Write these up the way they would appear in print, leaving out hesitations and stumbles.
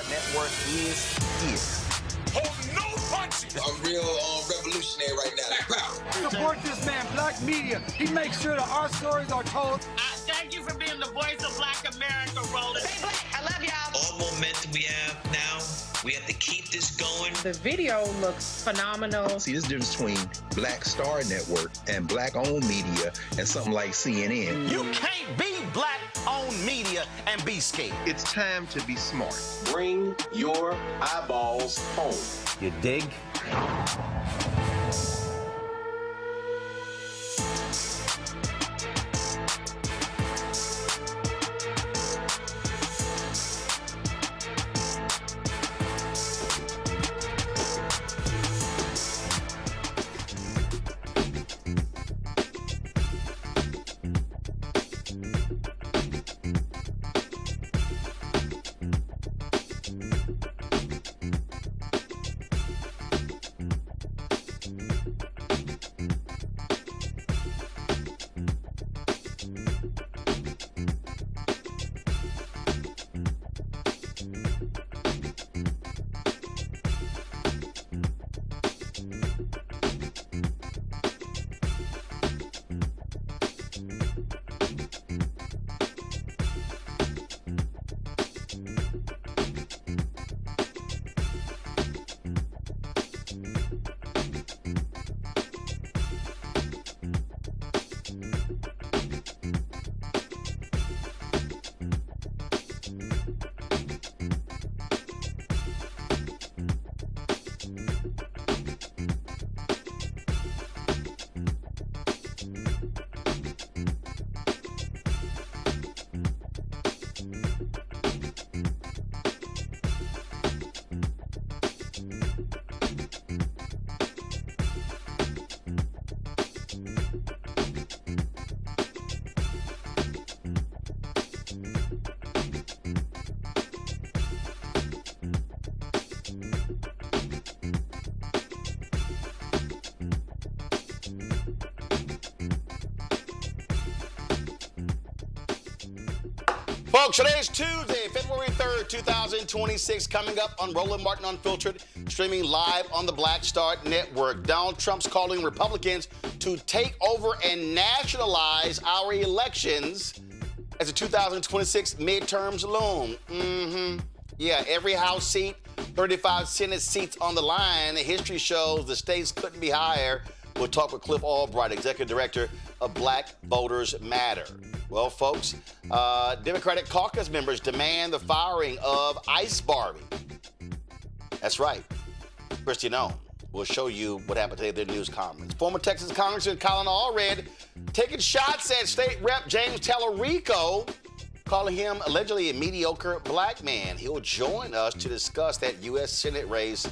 Network is here. Hold no punches. I'm real revolutionary right now. Support this man, Black Media. He makes sure that our stories are told. Thank you for being the voice of Black America, Roland. Stay black. I love y'all. All momentum we have now, we have to keep this going. The video looks phenomenal. See, there's a difference between Black Star Network and Black-owned media and something like CNN. You can't be Black-owned media and be scared. It's time to be smart. Bring your eyeballs home. You dig? Folks, today is Tuesday, February 3rd, 2026, coming up on Roland Martin Unfiltered, streaming live on the Black Star Network. Donald Trump's calling Republicans to take over and nationalize our elections as the 2026 midterms loom. Yeah, every House seat 35 Senate seats on the line. History shows the states couldn't be higher. We'll talk with Colin Allred, Executive Director of Black Voters Matter. Well, folks, Democratic Caucus members demand the firing of Ice Barbie. That's right. Noem will show you what happened today at their news conference. Former Texas Congressman Colin Allred taking shots at State Rep James Talarico, calling him allegedly a mediocre black man. He'll join us to discuss that U.S. Senate race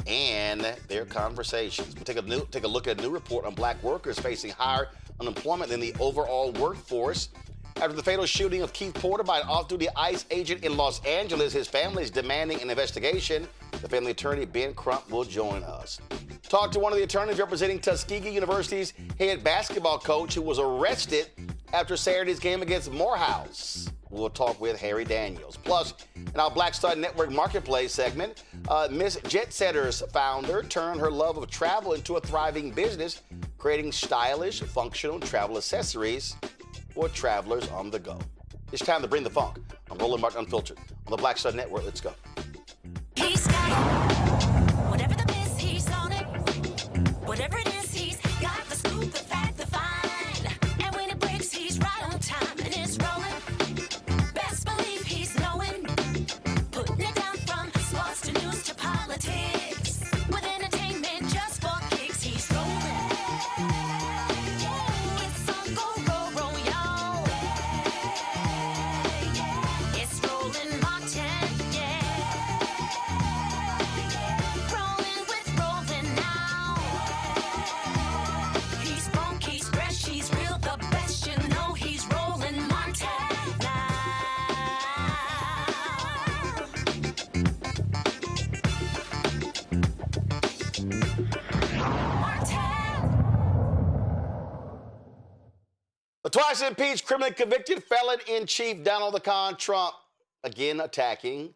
and their conversations. We'll take a look at a new report on black workers facing higher unemployment than the overall workforce. After the fatal shooting of Keith Porter by an off-duty ICE agent in Los Angeles, his family is demanding an investigation. The family attorney, Ben Crump, will join us. Talk to one of the attorneys representing Tuskegee University's head basketball coach who was arrested after Saturday's game against Morehouse. We'll talk with Harry Daniels. Plus, in our Black Star Network Marketplace segment, Miss Jet Setter's founder turned her love of travel into a thriving business, creating stylish, functional travel accessories for travelers on the go. It's time to bring the funk on Roland Martin Unfiltered on the Black Star Network. Let's go. He's got it. Whatever the miss, he's on it. Whatever it is, he's got the scoop, the fact, the find. And when it breaks, he's right on time and it's rolling. Best believe he's knowing. Putting it down from sports to news to politics. With entertainment just for kicks, he's rolling. It's on go, roll, y'all. It's Roland Martin, yeah. Rolling with Roland now. He's funk, he's fresh, he's real, the best, you know he's Roland Martin now. The twice impeached, criminally convicted felon-in-chief Donald the Con Trump again attacking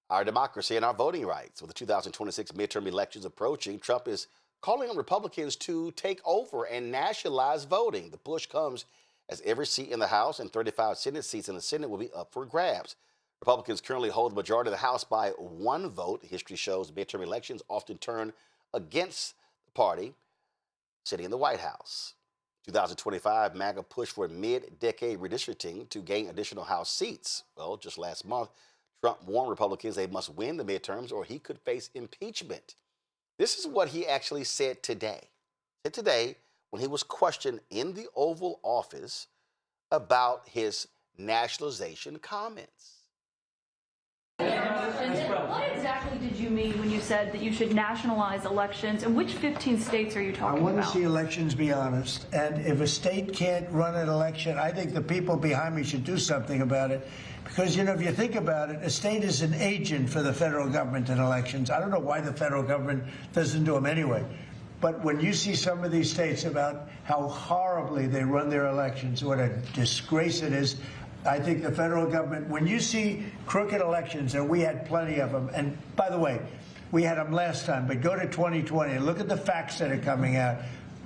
our democracy and our voting rights. With the 2026 midterm elections approaching, Trump is calling on Republicans to take over and nationalize voting. The push comes as every seat in the House and 35 Senate seats in the Senate will be up for grabs. Republicans currently hold the majority of the House by one vote. History shows midterm elections often turn against the party sitting in the White House. 2025, MAGA pushed for mid-decade redistricting to gain additional House seats. Well, just last month, Trump warned Republicans they must win the midterms or he could face impeachment. This is what he actually said today. When he was questioned in the Oval Office about his nationalization comments. What exactly did you mean when you said that you should nationalize elections, and which 15 states are you talking about? I want to see elections be honest, and if a state can't run an election, I think the people behind me should do something about it. Because, you know, if you think about it, a state is an agent for the federal government in elections. I don't know why the federal government doesn't do them anyway. But when you see some of these states about how horribly they run their elections, what a disgrace it is, I think the federal government, when you see crooked elections, and we had plenty of them, and by the way, we had them last time, but go to 2020 and look at the facts that are coming out.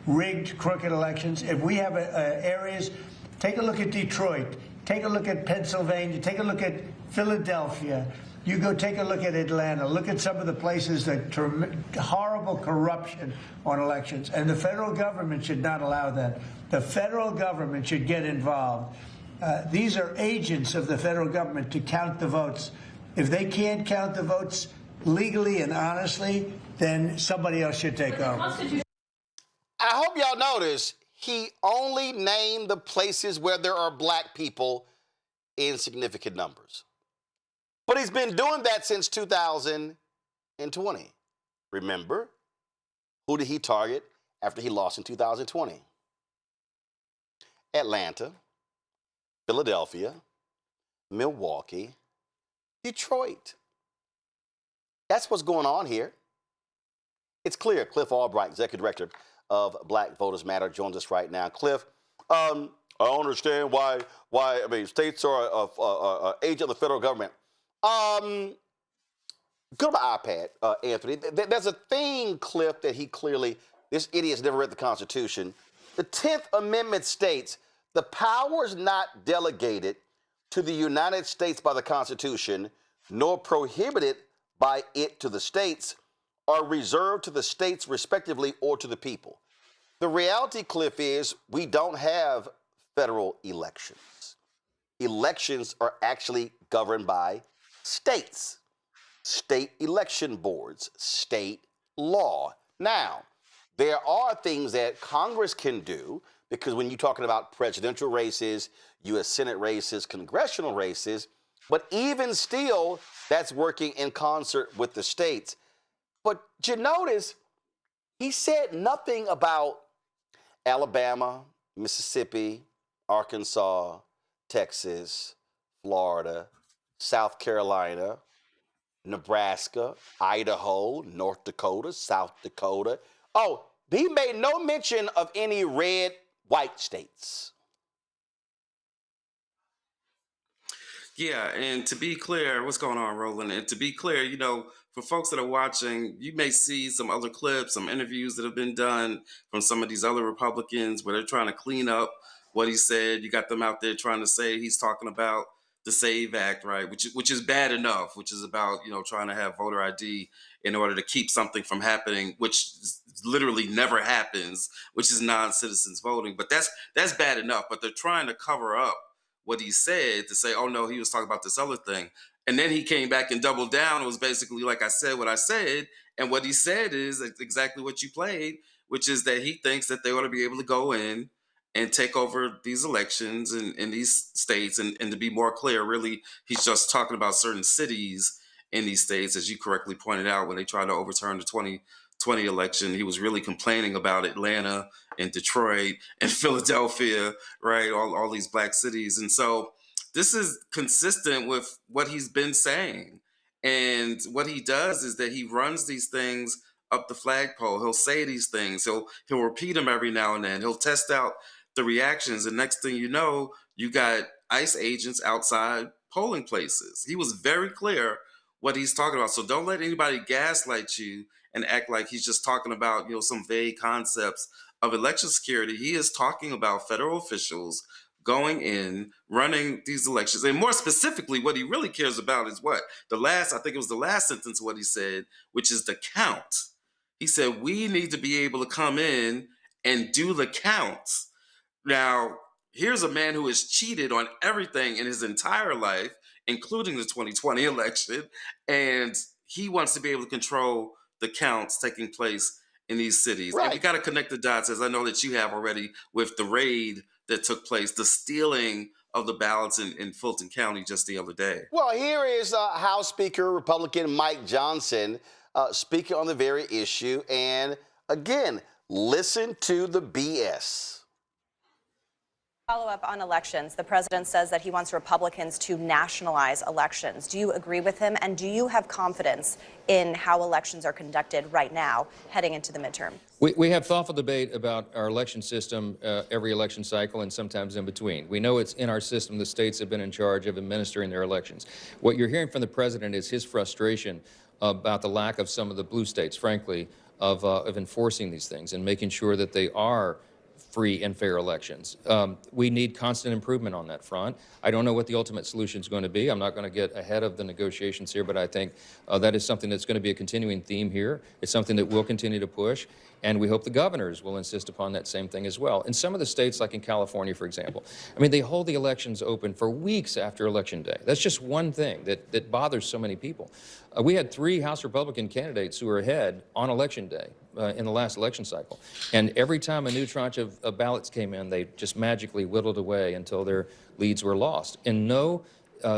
Rigged, crooked elections. If we have areas, take a look at Detroit, take a look at Pennsylvania, take a look at Philadelphia. You go take a look at Atlanta. Look at some of the places that horrible corruption on elections. And the federal government should not allow that. The federal government should get involved. These are agents of the federal government to count the votes. If they can't count the votes legally and honestly, then somebody else should take over. I hope y'all notice he only named the places where there are black people in significant numbers. But he's been doing that since 2020. Remember, who did he target after he lost in 2020? Atlanta, Philadelphia, Milwaukee, Detroit. That's what's going on here. It's clear. Cliff Albright, Executive Director of Black Voters Matter, joins us right now. Cliff, I don't understand why states are agent of the federal government. Go to my iPad, Anthony. There's a thing, Cliff, that this idiot's never read the Constitution. The 10th Amendment states, the powers not delegated to the United States by the Constitution, nor prohibited by it to the states are reserved to the states respectively or to the people. The reality, Cliff, is we don't have federal elections. Elections are actually governed by states, state election boards, state law. Now, there are things that Congress can do, because when you're talking about presidential races, U.S. Senate races, congressional races, but even still, that's working in concert with the states. But you notice, he said nothing about Alabama, Mississippi, Arkansas, Texas, Florida, South Carolina, Nebraska, Idaho, North Dakota, South Dakota. Oh, he made no mention of any red white states. Yeah, and to be clear, what's going on, Roland? And to be clear, you know, for folks that are watching, you may see some other clips, some interviews that have been done from some of these other Republicans where they're trying to clean up what he said. You got them out there trying to say he's talking about the SAVE Act, right? Which is bad enough, which is about, you know, trying to have voter ID in order to keep something from happening, which literally never happens, which is non-citizens voting. But that's bad enough. But they're trying to cover up what he said to say, oh no, he was talking about this other thing. And then he came back and doubled down. It was basically like I said what I said. And what he said is exactly what you played, which is that he thinks that they ought to be able to go in and take over these elections in these states. And to be more clear, really, he's just talking about certain cities in these states, as you correctly pointed out, when they tried to overturn the 2020 election. He was really complaining about Atlanta and Detroit and Philadelphia, right? All these black cities. And so this is consistent with what he's been saying. And what he does is that he runs these things up the flagpole. He'll say these things. He'll repeat them every now and then. He'll test out the reactions. And next thing you know, you got ICE agents outside polling places. He was very clear what he's talking about. So don't let anybody gaslight you and act like he's just talking about, you know, some vague concepts of election security. He is talking about federal officials going in, running these elections. And more specifically, what he really cares about is what? I think it was the last sentence of what he said, which is the count. He said, we need to be able to come in and do the counts. Now, here's a man who has cheated on everything in his entire life, including the 2020 election, and he wants to be able to control the counts taking place in these cities. Right. And we got to connect the dots, as I know that you have already, with the raid that took place, the stealing of the ballots in Fulton County just the other day. Well, here is House Speaker Republican Mike Johnson speaking on the very issue. And again, listen to the BS. Follow up on elections. The president says that he wants Republicans to nationalize elections. Do you agree with him? And do you have confidence in how elections are conducted right now, heading into the midterm? We have thoughtful debate about our election system every election cycle and sometimes in between. We know it's in our system. The states have been in charge of administering their elections. What you're hearing from the president is his frustration about the lack of some of the blue states, frankly, of enforcing these things and making sure that they are free and fair elections. We need constant improvement on that front. I don't know what the ultimate solution is going to be. I'm not going to get ahead of the negotiations here, but I think that is something that's going to be a continuing theme here. It's something that we'll continue to push, and we hope the governors will insist upon that same thing as well. In some of the states, like in California, for example, I mean, they hold the elections open for weeks after Election Day. That's just one thing that bothers so many people. We had 3 House Republican candidates who were ahead on Election Day in the last election cycle. And every time a new tranche of ballots came in, they just magically whittled away until their leads were lost. In no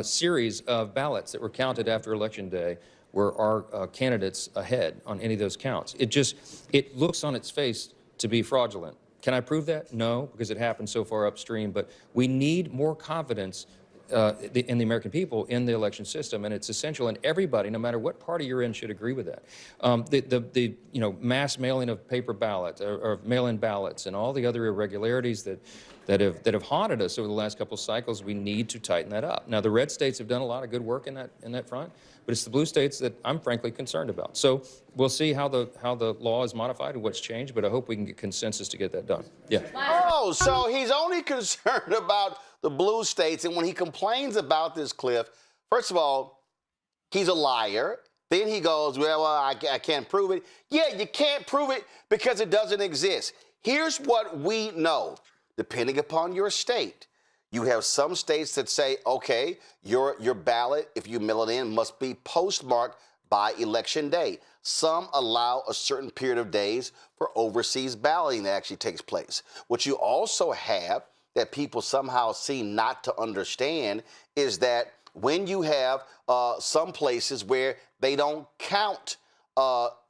series of ballots that were counted after Election Day were our candidates ahead on any of those counts. It looks on its face to be fraudulent. Can I prove that? No, because it happened so far upstream. But we need more confidence in the American people in the election system, and it's essential. And everybody, no matter what party you're in, should agree with that. The mass mailing of paper ballots or mail-in ballots and all the other irregularities that have haunted us over the last couple of cycles, we need to tighten that up. Now, the red states have done a lot of good work in that front, but it's the blue states that I'm frankly concerned about. So we'll see how the law is modified and what's changed, but I hope we can get consensus to get that done. Yeah. Oh, so he's only concerned about the blue states, and when he complains about this, Cliff, first of all, he's a liar. Then he goes, well, I can't prove it. Yeah, you can't prove it because it doesn't exist. Here's what we know. Depending upon your state, you have some states that say, okay, your ballot, if you mail it in, must be postmarked by election day. Some allow a certain period of days for overseas balloting that actually takes place. What you also have that people somehow seem not to understand is that when you have some places where they don't count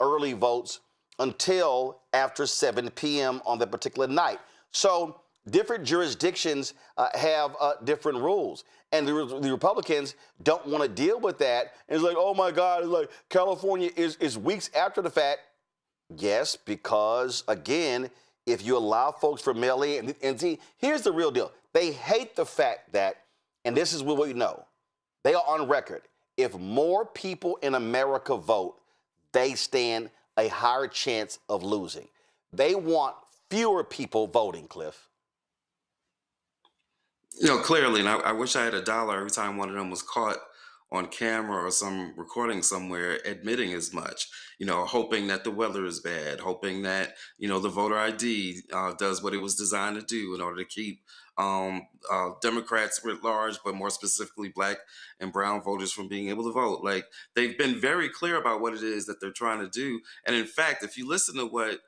early votes until after 7 p.m. on that particular night. So different jurisdictions have different rules. And the Republicans don't want to deal with that. And it's like, oh, my God, it's like California is weeks after the fact. Yes, because, again, if you allow folks for mail-in, and see, here's the real deal. They hate the fact that, and this is what we know, they are on record. If more people in America vote, they stand a higher chance of losing. They want fewer people voting, Cliff. Clearly, and I wish I had $1 every time one of them was caught on camera or some recording somewhere admitting as much, hoping that the weather is bad, hoping that, the voter ID does what it was designed to do in order to keep Democrats writ large, but more specifically Black and brown voters from being able to vote. Like, they've been very clear about what it is that they're trying to do. And in fact, if you listen to what,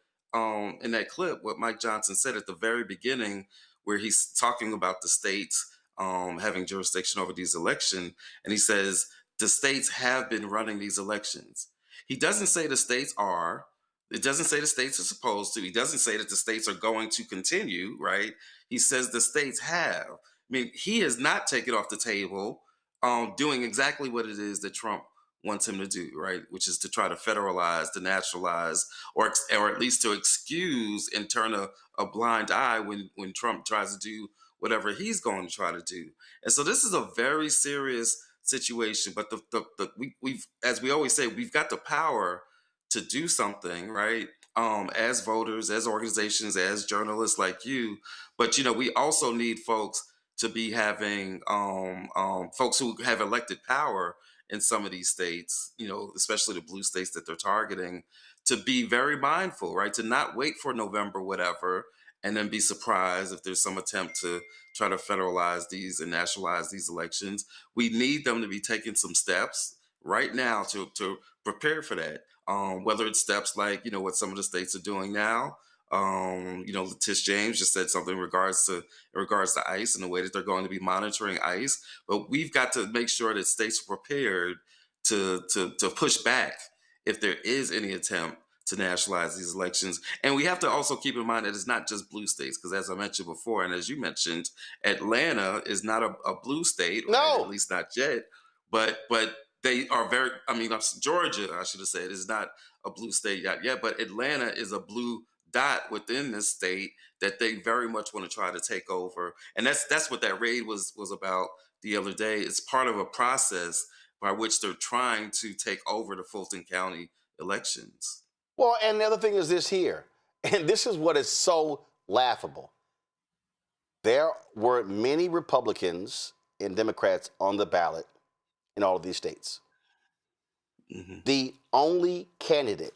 in that clip, what Mike Johnson said at the very beginning, where he's talking about the states having jurisdiction over these elections, and he says the states have been running these elections. He doesn't say the states are. It doesn't say the states are supposed to. He doesn't say that the states are going to continue, right? He says the states have. I mean, he has not taken off the table doing exactly what it is that Trump wants him to do, right? Which is to try to federalize, to nationalize, or at least to excuse and turn a blind eye when Trump tries to do whatever he's going to try to do. And so this is a very serious situation. But we've, as we always say, we've got the power to do something, right? As voters, as organizations, as journalists like you. But we also need folks to be having folks who have elected power in some of these states, especially the blue states that they're targeting, to be very mindful, right? To not wait for November, whatever, and then be surprised if there's some attempt to try to federalize these and nationalize these elections. We need them to be taking some steps right now to prepare for that. Whether it's steps like, what some of the states are doing now. Tish James just said something in regards to ICE and the way that they're going to be monitoring ICE. But we've got to make sure that states are prepared to push back if there is any attempt to nationalize these elections. And we have to also keep in mind that it's not just blue states, because as I mentioned before, and as you mentioned, Atlanta is not a blue state, no, right? At least not yet. But they are very, Georgia, I should have said, is not a blue state yet, but Atlanta is a blue dot within this state that they very much want to try to take over. And that's what that raid was about the other day. It's part of a process by which they're trying to take over the Fulton County elections. Well, and the other thing is this here, and this is what is so laughable. There were many Republicans and Democrats on the ballot in all of these states. Mm-hmm. The only candidate,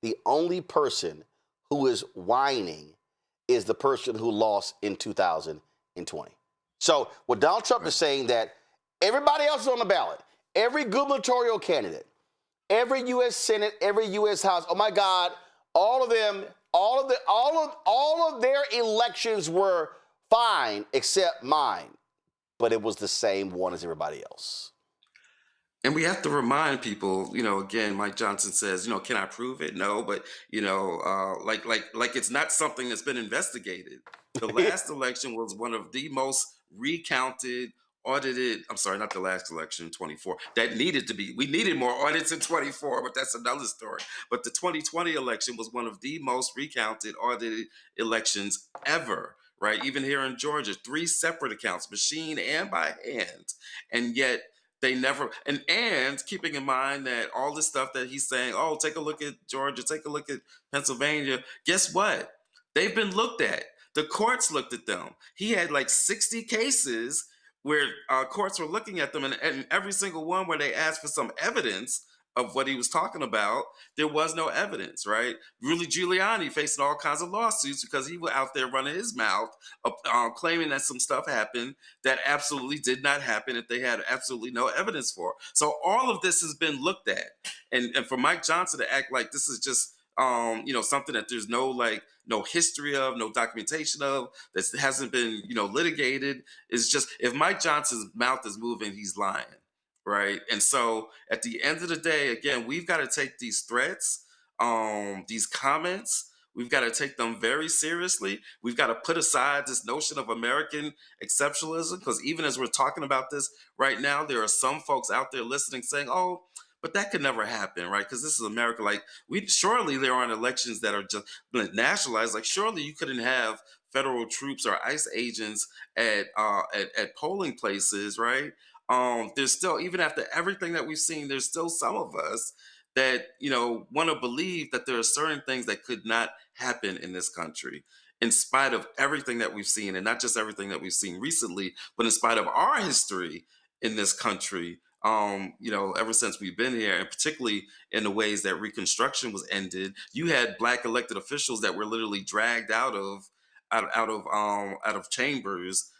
the only person who is whining is the person who lost in 2020. So what Donald Trump is saying, that everybody else is on the ballot, every gubernatorial candidate, every U.S. Senate, every U.S. House, oh my God, all of them, all of their elections were fine except mine, but it was the same one as everybody else. And we have to remind people, again, Mike Johnson says, can I prove it? No, but, like it's not something that's been investigated. The last election was one of the most recounted, audited, I'm sorry, not the last election, 24. That needed to be, we needed more audits in 24, but that's another story. But the 2020 election was one of the most recounted, audited elections ever, right? Even here in Georgia, 3 separate accounts, machine and by hand. And yet, they never, and keeping in mind that all this stuff that he's saying, oh, take a look at Georgia, take a look at Pennsylvania. Guess what? They've been looked at. The courts looked at them. He had like 60 cases where courts were looking at them, and every single one where they asked for some evidence of what he was talking about, there was no evidence, right? Rudy Giuliani facing all kinds of lawsuits because he was out there running his mouth, claiming that some stuff happened that absolutely did not happen, that they had absolutely no evidence for. So all of this has been looked at. And for Mike Johnson to act like this is just, something that there's no history of, no documentation of, that hasn't been, litigated, is just, if Mike Johnson's mouth is moving, he's lying. Right. And so at the end of the day, again, we've got to take these threats, these comments, we've got to take them very seriously. We've got to put aside this notion of American exceptionalism, because even as we're talking about this right now, there are some folks out there listening saying, oh, but that could never happen, right? Because this is America. Like, surely there aren't elections that are just nationalized. Like, surely you couldn't have federal troops or ICE agents at polling places, right? There's still, even after everything that we've seen, there's still some of us that, want to believe that there are certain things that could not happen in this country, in spite of everything that we've seen, and not just everything that we've seen recently, but in spite of our history in this country, ever since we've been here, and particularly in the ways that Reconstruction was ended. You had Black elected officials that were literally dragged out of chambers,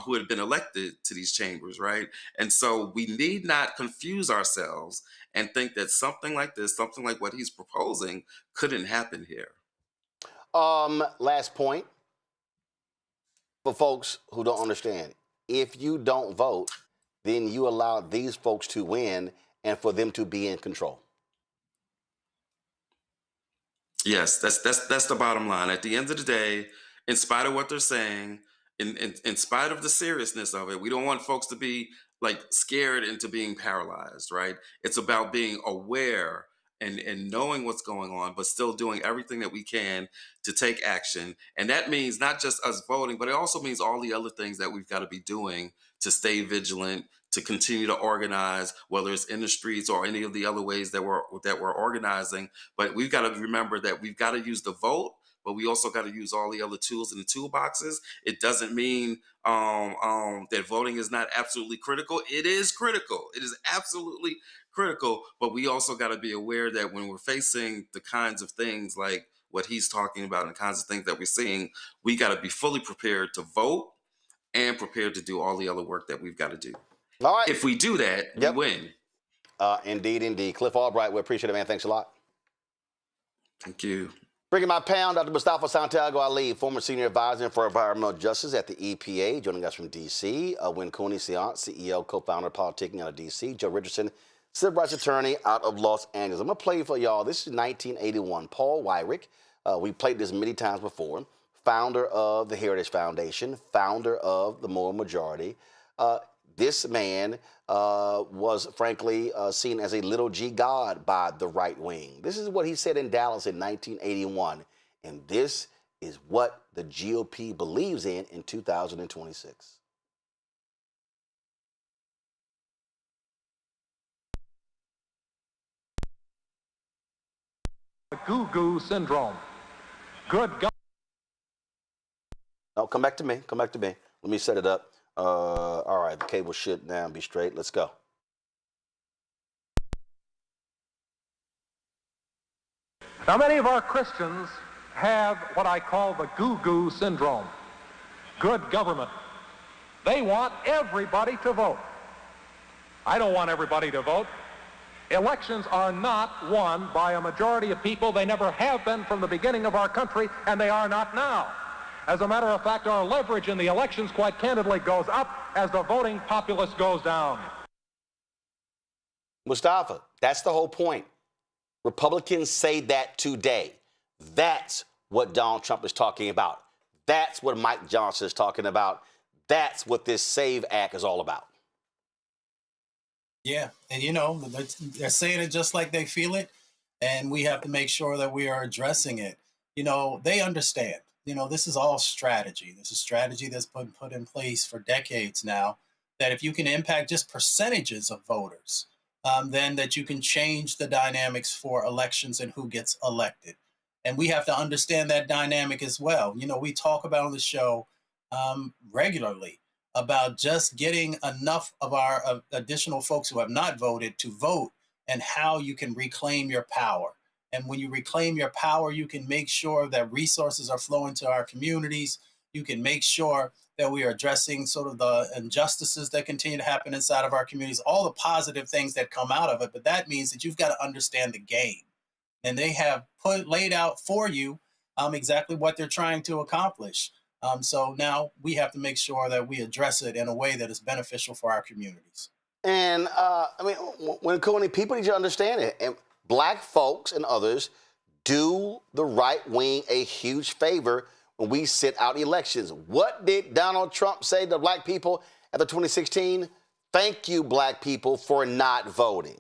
who had been elected to these chambers, right? And so we need not confuse ourselves and think that something like this, something like what he's proposing, couldn't happen here. Last point for folks who don't understand. If you don't vote, then you allow these folks to win and for them to be in control. Yes, that's the bottom line. At the end of the day, in spite of what they're saying, in spite of the seriousness of it, we don't want folks to be scared into being paralyzed, right? It's about being aware and knowing what's going on, but still doing everything that we can to take action. And that means not just us voting, but it also means all the other things that we've got to be doing to stay vigilant, to continue to organize, whether it's in the streets or any of the other ways that we're organizing. But we've got to remember that we've got to use the vote, but we also got to use all the other tools in the toolboxes. It doesn't mean that voting is not absolutely critical. It is critical. It is absolutely critical. But we also got to be aware that when we're facing the kinds of things like what he's talking about and the kinds of things that we're seeing, we got to be fully prepared to vote and prepared to do all the other work that we've got to do. All right. If we do that, we win. Indeed. Cliff Albright, we appreciate it, man. Thanks a lot. Thank you. Bringing my pound, Dr. Mustafa Santiago Ali, former senior advisor for environmental justice at the EPA, joining us from D.C. Win Cooney, CEO, co-founder of Politicking out of D.C. Joe Richardson, civil rights attorney out of Los Angeles. I'm going to play for y'all. This is 1981. Paul Weyrich, we played this many times before, founder of the Heritage Foundation, founder of the Moral Majority. This man was, frankly, seen as a little g god by the right wing. This is what he said in Dallas in 1981. And this is what the GOP believes in 2026. The goo-goo syndrome. Good God. No, come back to me. Come back to me. Let me set it up. All right, the cable should now be straight. Let's go. Now, many of our Christians have what I call the goo-goo syndrome. Good government. They want everybody to vote. I don't want everybody to vote. Elections are not won by a majority of people. They never have been from the beginning of our country, and they are not now. As a matter of fact, our leverage in the elections, quite candidly, goes up as the voting populace goes down. Mustafa, that's the whole point. Republicans say that today. That's what Donald Trump is talking about. That's what Mike Johnson is talking about. That's what this SAVE Act is all about. Yeah, and they're saying it just like they feel it, and we have to make sure that we are addressing it. They understand. This is all strategy. This is strategy that's been put in place for decades now, that if you can impact just percentages of voters, then that you can change the dynamics for elections and who gets elected. And we have to understand that dynamic as well. We talk about on the show regularly about just getting enough of our additional folks who have not voted to vote and how you can reclaim your power. And when you reclaim your power, you can make sure that resources are flowing to our communities. You can make sure that we are addressing sort of the injustices that continue to happen inside of our communities, all the positive things that come out of it. But that means that you've got to understand the game. And they have laid out for you exactly what they're trying to accomplish. So now we have to make sure that we address it in a way that is beneficial for our communities. And when people need to understand it, and Black folks and others do the right wing a huge favor when we sit out elections. What did Donald Trump say to Black people after 2016? Thank you, Black people, for not voting.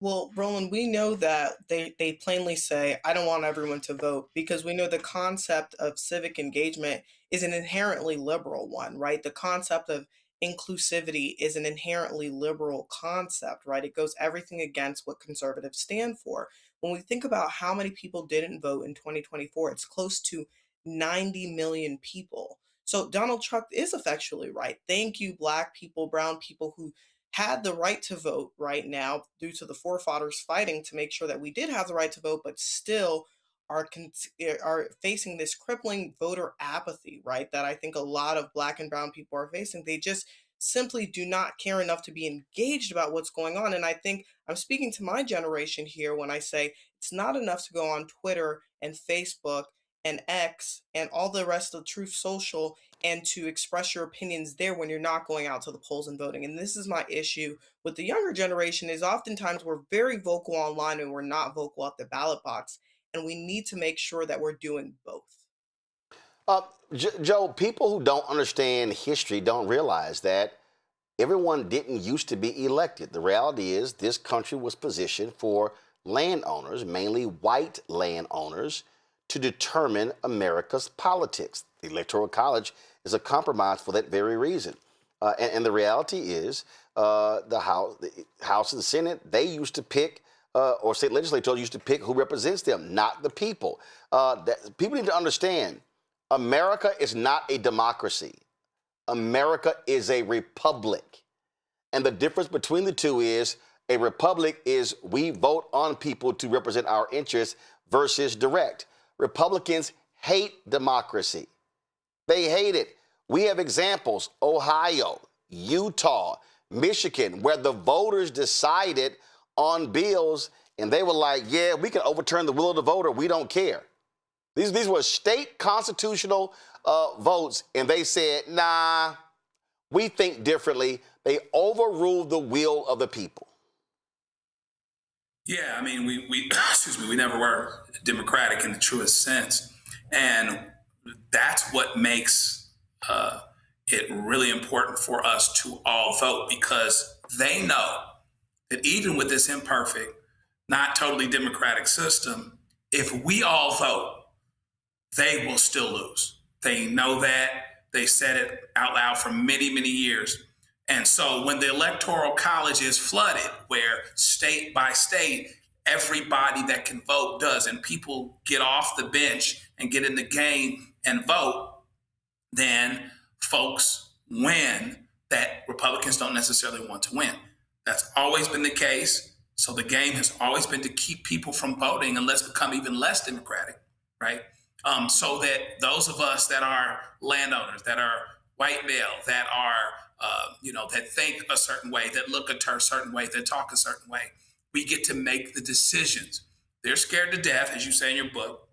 Well, Roland, we know that they plainly say, I don't want everyone to vote, because we know the concept of civic engagement is an inherently liberal one, right? The concept of inclusivity is an inherently liberal concept, right? It goes everything against what conservatives stand for. When we think about how many people didn't vote in 2024, it's close to 90 million people. So Donald Trump is effectually right. Thank you, Black people, brown people who had the right to vote right now due to the forefathers fighting to make sure that we did have the right to vote, but still are facing this crippling voter apathy, right? That I think a lot of Black and brown people are facing. They just simply do not care enough to be engaged about what's going on. And I think I'm speaking to my generation here when I say it's not enough to go on Twitter and Facebook and X and all the rest of Truth Social and to express your opinions there when you're not going out to the polls and voting. And this is my issue with the younger generation, is oftentimes we're very vocal online and we're not vocal at the ballot box. And we need to make sure that we're doing both. Joe, people who don't understand history don't realize that everyone didn't used to be elected. The reality is this country was positioned for landowners, mainly white landowners, to determine America's politics. The Electoral College is a compromise for that very reason. And the reality is the House and the Senate, they used to pick, or state legislators used to pick who represents them, not the people. People need to understand, America is not a democracy. America is a republic. And the difference between the two is a republic is we vote on people to represent our interests versus direct. Republicans hate democracy. They hate it. We have examples, Ohio, Utah, Michigan, where the voters decided on bills and they were like, yeah, we can overturn the will of the voter. We don't care. These were state constitutional votes, and they said, nah, we think differently. They overruled the will of the people. Yeah, I mean, we we never were democratic in the truest sense. And that's what makes it really important for us to all vote, because they know that even with this imperfect, not totally democratic system, if we all vote, they will still lose. They know that. They said it out loud for many, many years. And so when the Electoral College is flooded, where state by state, everybody that can vote does, and people get off the bench and get in the game and vote, then folks win that Republicans don't necessarily want to win. That's always been the case. So the game has always been to keep people from voting and let's become even less democratic, right? So that those of us that are landowners, that are white male, that are, that think a certain way, that look a certain way, that talk a certain way, we get to make the decisions. They're scared to death, as you say in your book,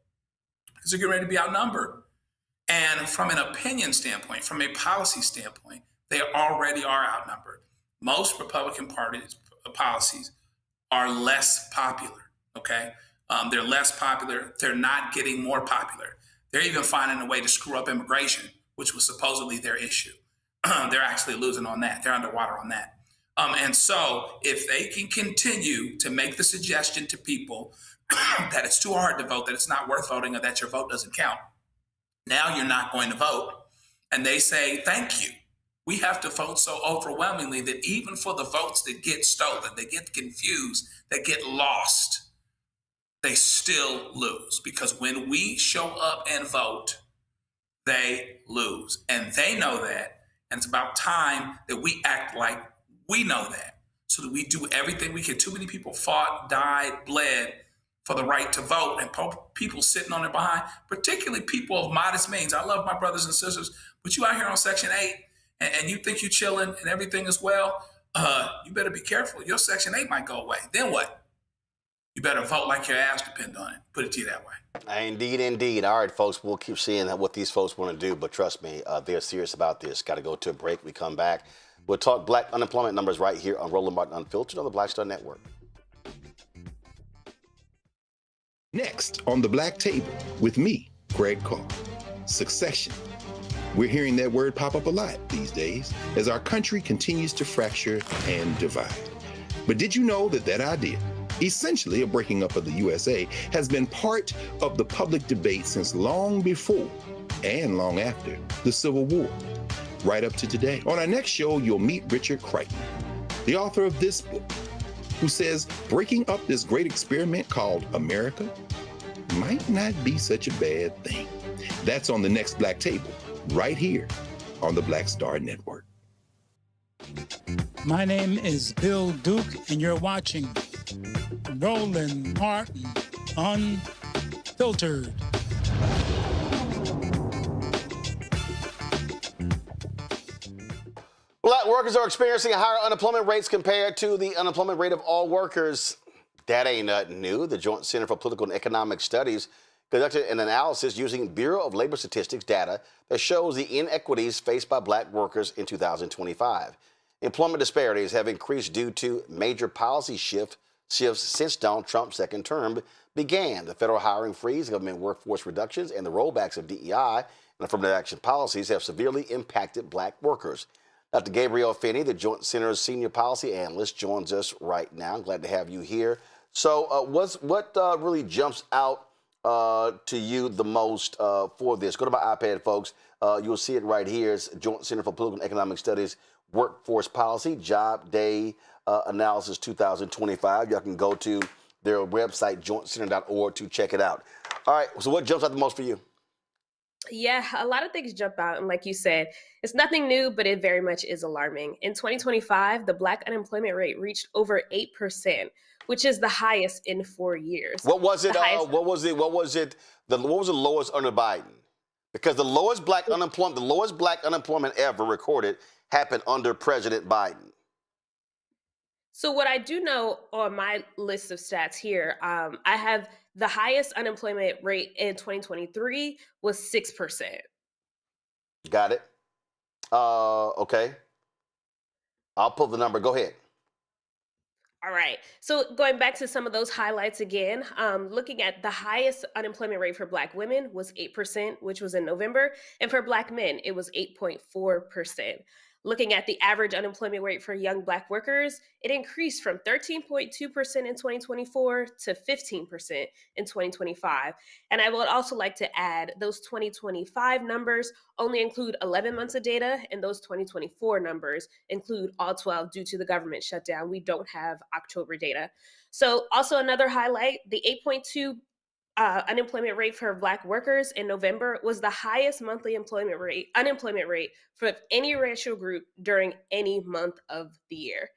because they're getting ready to be outnumbered. And from an opinion standpoint, from a policy standpoint, they already are outnumbered. Most Republican parties' policies are less popular, okay? They're less popular. They're not getting more popular. They're even finding a way to screw up immigration, which was supposedly their issue. They're actually losing on that. They're underwater on that. And so if they can continue to make the suggestion to people that it's too hard to vote, that it's not worth voting, or that your vote doesn't count, now you're not going to vote. And they say, thank you. We have to vote so overwhelmingly that even for the votes that get stolen, that get confused, that get lost, they still lose. Because when we show up and vote, they lose. And they know that. And it's about time that we act like we know that. so that we do everything we can. Too many people fought, died, bled for the right to vote, and people sitting on their behind, particularly people of modest means. I love my brothers and sisters, but you out here on Section 8 and you think you're chilling and everything is well, you better be careful. Your Section 8 might go away. Then what? You better vote like your ass depend on it. Put it to you that way. Indeed, indeed. All right, folks, we'll keep seeing what these folks want to do, but trust me, they're serious about this. Got to go to a break. We come back. We'll talk black unemployment numbers right here on Roland Martin Unfiltered on the Black Star Network. Next on the Black Table with me, Greg Carr. Succession. We're hearing that word pop up a lot these days as our country continues to fracture and divide. But did you know that that idea, essentially a breaking up of the USA, has been part of the public debate since long before and long after the Civil War, right up to today? On our next show, you'll meet Richard Crichton, the author of this book, who says breaking up this great experiment called America might not be such a bad thing. That's on the next Black Table, right here on the Black Star Network. My name is Bill Duke, and you're watching Roland Martin Unfiltered. Black workers are experiencing higher unemployment rates compared to the unemployment rate of all workers. That ain't nothing new. The Joint Center for Political and Economic Studies conducted an analysis using Bureau of Labor Statistics data that shows the inequities faced by black workers in 2025. Employment disparities have increased due to major policy shifts since Donald Trump's second term began. The federal hiring freeze, government workforce reductions, and the rollbacks of DEI and affirmative action policies have severely impacted black workers. Dr. Gabrielle Finney, the Joint Center's senior policy analyst, joins us right now. I'm glad to have you here. So what really jumps out to you the most for this? Go to my iPad, folks. You'll see it right here. It's Joint Center for Political and Economic Studies Workforce Policy Job Day Analysis 2025. Y'all can go to their website, jointcenter.org, to check it out. All right, so what jumps out the most for you? Yeah, a lot of things jump out. And like you said, it's nothing new, but it very much is alarming. In 2025, the black unemployment rate reached over 8%, which is the highest in 4 years. What was it? What was the lowest under Biden? Because the lowest black unemployment ever recorded happened under President Biden. So what I do know on my list of stats here, I have the highest unemployment rate in 2023 was 6%. Got it. Okay. I'll pull the number. Go ahead. All right. So going back to some of those highlights again, looking at the highest unemployment rate for black women was 8%, which was in November. And for black men, it was 8.4%. Looking at the average unemployment rate for young black workers, it increased from 13.2% in 2024 to 15% in 2025. And I would also like to add those 2025 numbers only include 11 months of data, and those 2024 numbers include all 12 due to the government shutdown. We don't have October data. So also another highlight, the 8.2 unemployment rate for black workers in November was the highest monthly unemployment rate for any racial group during any month of the year.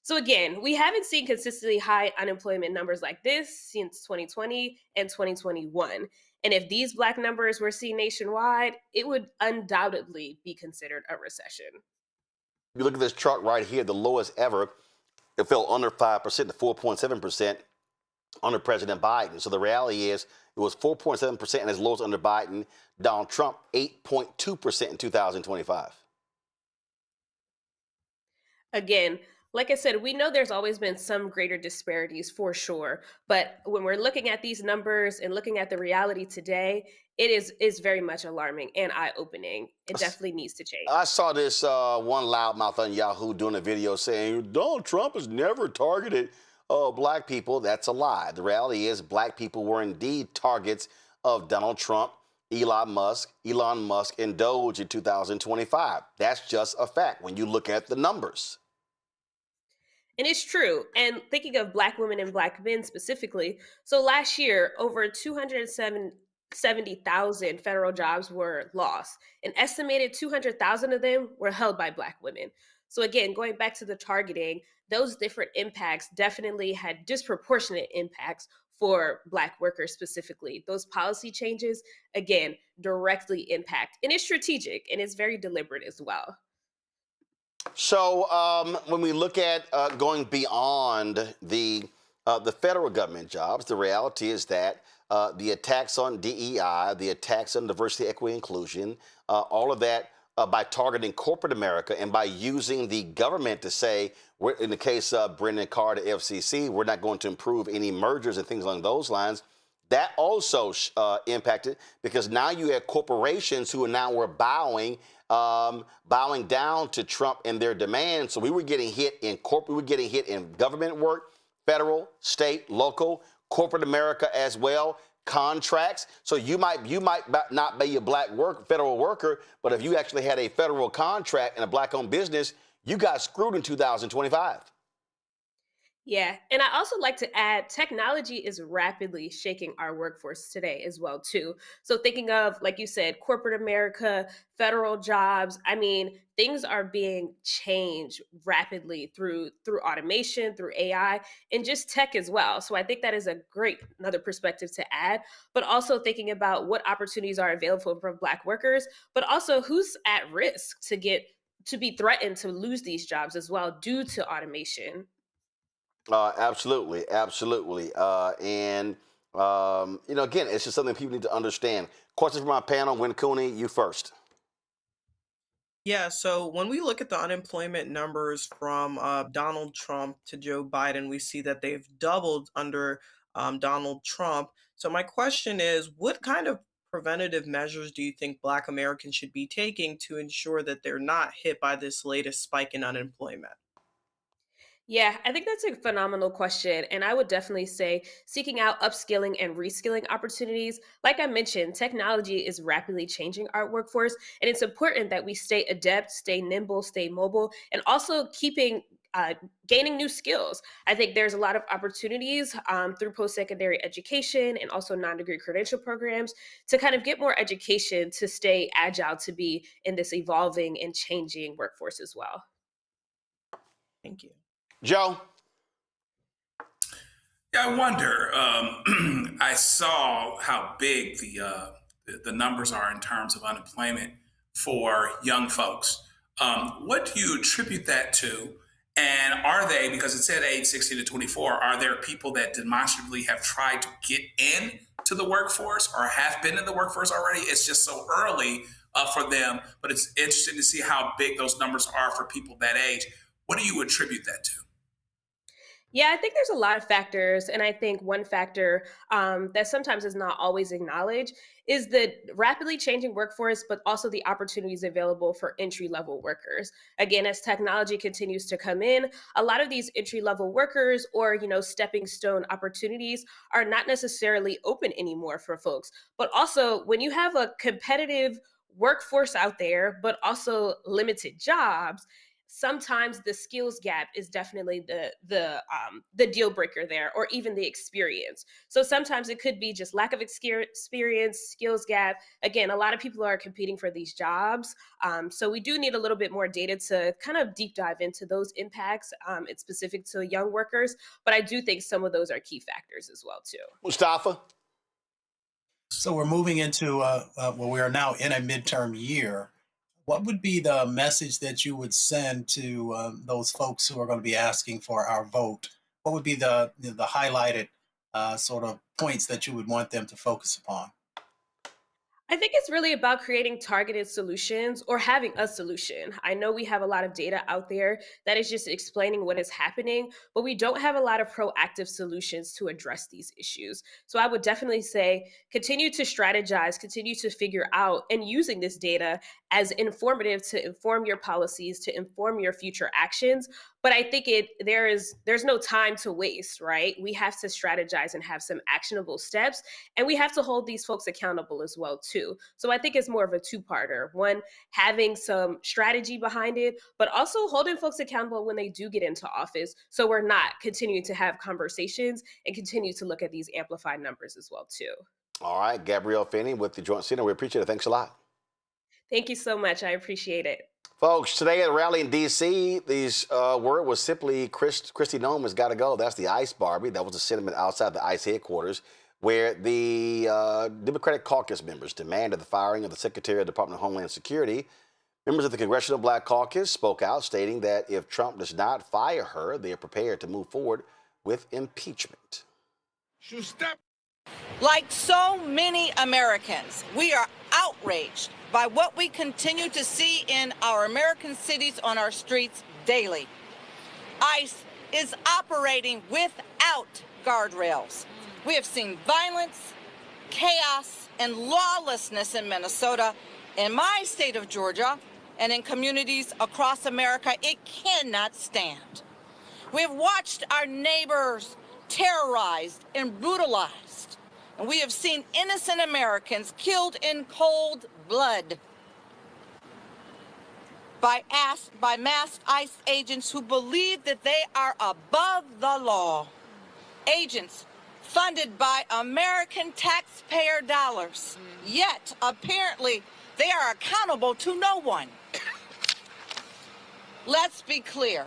So again, we haven't seen consistently high unemployment numbers like this since 2020 and 2021. And if these black numbers were seen nationwide, it would undoubtedly be considered a recession. You look at this chart right here, the lowest ever, it fell under 5% to 4.7%. under President Biden. So the reality is it was 4.7% and as lowest under Biden. Donald Trump, 8.2% in 2025. Again, like I said, we know there's always been some greater disparities for sure. But when we're looking at these numbers and looking at the reality today, it is very much alarming and eye-opening. It definitely needs to change. I saw this one loudmouth on Yahoo doing a video saying Donald Trump has never targeted black people. That's a lie. The reality is black people were indeed targets of Donald Trump, Elon Musk, and Doge in 2025. That's just a fact when you look at the numbers. And it's true. And thinking of black women and black men specifically, so last year, over 270,000 federal jobs were lost. An estimated 200,000 of them were held by black women. So again, going back to the targeting, those different impacts definitely had disproportionate impacts for Black workers specifically. Those policy changes, again, directly impact. And it's strategic and it's very deliberate as well. So when we look at going beyond the federal government jobs, the reality is that the attacks on DEI, the attacks on diversity, equity, inclusion, all of that by targeting corporate America and by using the government to say, in the case of Brendan Carr to FCC, we're not going to improve any mergers and things along those lines. That also impacted because now you have corporations who are now bowing down to Trump and their demands. So we were getting hit in corporate, we were getting hit in government work, federal, state, local, corporate America as well, contracts. So you might not be a Black federal worker, but if you actually had a federal contract in a Black-owned business, you got screwed in 2025. Yeah, and I also like to add technology is rapidly shaking our workforce today as well too. So thinking of, like you said, corporate America, federal jobs, I mean, things are being changed rapidly through automation, through AI, and just tech as well. So I think that is another perspective to add, but also thinking about what opportunities are available for Black workers, but also who's at risk to be threatened to lose these jobs as well due to automation. Absolutely, absolutely. Again, it's just something people need to understand. Questions from our panel. Win Cooney, you first. Yeah, so when we look at the unemployment numbers from Donald Trump to Joe Biden, we see that they've doubled under Donald Trump. So my question is, what kind of preventative measures do you think Black Americans should be taking to ensure that they're not hit by this latest spike in unemployment? Yeah, I think that's a phenomenal question. And I would definitely say seeking out upskilling and reskilling opportunities. Like I mentioned, technology is rapidly changing our workforce. And it's important that we stay adept, stay nimble, stay mobile, and also gaining new skills. I think there's a lot of opportunities through post-secondary education and also non-degree credential programs to kind of get more education to stay agile, to be in this evolving and changing workforce as well. Thank you. Joe? Yeah, I wonder. I saw how big the numbers are in terms of unemployment for young folks. What do you attribute that to? And are they, because it said age 16 to 24, are there people that demonstrably have tried to get in to the workforce or have been in the workforce already? It's just so early for them, but it's interesting to see how big those numbers are for people that age. What do you attribute that to? Yeah, I think there's a lot of factors. And I think one factor that sometimes is not always acknowledged is the rapidly changing workforce, but also the opportunities available for entry-level workers. Again, as technology continues to come in, a lot of these entry-level workers or, stepping stone opportunities are not necessarily open anymore for folks. But also when you have a competitive workforce out there, but also limited jobs, sometimes the skills gap is definitely the deal breaker there, or even the experience. So sometimes it could be just lack of experience, skills gap. Again, a lot of people are competing for these jobs. So we do need a little bit more data to kind of deep dive into those impacts. It's specific to young workers, but I do think some of those are key factors as well too. Mustafa? So we're moving into, we are now in a midterm year. What would be the message that you would send to those folks who are going to be asking for our vote? What would be the highlighted sort of points that you would want them to focus upon? I think it's really about creating targeted solutions or having a solution. I know we have a lot of data out there that is just explaining what is happening, but we don't have a lot of proactive solutions to address these issues. So I would definitely say continue to strategize, continue to figure out and using this data as informative to inform your policies, to inform your future actions. But I think there's no time to waste, right? We have to strategize and have some actionable steps, and we have to hold these folks accountable as well too. So I think it's more of a two-parter. One, having some strategy behind it, but also holding folks accountable when they do get into office, so we're not continuing to have conversations and continue to look at these amplified numbers as well too. All right, Gabrielle Finney with the Joint Center. We appreciate it. Thanks a lot. Thank you so much. I appreciate it. Folks, today at a rally in D.C., these word was simply Kristi Noem has got to go. That's the ICE Barbie. That was the sentiment outside the ICE headquarters, where the Democratic Caucus members demanded the firing of the Secretary of the Department of Homeland Security. Members of the Congressional Black Caucus spoke out, stating that if Trump does not fire her, they are prepared to move forward with impeachment. Like so many Americans, we are outraged by what we continue to see in our American cities on our streets daily. ICE is operating without guardrails. We have seen violence, chaos, and lawlessness in Minnesota, in my state of Georgia, and in communities across America. It cannot stand. We have watched our neighbors terrorized and brutalized, and we have seen innocent Americans killed in cold blood by masked ICE agents who believe that they are above the law. Agents funded by American taxpayer dollars, yet apparently they are accountable to no one. Let's be clear.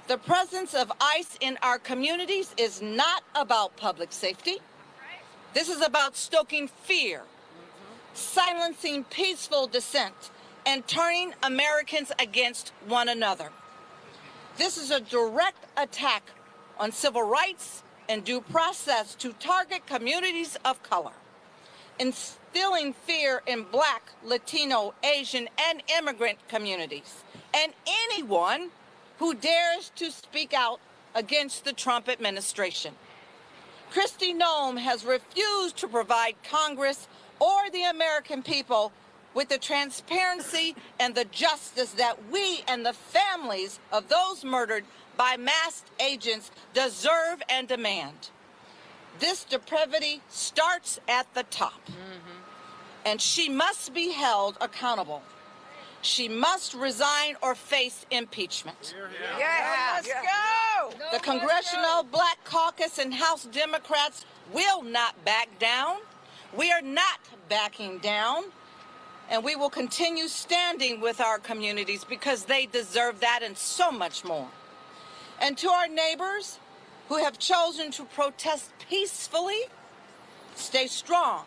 The presence of ICE in our communities is not about public safety. This is about stoking fear, silencing peaceful dissent, and turning Americans against one another. This is a direct attack on civil rights and due process to target communities of color, instilling fear in Black, Latino, Asian, and immigrant communities, and anyone who dares to speak out against the Trump administration. Kristi Noem has refused to provide Congress or the American people with the transparency and the justice that we and the families of those murdered by masked agents deserve and demand. This depravity starts at the top, and she must be held accountable. She must resign or face impeachment. Let's go! The Congressional Black Caucus and House Democrats will not back down. We are not backing down, and we will continue standing with our communities because they deserve that and so much more. And to our neighbors who have chosen to protest peacefully, stay strong,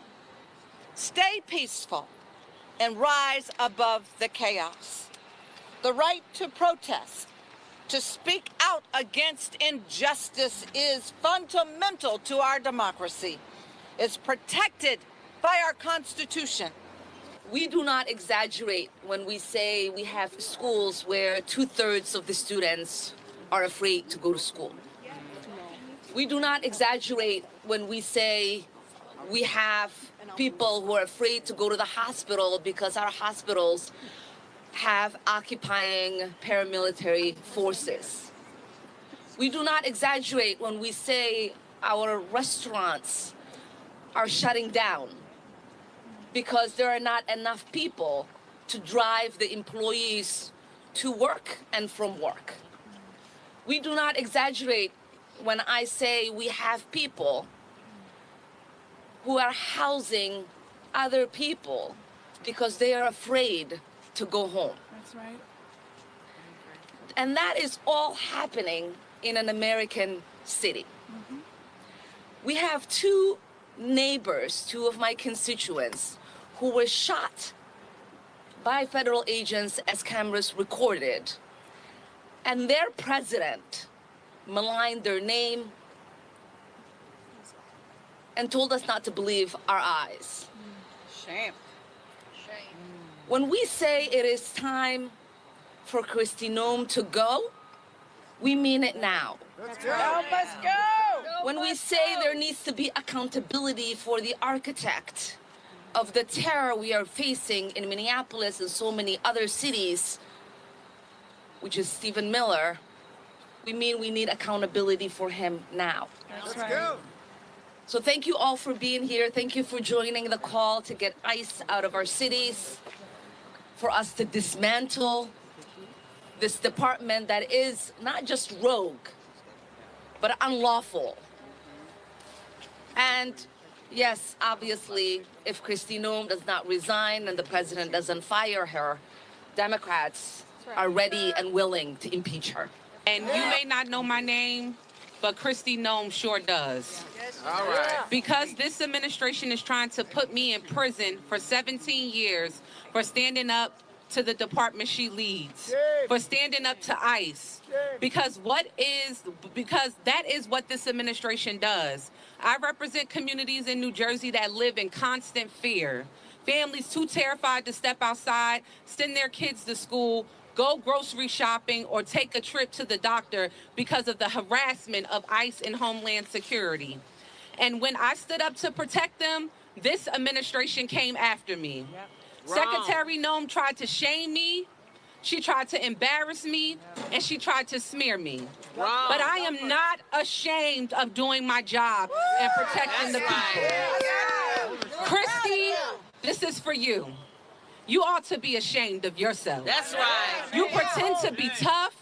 stay peaceful, and rise above the chaos. The right to protest, to speak out against injustice is fundamental to our democracy. It's protected by our Constitution. We do not exaggerate when we say we have schools where 2/3 of the students are afraid to go to school. We do not exaggerate when we say we have people who are afraid to go to the hospital because our hospitals have occupying paramilitary forces. We do not exaggerate when we say our restaurants are shutting down because there are not enough people to drive the employees to work and from work. We do not exaggerate when I say we have people who are housing other people because they are afraid to go home. That's right. And that is all happening in an American city. We have two neighbors, two of my constituents, who were shot by federal agents as cameras recorded. And their president maligned their name and told us not to believe our eyes. Shame. When we say it is time for Kristi Noem to go, we mean it now. Let's go. Let's go. When we say there needs to be accountability for the architect of the terror we are facing in Minneapolis and so many other cities, which is Stephen Miller, we mean we need accountability for him now. Let's go. So thank you all for being here. Thank you for joining the call to get ICE out of our cities, for us to dismantle this department that is not just rogue, but unlawful. And yes, obviously, if Kristi Noem does not resign and the president doesn't fire her, Democrats are ready and willing to impeach her. And you may not know my name, but Kristi Noem sure does. All right. Because this administration is trying to put me in prison for 17 years for standing up to the department she leads, for standing up to ICE. Because that is what this administration does. I represent communities in New Jersey that live in constant fear. Families too terrified to step outside, send their kids to school, go grocery shopping, or take a trip to the doctor because of the harassment of ICE and Homeland Security. And when I stood up to protect them, this administration came after me. Yep. Secretary Noem tried to shame me, she tried to embarrass me, and she tried to smear me. Wrong. But I am not ashamed of doing my job and protecting the people. Kristi, this is for you. You ought to be ashamed of yourself. That's right. You pretend to be tough.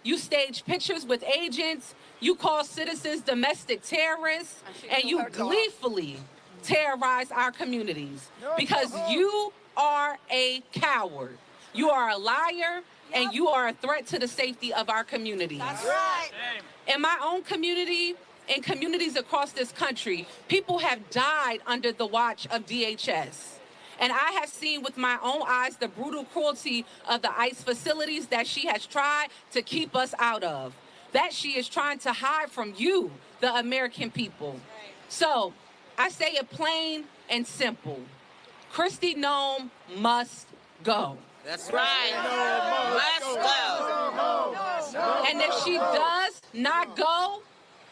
You stage pictures with agents. You call citizens domestic terrorists. And you gleefully terrorize our communities because you are a coward. You are a liar, and you are a threat to the safety of our communities. That's right. In my own community, in communities across this country, people have died under the watch of DHS. And I have seen with my own eyes the brutal cruelty of the ICE facilities that she has tried to keep us out of, that she is trying to hide from you, the American people. So I say it plain and simple. Kristi Noem must go. That's right. Must go. And if she does not go,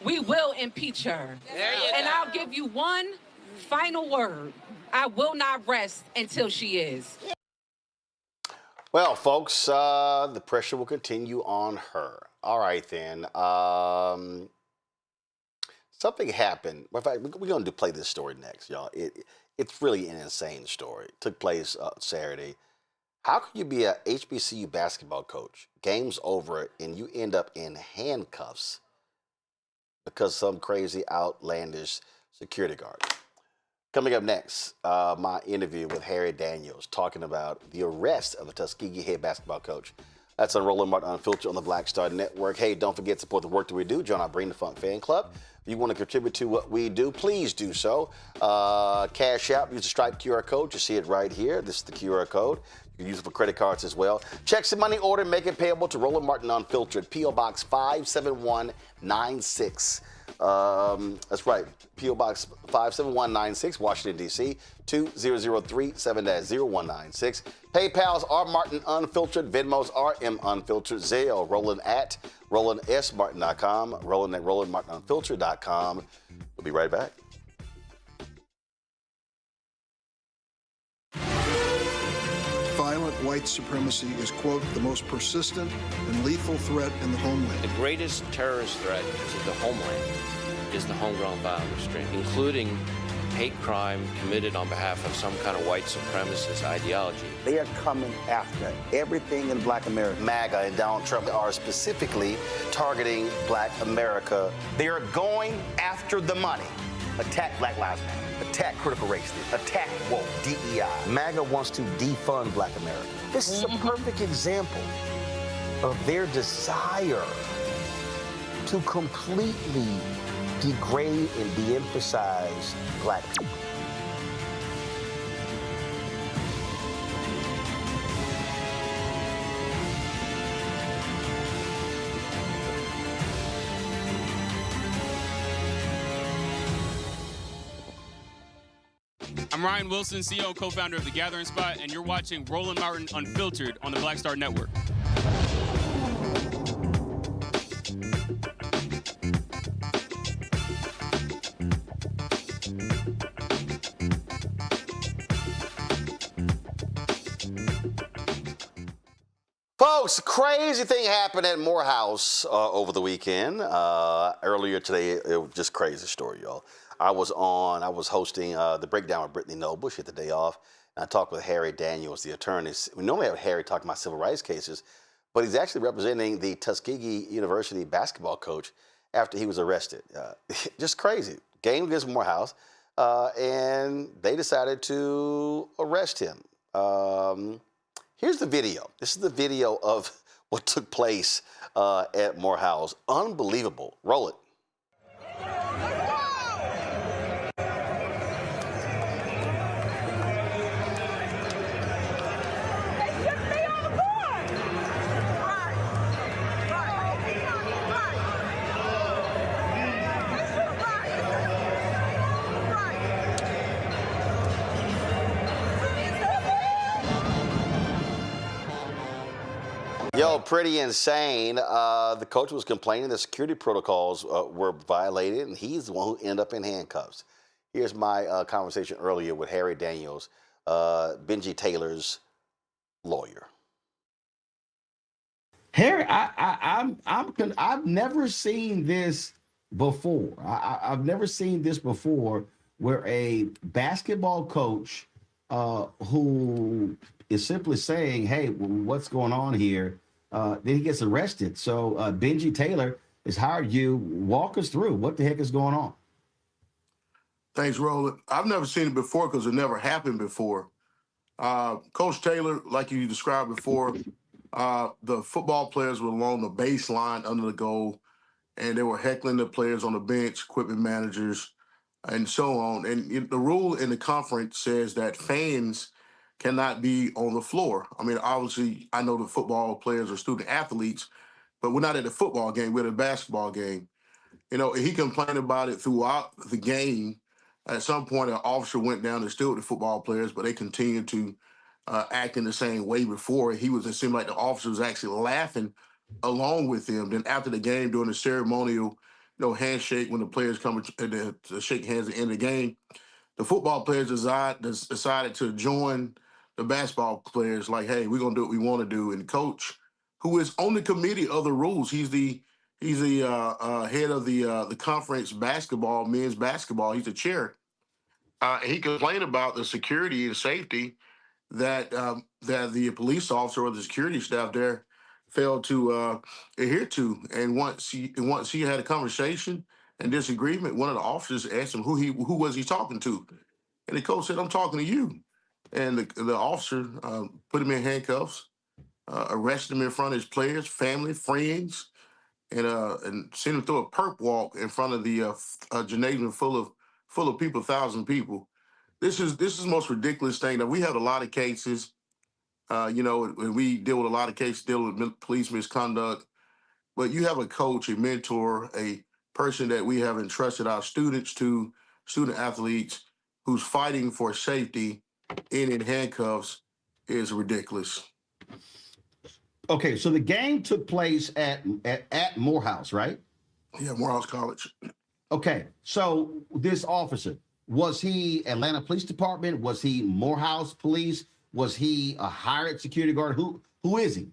we will impeach her. There you and go. I'll give you one final word. I will not rest until she is. Well, folks, the pressure will continue on her. All right, then. Something happened. In fact, we're going to play this story next, y'all. It's really an insane story. It took place Saturday. How can you be a HBCU basketball coach, game's over, and you end up in handcuffs because some crazy, outlandish security guard? Coming up next, my interview with Harry Daniels talking about the arrest of the Tuskegee head basketball coach. That's on Roland Martin Unfiltered on the Black Star Network. Hey, don't forget to support the work that we do. Join our Bring the Funk fan club. If you want to contribute to what we do, please do so. Cash out, use the Stripe QR code. You see it right here. This is the QR code. You can use it for credit cards as well. Checks and money order, make it payable to Roland Martin Unfiltered, P.O. Box 57196. That's right, P.O. Box 57196, Washington, D.C., 20037-0196. PayPal's R. Martin Unfiltered, Venmo's RM Unfiltered, Zelle, Roland at RolandSMartin.com, Roland at RolandMartinUnfiltered.com. We'll be right back. Violent white supremacy is, quote, the most persistent and lethal threat in the homeland. The greatest terrorist threat to the homeland is the homegrown violent restraint, including hate crime committed on behalf of some kind of white supremacist ideology. They are coming after everything in Black America. MAGA and Donald Trump are specifically targeting Black America. They are going after the money. Attack Black Lives Matter. Attack critical race theory. Attack woke, DEI. MAGA wants to defund Black America. This is a perfect example of their desire to completely degrade and de-emphasize Black people. I'm Ryan Wilson, CEO and co-founder of The Gathering Spot, and you're watching Roland Martin Unfiltered on the Black Star Network. Folks, crazy thing happened at Morehouse over the weekend. Earlier today, it was just crazy story, y'all. I was hosting the Breakdown with Brittany Noble. She had the day off. And I talked with Harry Daniels, the attorney. We normally have Harry talking about civil rights cases, but he's actually representing the Tuskegee University basketball coach after he was arrested. Just crazy. Game against Morehouse, and they decided to arrest him. Here's the video. This is the video of what took place at Morehouse. Unbelievable. Roll it. Yo, pretty insane. The coach was complaining that security protocols were violated, and he's the one who ended up in handcuffs. Here's my conversation earlier with Harry Daniels, Benji Taylor's lawyer. Harry, I've never seen this before. I've never seen this before, where a basketball coach who is simply saying, "Hey, what's going on here?" Then he gets arrested. So Benji Taylor has hired you. Walk us through what the heck is going on. Thanks, Roland. I've never seen it before because it never happened before. Coach Taylor, like you described before, the football players were along the baseline under the goal, and they were heckling the players on the bench, equipment managers, and so on. And the rule in the conference says that fans cannot be on the floor. I mean, obviously, I know the football players are student athletes, but we're not at a football game, we're at a basketball game. You know, he complained about it throughout the game. At some point, an officer went down and stood with the football players, but they continued to act in the same way before. It seemed like the officer was actually laughing along with them. Then after the game, during the ceremonial, handshake, when the players come to shake hands at the end of the game, the football players decided to join the basketball players, like, hey, we're gonna do what we want to do. And coach, who is on the committee of the rules, he's the head of the conference basketball, men's basketball. He's the chair. He complained about the security and safety that the police officer or the security staff there failed to adhere to. And once he had a conversation and disagreement, one of the officers asked him who was he talking to, and the coach said, "I'm talking to you." And the officer put him in handcuffs, arrested him in front of his players, family, friends, and sent him through a perp walk in front of the gymnasium full of people, 1,000 people. This is the most ridiculous thing. That we have a lot of cases, and we deal with a lot of cases dealing with police misconduct. But you have a coach, a mentor, a person that we have entrusted our students to, student athletes, who's fighting for safety in handcuffs, is ridiculous. Okay, so the game took place at Morehouse, right? Yeah, Morehouse College. Okay, so this officer, was he Atlanta Police Department? Was he Morehouse Police? Was he a hired security guard? Who is he?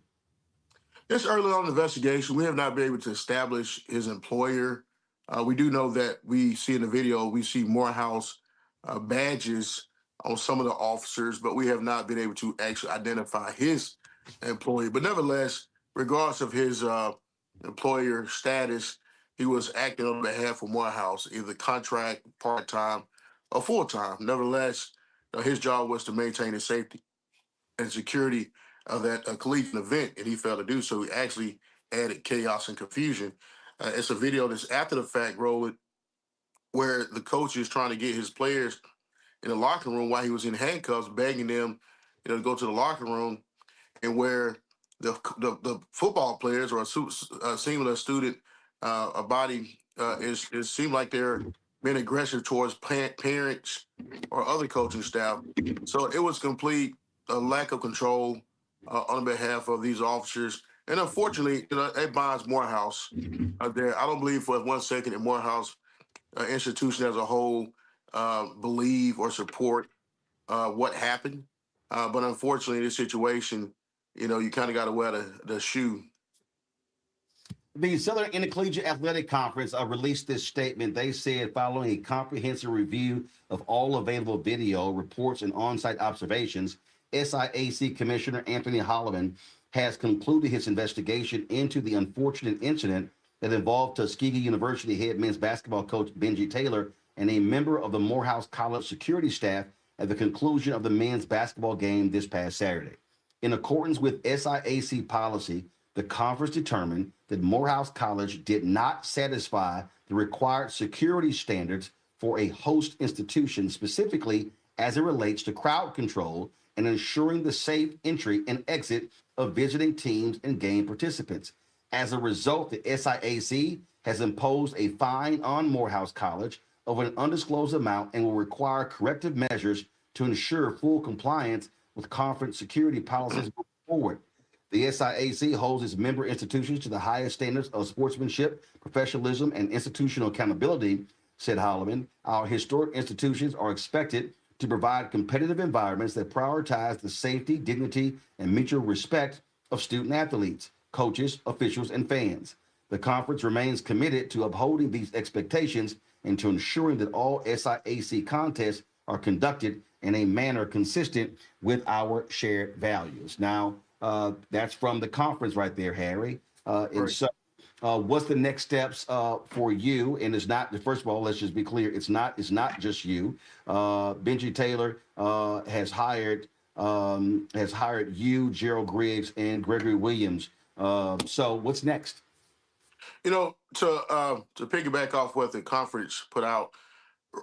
It's early on in the investigation. We have not been able to establish his employer. We do know that we see in the video, we see Morehouse badges on some of the officers, but we have not been able to actually identify his employer. But nevertheless, regardless of his employer status, he was acting on behalf of Morehouse, either contract, part-time, or full-time. Nevertheless, his job was to maintain the safety and security of that collegiate event, and he failed to do so. He actually added chaos and confusion. It's a video that's after the fact, Roland, where the coach is trying to get his players in the locker room while he was in handcuffs, begging them, to go to the locker room, and where the football players or a similar student body is seem like they're being aggressive towards parents or other coaching staff. So it was complete lack of control on behalf of these officers. And unfortunately, it binds Morehouse there. I don't believe for 1 second that Morehouse institution as a whole believe or support what happened. But unfortunately, in this situation, you kind of got to wear the shoe. The Southern Intercollegiate Athletic Conference released this statement. They said, following a comprehensive review of all available video, reports, and on-site observations, SIAC Commissioner Anthony Holloman has concluded his investigation into the unfortunate incident that involved Tuskegee University head men's basketball coach Benji Taylor and a member of the Morehouse College security staff at the conclusion of the men's basketball game this past Saturday. In accordance with SIAC policy, the conference determined that Morehouse College did not satisfy the required security standards for a host institution, specifically as it relates to crowd control and ensuring the safe entry and exit of visiting teams and game participants. As a result, the SIAC has imposed a fine on Morehouse College of an undisclosed amount and will require corrective measures to ensure full compliance with conference security policies moving forward. The SIAC holds its member institutions to the highest standards of sportsmanship, professionalism, and institutional accountability, said Holloman. Our historic institutions are expected to provide competitive environments that prioritize the safety, dignity, and mutual respect of student athletes, coaches, officials, and fans. The conference remains committed to upholding these expectations and to ensuring that all SIAC contests are conducted in a manner consistent with our shared values. Now, that's from the conference right there, Harry. And so what's the next steps for you? And it's not, first of all, let's just be clear. It's not just you. Benji Taylor has hired you, Gerald Griggs, and Gregory Williams. So what's next? You know, to piggyback off what the conference put out,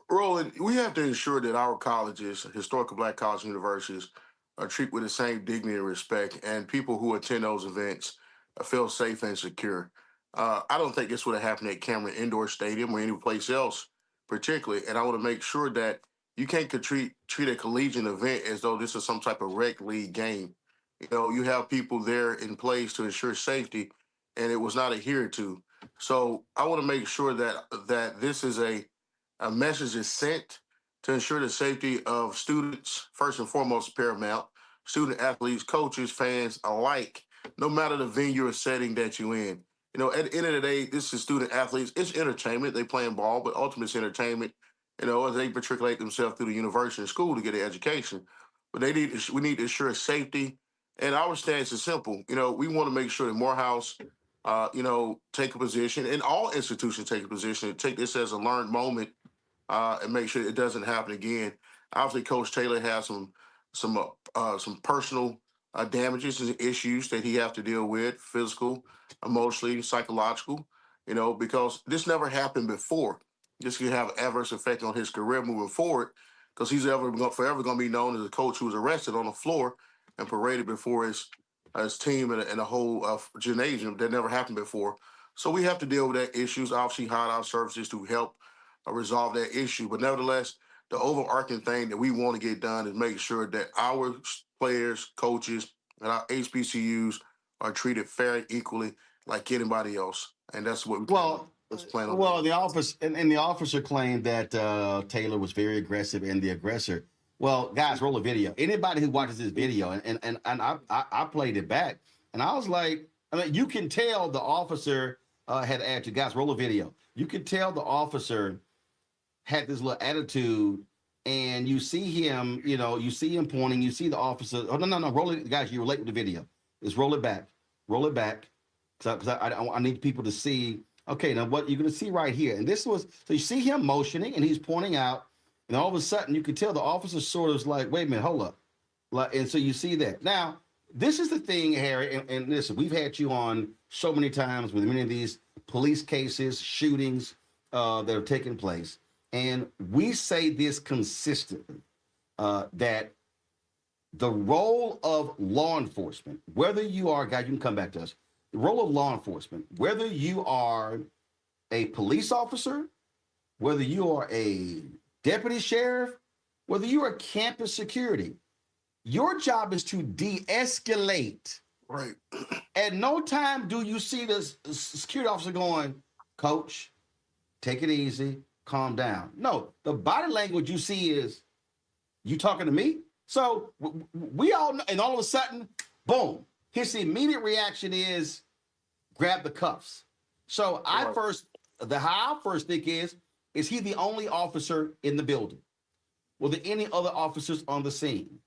Roland, we have to ensure that our colleges, historical Black colleges and universities, are treated with the same dignity and respect, and people who attend those events feel safe and secure. I don't think this would have happened at Cameron Indoor Stadium or any place else, particularly. And I want to make sure that you can't treat a collegiate event as though this is some type of rec league game. You know, you have people there in place to ensure safety, and it was not adhered to. So I want to make sure that this is a message is sent to ensure the safety of students, first and foremost, paramount, student athletes, coaches, fans alike, no matter the venue or setting that you're in. You know, at the end of the day, this is student athletes. It's entertainment. They playing ball, but ultimately it's entertainment, you know, as they matriculate themselves through the university and school to get an education. But we need to ensure safety. And our stance is simple. You know, we want to make sure that Morehouse, take a position, and all institutions take a position, take this as a learned moment, and make sure it doesn't happen again. Obviously, Coach Taylor has some personal damages and issues that he have to deal with, physical, emotionally, psychological, you know, because this never happened before. This could have adverse effect on his career moving forward, because he's forever going to be known as a coach who was arrested on the floor and paraded before his team and a whole gymnasium. That never happened before. So we have to deal with that issues. Obviously, hire our services to help resolve that issue. But nevertheless, the overarching thing that we want to get done is make sure that our players, coaches, and our HBCUs are treated fair and equally like anybody else. And that's what we plan on. Well, the officer claimed that Taylor was very aggressive and the aggressor. Well, guys, roll a video. Anybody who watches this video, and I played it back, and I was like, I mean, you can tell the officer had attitude. Guys, roll a video. You can tell the officer had this little attitude, and you see him, you see him pointing, you see the officer. Oh, no, roll it. Guys, you're late with the video. Just roll it back. Roll it back. Because I need people to see, okay, now what you're going to see right here. And so you see him motioning, and he's pointing out, and all of a sudden, you can tell the officer sort of is like, wait a minute, hold up. And so you see that. Now, this is the thing, Harry, and listen, we've had you on so many times with many of these police cases, shootings that have taken place. And we say this consistently, that the role of law enforcement, whether you are, guys, you can come back to us, the role of law enforcement, whether you are a police officer, whether you are a deputy sheriff, whether you are campus security, your job is to de-escalate. Right. At no time do you see this security officer going, Coach, take it easy, calm down. No, the body language you see is, you talking to me? So we all know, and all of a sudden, boom, his immediate reaction is grab the cuffs. So how I first think is he the only officer in the building? Were there any other officers on the scene?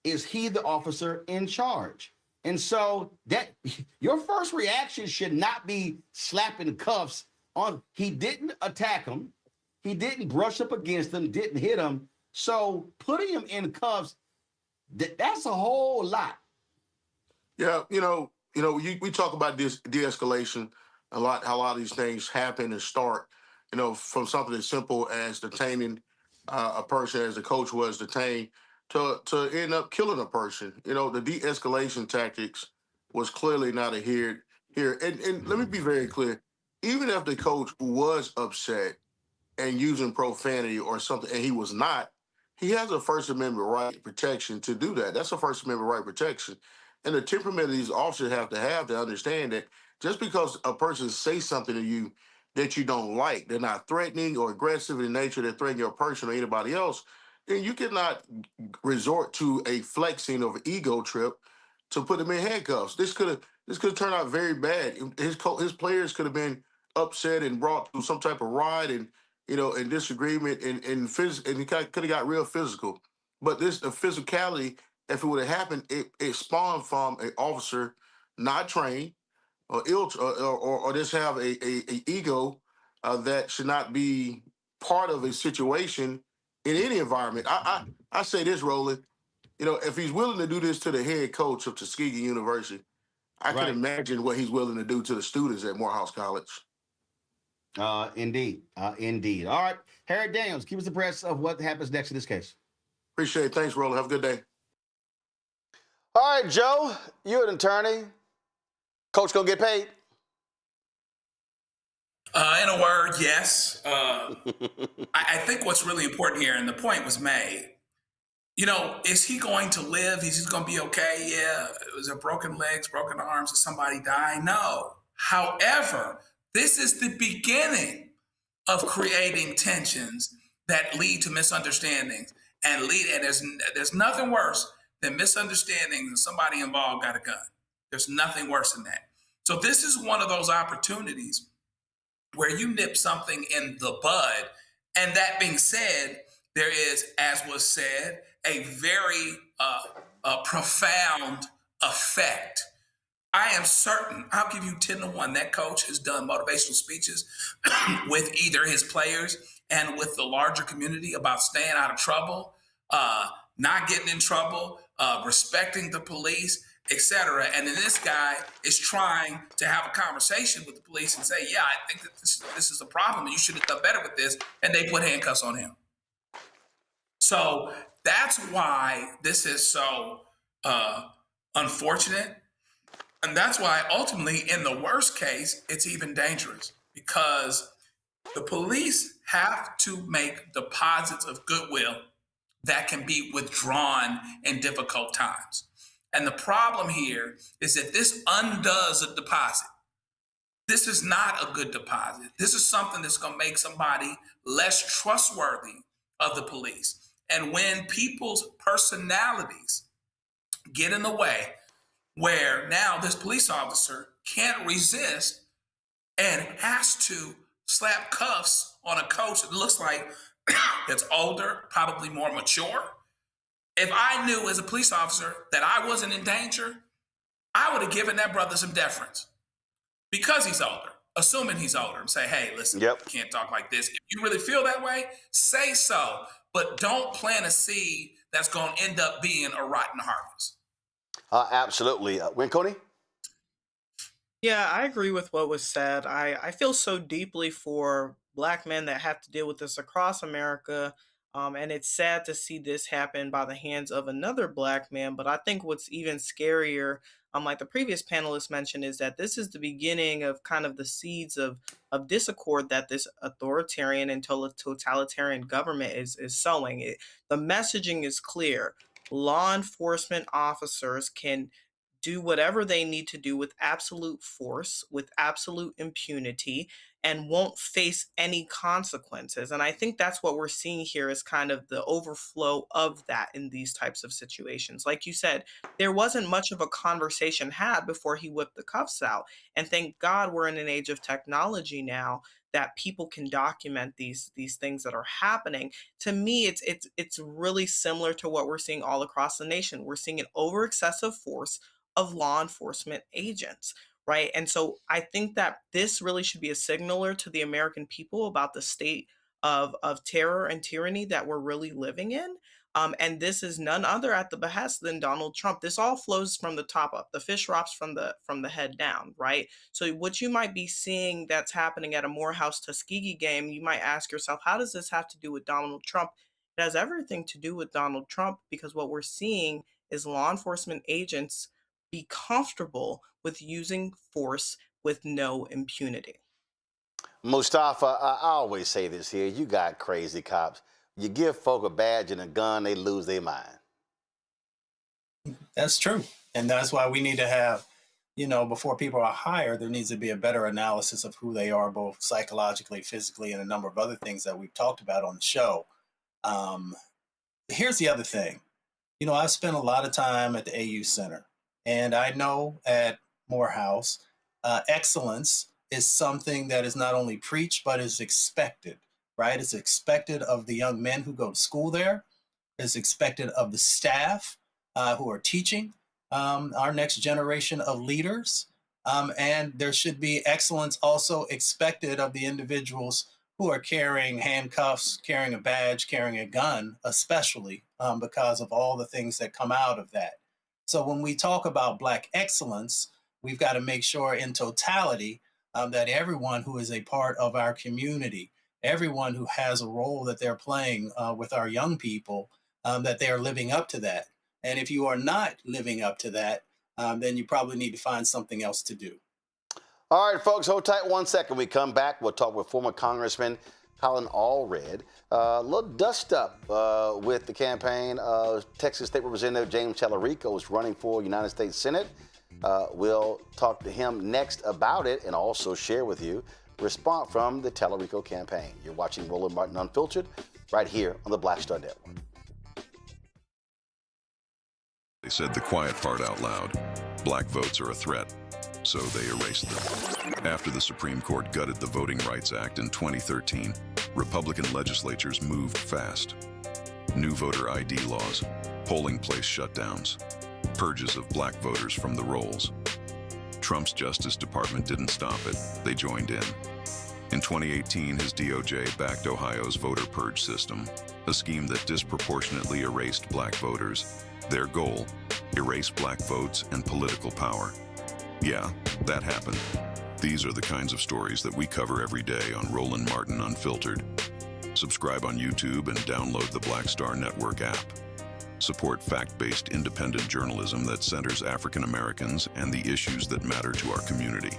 Is he the officer in charge? And so that your first reaction should not be slapping cuffs on. He didn't attack him. He didn't brush up against him, didn't hit him. So putting him in cuffs, that's a whole lot. Yeah, we talk about this de-escalation a lot, how a lot of these things happen and start, from something as simple as detaining a person as the coach was detained to end up killing a person. The de-escalation tactics was clearly not adhered here. And let me be very clear, even if the coach was upset and using profanity or something, and he was not, he has a First Amendment right protection to do that. That's a First Amendment right protection. And the temperament these officers have to understand that just because a person says something to you that you don't like, they're not threatening or aggressive in nature, they're threatening your person or anybody else, then you cannot resort to a flexing of ego trip to put them in handcuffs. This could turn out very bad. His players could have been upset and brought to some type of riot and disagreement and it could have got real physical. But the physicality, if it would have happened, it spawned from an officer not trained or ill or just have a ego that should not be part of a situation in any environment. I say this, Roland. If he's willing to do this to the head coach of Tuskegee University, I can imagine what he's willing to do to the students at Morehouse College. Indeed. Indeed. All right. Harry Daniels, keep us abreast of what happens next in this case. Appreciate it. Thanks, Roland. Have a good day. All right, Joe, you're an attorney. Coach gonna get paid? In a word, yes. I think what's really important here, and the point was made, is he going to live? Is he going to be okay? Yeah. Was there broken legs, broken arms? Did somebody die? No. However, this is the beginning of creating tensions that lead to misunderstandings and there's nothing worse than misunderstandings and somebody involved got a gun. There's nothing worse than that. So this is one of those opportunities where you nip something in the bud. And that being said, there is, as was said, a very profound effect. I am certain, I'll give you 10 to 1, that coach has done motivational speeches with either his players and with the larger community about staying out of trouble, not getting in trouble, respecting the police, etc. And then this guy is trying to have a conversation with the police and say, yeah, I think that this is a problem and you should have done better with this. And they put handcuffs on him. So that's why this is so unfortunate. And that's why ultimately, in the worst case, it's even dangerous because the police have to make deposits of goodwill that can be withdrawn in difficult times. And the problem here is that this undoes a deposit. This is not a good deposit. This is something that's going to make somebody less trustworthy of the police. And when people's personalities get in the way, where now this police officer can't resist and has to slap cuffs on a coach that looks like that's older, probably more mature. If I knew as a police officer that I wasn't in danger, I would have given that brother some deference because he's older, assuming he's older, and say, hey, listen, you can't talk like this. If you really feel that way, say so, but don't plant a seed that's going to end up being a rotten harvest. Absolutely. Winconi? Yeah, I agree with what was said. I feel so deeply for Black men that have to deal with this across America. And it's sad to see this happen by the hands of another Black man. But I think what's even scarier, like the previous panelist mentioned, is that this is the beginning of kind of the seeds of discord that this authoritarian and totalitarian government is sowing. The messaging is clear. Law enforcement officers can do whatever they need to do with absolute force, with absolute impunity, and won't face any consequences. And I think that's what we're seeing here is kind of the overflow of that in these types of situations. Like you said, there wasn't much of a conversation had before he whipped the cuffs out. And thank God we're in an age of technology now that people can document these things that are happening. To me, it's really similar to what we're seeing all across the nation. We're seeing an over excessive force of law enforcement agents, right? And so I think that this really should be a signaler to the American people about the state of terror and tyranny that we're really living in. And this is none other at the behest than Donald Trump. This all flows from the top up. The fish drops from the head down, right? So what you might be seeing that's happening at a Morehouse Tuskegee game, you might ask yourself, how does this have to do with Donald Trump? It has everything to do with Donald Trump, because what we're seeing is law enforcement agents be comfortable with using force with no impunity. Mustafa, I always say this here. You got crazy cops. You give folk a badge and a gun, they lose their mind. That's true. And that's why we need to have, before people are hired, there needs to be a better analysis of who they are, both psychologically, physically, and a number of other things that we've talked about on the show. Here's the other thing. I've spent a lot of time at the AU Center, and I know at Morehouse, excellence is something that is not only preached, but is expected, right? It's expected of the young men who go to school there. It's expected of the staff who are teaching our next generation of leaders. And there should be excellence also expected of the individuals who are carrying handcuffs, carrying a badge, carrying a gun, especially because of all the things that come out of that. So when we talk about Black excellence, we've got to make sure in totality that everyone who is a part of our community, everyone who has a role that they're playing with our young people, that they are living up to that. And if you are not living up to that, then you probably need to find something else to do. All right, folks, hold tight 1 second. We come back. We'll talk with former Congressman Colin Allred. A little dust up with the campaign. Texas State Representative James Talarico is running for United States Senate. We'll talk to him next about it and also share with you a response from the Talarico campaign. You're watching Roland Martin Unfiltered right here on the Black Star Network. They said the quiet part out loud. Black votes are a threat, so they erased them. After the Supreme Court gutted the Voting Rights Act in 2013, Republican legislatures moved fast. New voter ID laws, polling place shutdowns, purges of black voters from the rolls. Trump's Justice Department didn't stop it, they joined in. In 2018, his DOJ backed Ohio's voter purge system, a scheme that disproportionately erased black voters. Their goal, erase black votes and political power. Yeah, that happened. These are the kinds of stories that we cover every day on Roland Martin Unfiltered. Subscribe on YouTube and download the Black Star Network app. Support fact-based independent journalism that centers African Americans and the issues that matter to our community.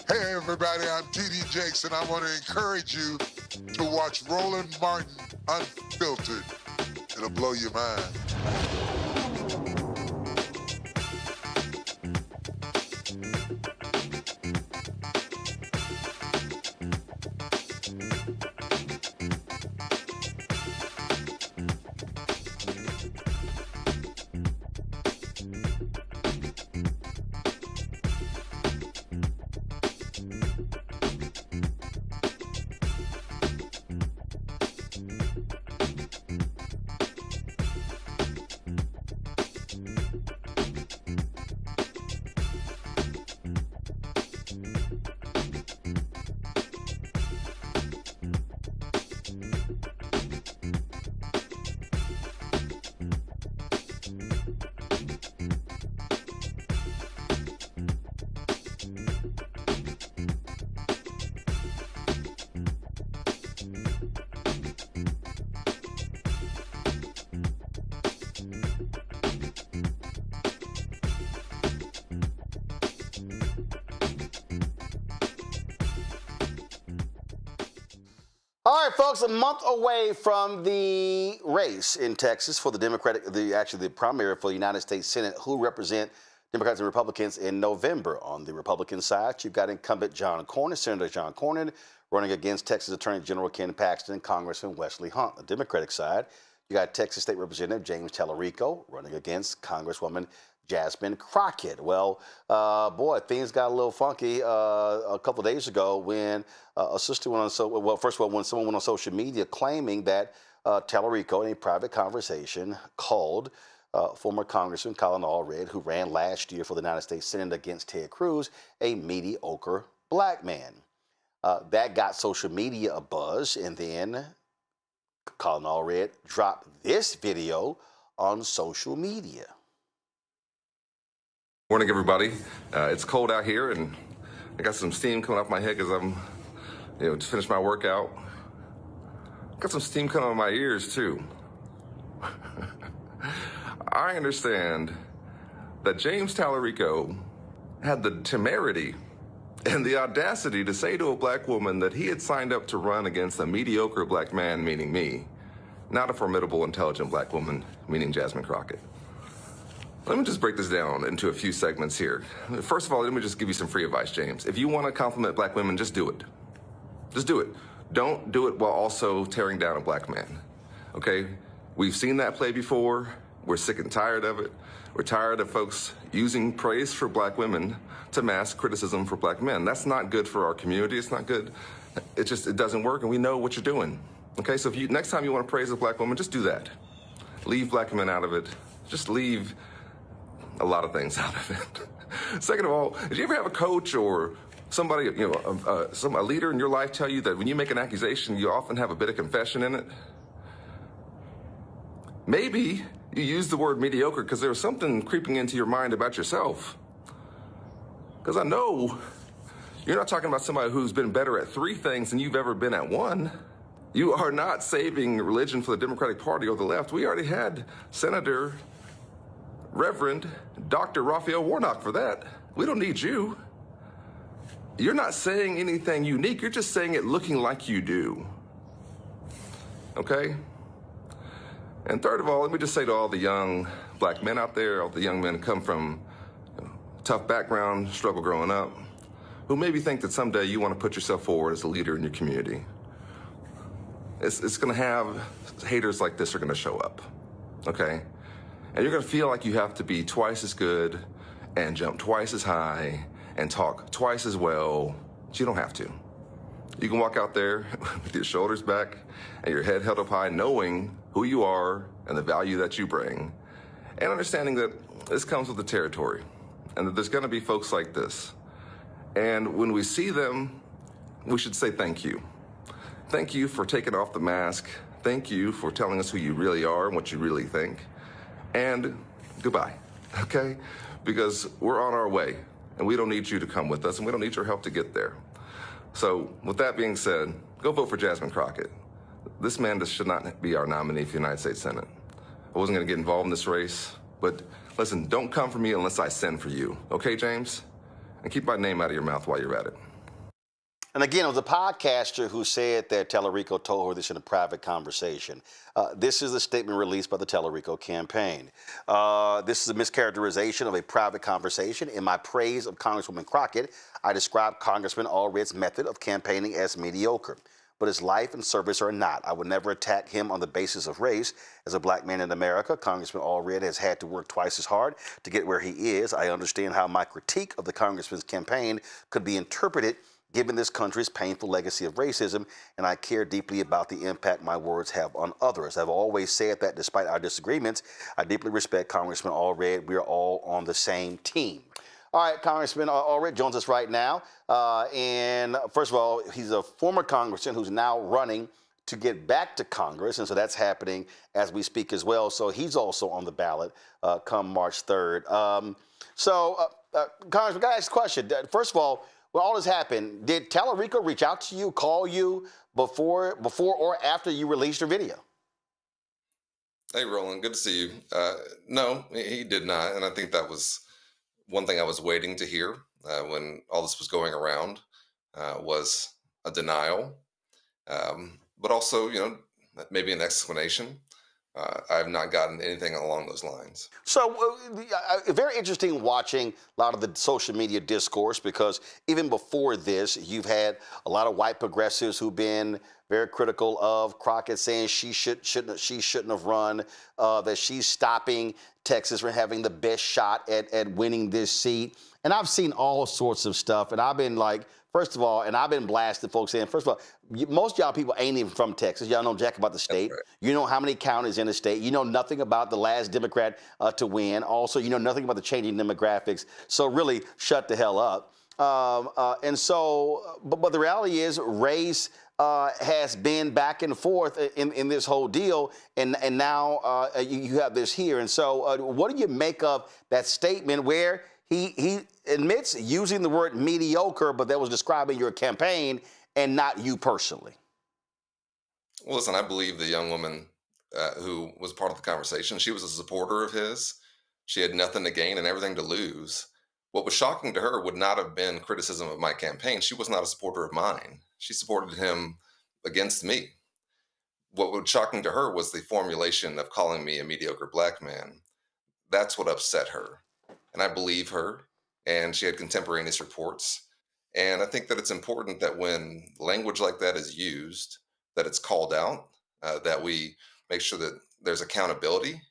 Hey everybody, I'm TD Jakes and I want to encourage you to watch Roland Martin Unfiltered. It'll blow your mind. All right, folks, a month away from the race in Texas for the the primary for the United States Senate, who represent Democrats and Republicans in November. On the Republican side, you've got incumbent Senator John Cornyn, running against Texas Attorney General Ken Paxton and Congressman Wesley Hunt. On the Democratic side, you got Texas State Representative James Talarico running against Congresswoman Jasmine Crockett. Well, boy, things got a little funky a couple of days ago when a sister went on first of all, when someone went on social media claiming that Talarico, in a private conversation, called former Congressman Colin Allred, who ran last year for the United States Senate against Ted Cruz, a mediocre black man. That got social media abuzz, and then Colin Allred dropped this video on social media. Morning, everybody. It's cold out here, and I got some steam coming off my head because I'm, just finished my workout. Got some steam coming out of my ears too. I understand that James Talarico had the temerity and the audacity to say to a black woman that he had signed up to run against a mediocre black man, meaning me, not a formidable, intelligent black woman, meaning Jasmine Crockett. Let me just break this down into a few segments here. First of all, let me just give you some free advice, James. If you want to compliment black women, just do it. Just do it. Don't do it while also tearing down a black man, okay? We've seen that play before. We're sick and tired of it. We're tired of folks using praise for black women to mask criticism for black men. That's not good for our community. It's not good. It doesn't work, and we know what you're doing, okay? So if next time you want to praise a black woman, just do that. Leave black men out of it. Just leave a lot of things out of it. Second of all, did you ever have a coach or somebody, a leader in your life tell you that when you make an accusation, you often have a bit of confession in it? Maybe you use the word mediocre because there was something creeping into your mind about yourself. Because I know you're not talking about somebody who's been better at 3 things than you've ever been at 1. You are not saving religion for the Democratic Party or the left. We already had Senator Reverend Dr. Raphael Warnock for that. We don't need you. You're not saying anything unique. You're just saying it looking like you do. Okay? And third of all, let me just say to all the young black men out there, all the young men who come from tough background, struggle growing up, who maybe think that someday you want to put yourself forward as a leader in your community. It's going to have haters like this are going to show up. Okay? And you're going to feel like you have to be twice as good and jump twice as high and talk twice as well, but you don't have to. You can walk out there with your shoulders back and your head held up high, knowing who you are and the value that you bring, and understanding that this comes with the territory and that there's going to be folks like this. And when we see them, we should say thank you. Thank you for taking off the mask. Thank you for telling us who you really are and what you really think. And goodbye, okay? Because we're on our way, and we don't need you to come with us, and we don't need your help to get there. So with that being said, go vote for Jasmine Crockett. This man just should not be our nominee for the United States Senate. I wasn't going to get involved in this race, but listen, don't come for me unless I send for you, okay, James? And keep my name out of your mouth while you're at it. And again, it was a podcaster who said that Talarico told her this in a private conversation. This is a statement released by the Talarico campaign. This is a mischaracterization of a private conversation. In my praise of Congresswoman Crockett, I described Congressman Allred's method of campaigning as mediocre. But his life and service are not. I would never attack him on the basis of race. As a black man in America, Congressman Allred has had to work twice as hard to get where he is. I understand how my critique of the congressman's campaign could be interpreted given this country's painful legacy of racism, and I care deeply about the impact my words have on others. I've always said that despite our disagreements, I deeply respect Congressman Allred. We are all on the same team. All right, Congressman Allred joins us right now. And first of all, he's a former congressman who's now running to get back to Congress, and so that's happening as we speak as well. So he's also on the ballot come March 3rd. Congressman, can I ask a question? First of all, when all this happened, did Talarico reach out to you, call you before or after you released your video? Hey, Roland, good to see you. No, he did not. And I think that was one thing I was waiting to hear when all this was going around was a denial, but also, maybe an explanation. I have not gotten anything along those lines. So very interesting watching a lot of the social media discourse, because even before this, you've had a lot of white progressives who've been very critical of Crockett, saying she shouldn't have run, that she's stopping Texas for having the best shot at winning this seat. And I've seen all sorts of stuff. And I've been like, first of all, and I've been blasting folks saying, first of all, most of y'all people ain't even from Texas. Y'all know jack about the state. Right. You know how many counties in the state. You know nothing about the last Democrat to win. Also, you know nothing about the changing demographics. So really, shut the hell up. But the reality is race has been back and forth in this whole deal, and now you have this here. And so what do you make of that statement where he admits using the word mediocre, but that was describing your campaign and not you personally? Well, listen, I believe the young woman who was part of the conversation, she was a supporter of his. She had nothing to gain and everything to lose. What was shocking to her would not have been criticism of my campaign. She was not a supporter of mine. She supported him against me. What was shocking to her was the formulation of calling me a mediocre black man. That's what upset her. And I believe her. And she had contemporaneous reports. And I think that it's important that when language like that is used, that it's called out, that we make sure that there's accountability.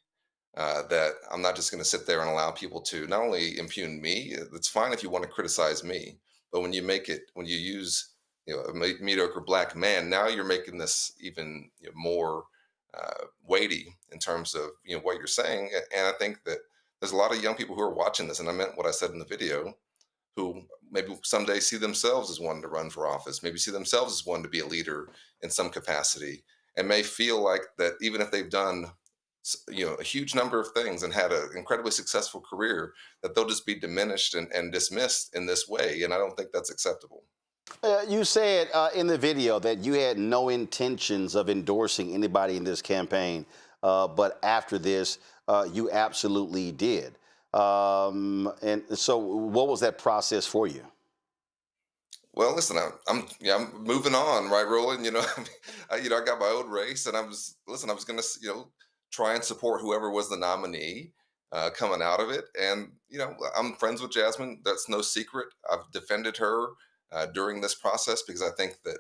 That I'm not just going to sit there and allow people to not only impugn me. It's fine if you want to criticize me, but when you use a mediocre black man, now you're making this even more weighty in terms of what you're saying. And I think that there's a lot of young people who are watching this, and I meant what I said in the video, who maybe someday see themselves as wanting to run for office, maybe see themselves as wanting to be a leader in some capacity, and may feel like that even if they've done a huge number of things and had an incredibly successful career, that they'll just be diminished and dismissed in this way. And I don't think that's acceptable. You said in the video that you had no intentions of endorsing anybody in this campaign, but after this, you absolutely did. And so what was that process for you? Well, listen, I'm moving on, right, Roland? I got my own race, and I was going to, try and support whoever was the nominee coming out of it. And, I'm friends with Jasmine. That's no secret. I've defended her during this process because I think that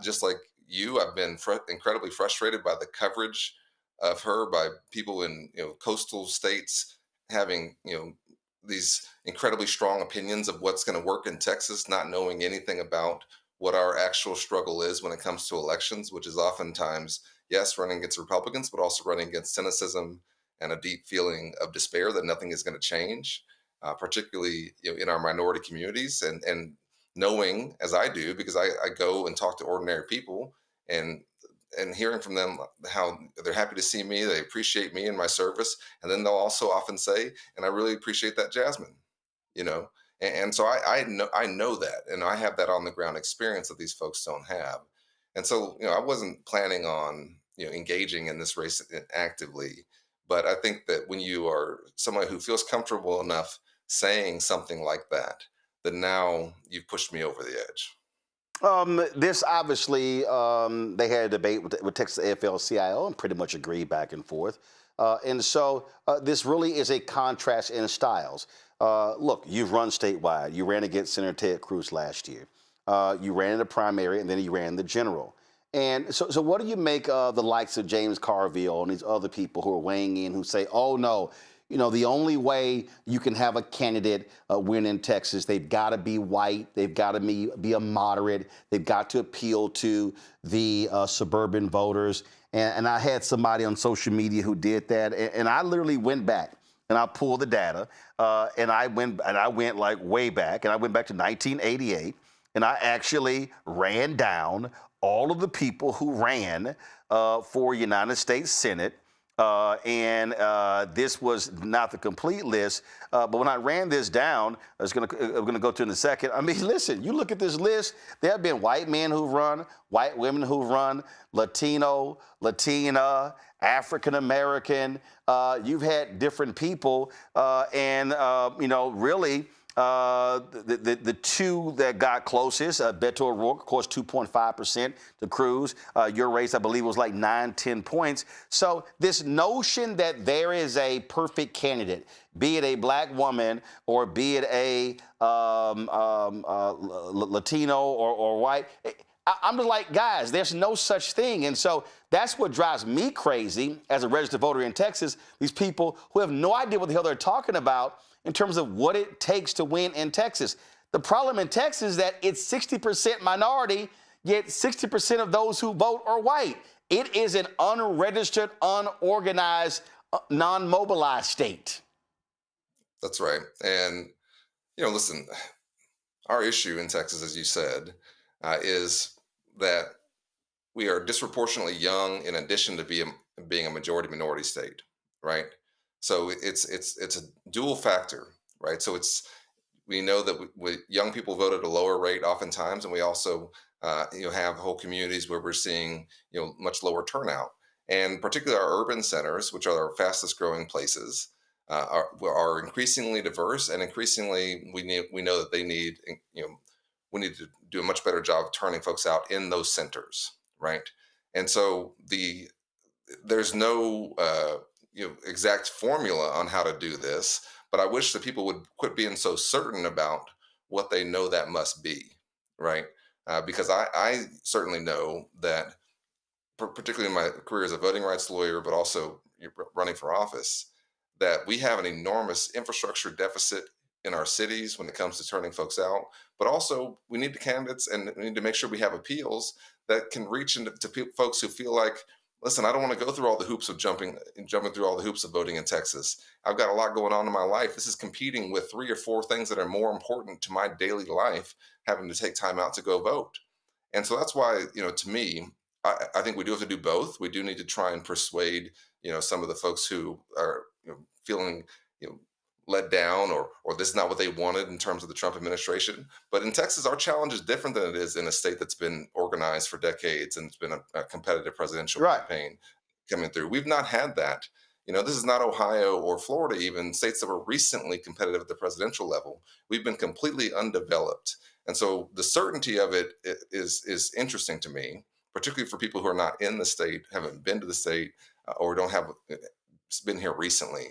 just like you, I've been incredibly frustrated by the coverage of her by people in coastal states having these incredibly strong opinions of what's going to work in Texas, not knowing anything about what our actual struggle is when it comes to elections, which is oftentimes, yes, running against Republicans, but also running against cynicism and a deep feeling of despair that nothing is going to change, particularly in our minority communities. And knowing, as I do, because I go and talk to ordinary people and hearing from them how they're happy to see me, they appreciate me and my service. And then they'll also often say, and I really appreciate that, Jasmine, And so I know that, and I have that on the ground experience that these folks don't have. And so, I wasn't planning on, engaging in this race actively. But I think that when you are someone who feels comfortable enough saying something like that, then now you've pushed me over the edge. This obviously, they had a debate with Texas AFL-CIO and pretty much agreed back and forth. And so this really is a contrast in styles. Look, you've run statewide. You ran against Senator Ted Cruz last year. You ran in the primary, and then you ran the general. And so what do you make of the likes of James Carville and these other people who are weighing in who say, oh, no, the only way you can have a candidate win in Texas, they've got to be white, they've got to be a moderate, they've got to appeal to the suburban voters. And I had somebody on social media who did that, and I literally went back and I pulled the data, and I went like way back, and I went back to 1988, and I actually ran down all of the people who ran for United States Senate. This was not the complete list, but when I ran this down, I'm going to go to in a second. I mean, listen, you look at this list, there have been white men who've run, white women who've run, Latino, Latina, African-American. You've had different people, really, the two that got closest, Beto O'Rourke, of course, 2.5% to Cruz. Your race, I believe, was like 9-10 points. So this notion that there is a perfect candidate, be it a black woman or be it a Latino or white, I'm just like, guys, there's no such thing. And so that's what drives me crazy as a registered voter in Texas, these people who have no idea what the hell they're talking about in terms of what it takes to win in Texas. The problem in Texas is that it's 60% minority, yet 60% of those who vote are white. It is an unregistered, unorganized, non-mobilized state. That's right. And, listen, our issue in Texas, as you said, is that we are disproportionately young in addition to being a majority minority state, right? So it's a dual factor, right? So we know that young people vote at a lower rate oftentimes, and we also have whole communities where we're seeing much lower turnout, and particularly our urban centers, which are our fastest growing places, are increasingly diverse, and increasingly we know that they need we need to do a much better job of turning folks out in those centers, right? And so there's no exact formula on how to do this, but I wish that people would quit being so certain about what they know that must be, right? Because I certainly know that, particularly in my career as a voting rights lawyer, but also running for office, that we have an enormous infrastructure deficit in our cities when it comes to turning folks out, but also we need the candidates, and we need to make sure we have appeals that can reach into folks who feel like, listen, I don't want to go through all the hoops of jumping through all the hoops of voting in Texas. I've got a lot going on in my life. This is competing with 3 or 4 things that are more important to my daily life, having to take time out to go vote. And so that's why, to me, I think we do have to do both. We do need to try and persuade, some of the folks who are feeling, let down, or this is not what they wanted in terms of the Trump administration. But in Texas, our challenge is different than it is in a state that's been organized for decades and it's been a competitive presidential campaign coming through. We've not had that. This is not Ohio or Florida, even states that were recently competitive at the presidential level. We've been completely undeveloped. And so the certainty of it is interesting to me, particularly for people who are not in the state, haven't been to the state, or don't have been here recently.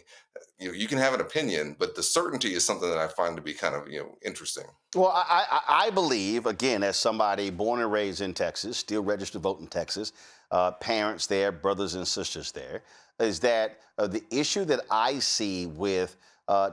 You can have an opinion, but the certainty is something that I find to be kind of interesting. Well, I believe, again, as somebody born and raised in Texas, still registered to vote in Texas, parents there, brothers and sisters there, is that the issue that I see with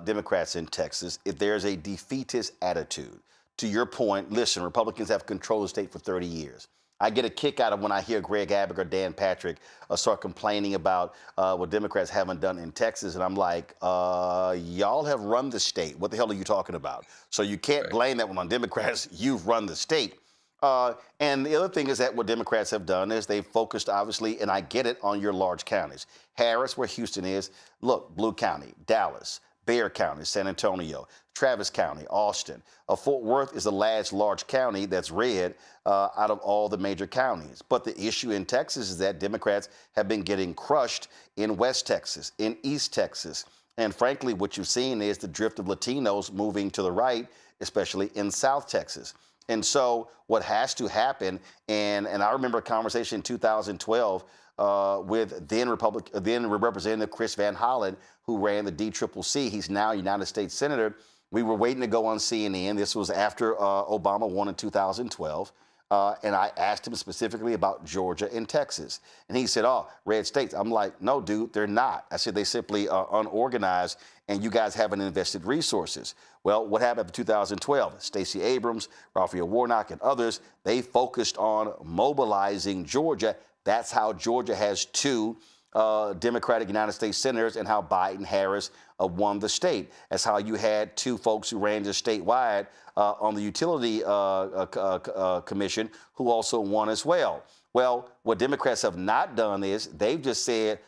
Democrats in Texas, if there's a defeatist attitude. To your point, listen, Republicans have controlled the state for 30 years. I get a kick out of when I hear Greg Abbott or Dan Patrick start complaining about what Democrats haven't done in Texas. And I'm like, y'all have run the state. What the hell are you talking about? So you can't blame that one on Democrats. You've run the state. And the other thing is that what Democrats have done is they've focused, obviously, and I get it, on your large counties. Harris, where Houston is, look, Blue County, Dallas, Bexar County, San Antonio, Travis County, Austin. Fort Worth is the last large county that's red out of all the major counties. But the issue in Texas is that Democrats have been getting crushed in West Texas, in East Texas. And frankly, what you've seen is the drift of Latinos moving to the right, especially in South Texas. And so what has to happen, and I remember a conversation in 2012 with then Representative Chris Van Hollen, who ran the DCCC. He's now a United States Senator. We were waiting to go on CNN. This was after Obama won in 2012. And I asked him specifically about Georgia and Texas. And he said, oh, red states. I'm like, no, dude, they're not. I said, they simply are unorganized, and you guys haven't invested resources. Well, what happened after 2012? Stacey Abrams, Raphael Warnock, and others, they focused on mobilizing Georgia. That's how Georgia has 2 Democratic United States senators, and how Biden Harris won the state. That's how you had 2 folks who ran just statewide on the Utility Commission who also won as well. Well, what Democrats have not done is they've just said,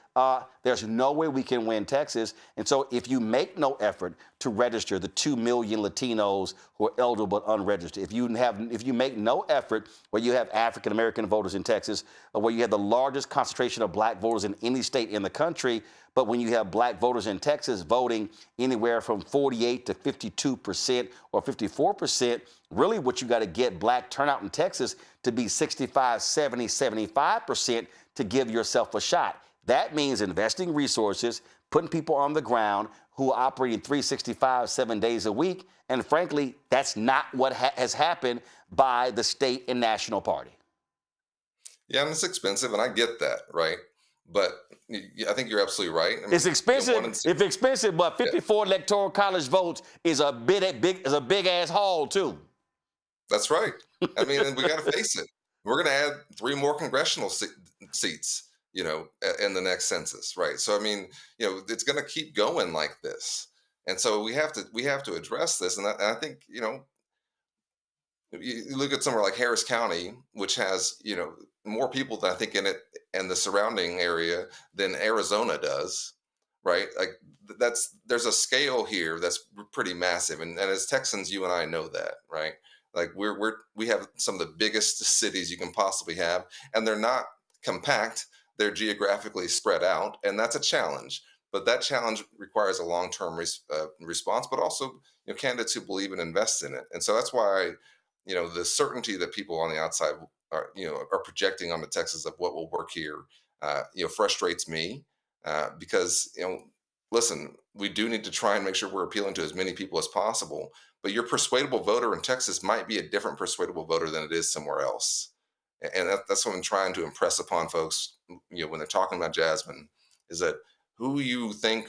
there's no way we can win Texas. And so if you make no effort to register the 2 million Latinos who are eligible but unregistered, if you make no effort where you have African-American voters in Texas, where you have the largest concentration of black voters in any state in the country, but when you have black voters in Texas voting anywhere from 48 to 52% or 54%, really what you got to get black turnout in Texas to be 65, 70, 75% to give yourself a shot. That means investing resources, putting people on the ground who are operating 365, 7 days a week. And frankly, that's not what has happened by the state and national party. Yeah, and it's expensive, and I get that, right? But I think you're absolutely right. I mean, It's expensive. one in six- It's expensive, but 54 electoral college votes is a big ass haul too. That's right. I mean, and we got to face it. We're going to add 3 more congressional seats, in the next census, right? So I mean, it's going to keep going like this, and so we have to address this. And I think, you look at somewhere like Harris County, which has more people than I think in it and the surrounding area than Arizona does, right? Like there's a scale here that's pretty massive, and as Texans, you and I know that, right? Like we have some of the biggest cities you can possibly have, and they're not compact; they're geographically spread out, and that's a challenge. But that challenge requires a long-term response, but also candidates who believe and invest in it. And so that's why the certainty that people on the outside are projecting on the Texas of what will work here, frustrates me because listen, we do need to try and make sure we're appealing to as many people as possible. But your persuadable voter in Texas might be a different persuadable voter than it is somewhere else, and that's what I'm trying to impress upon folks. When they're talking about Jasmine, is that who you think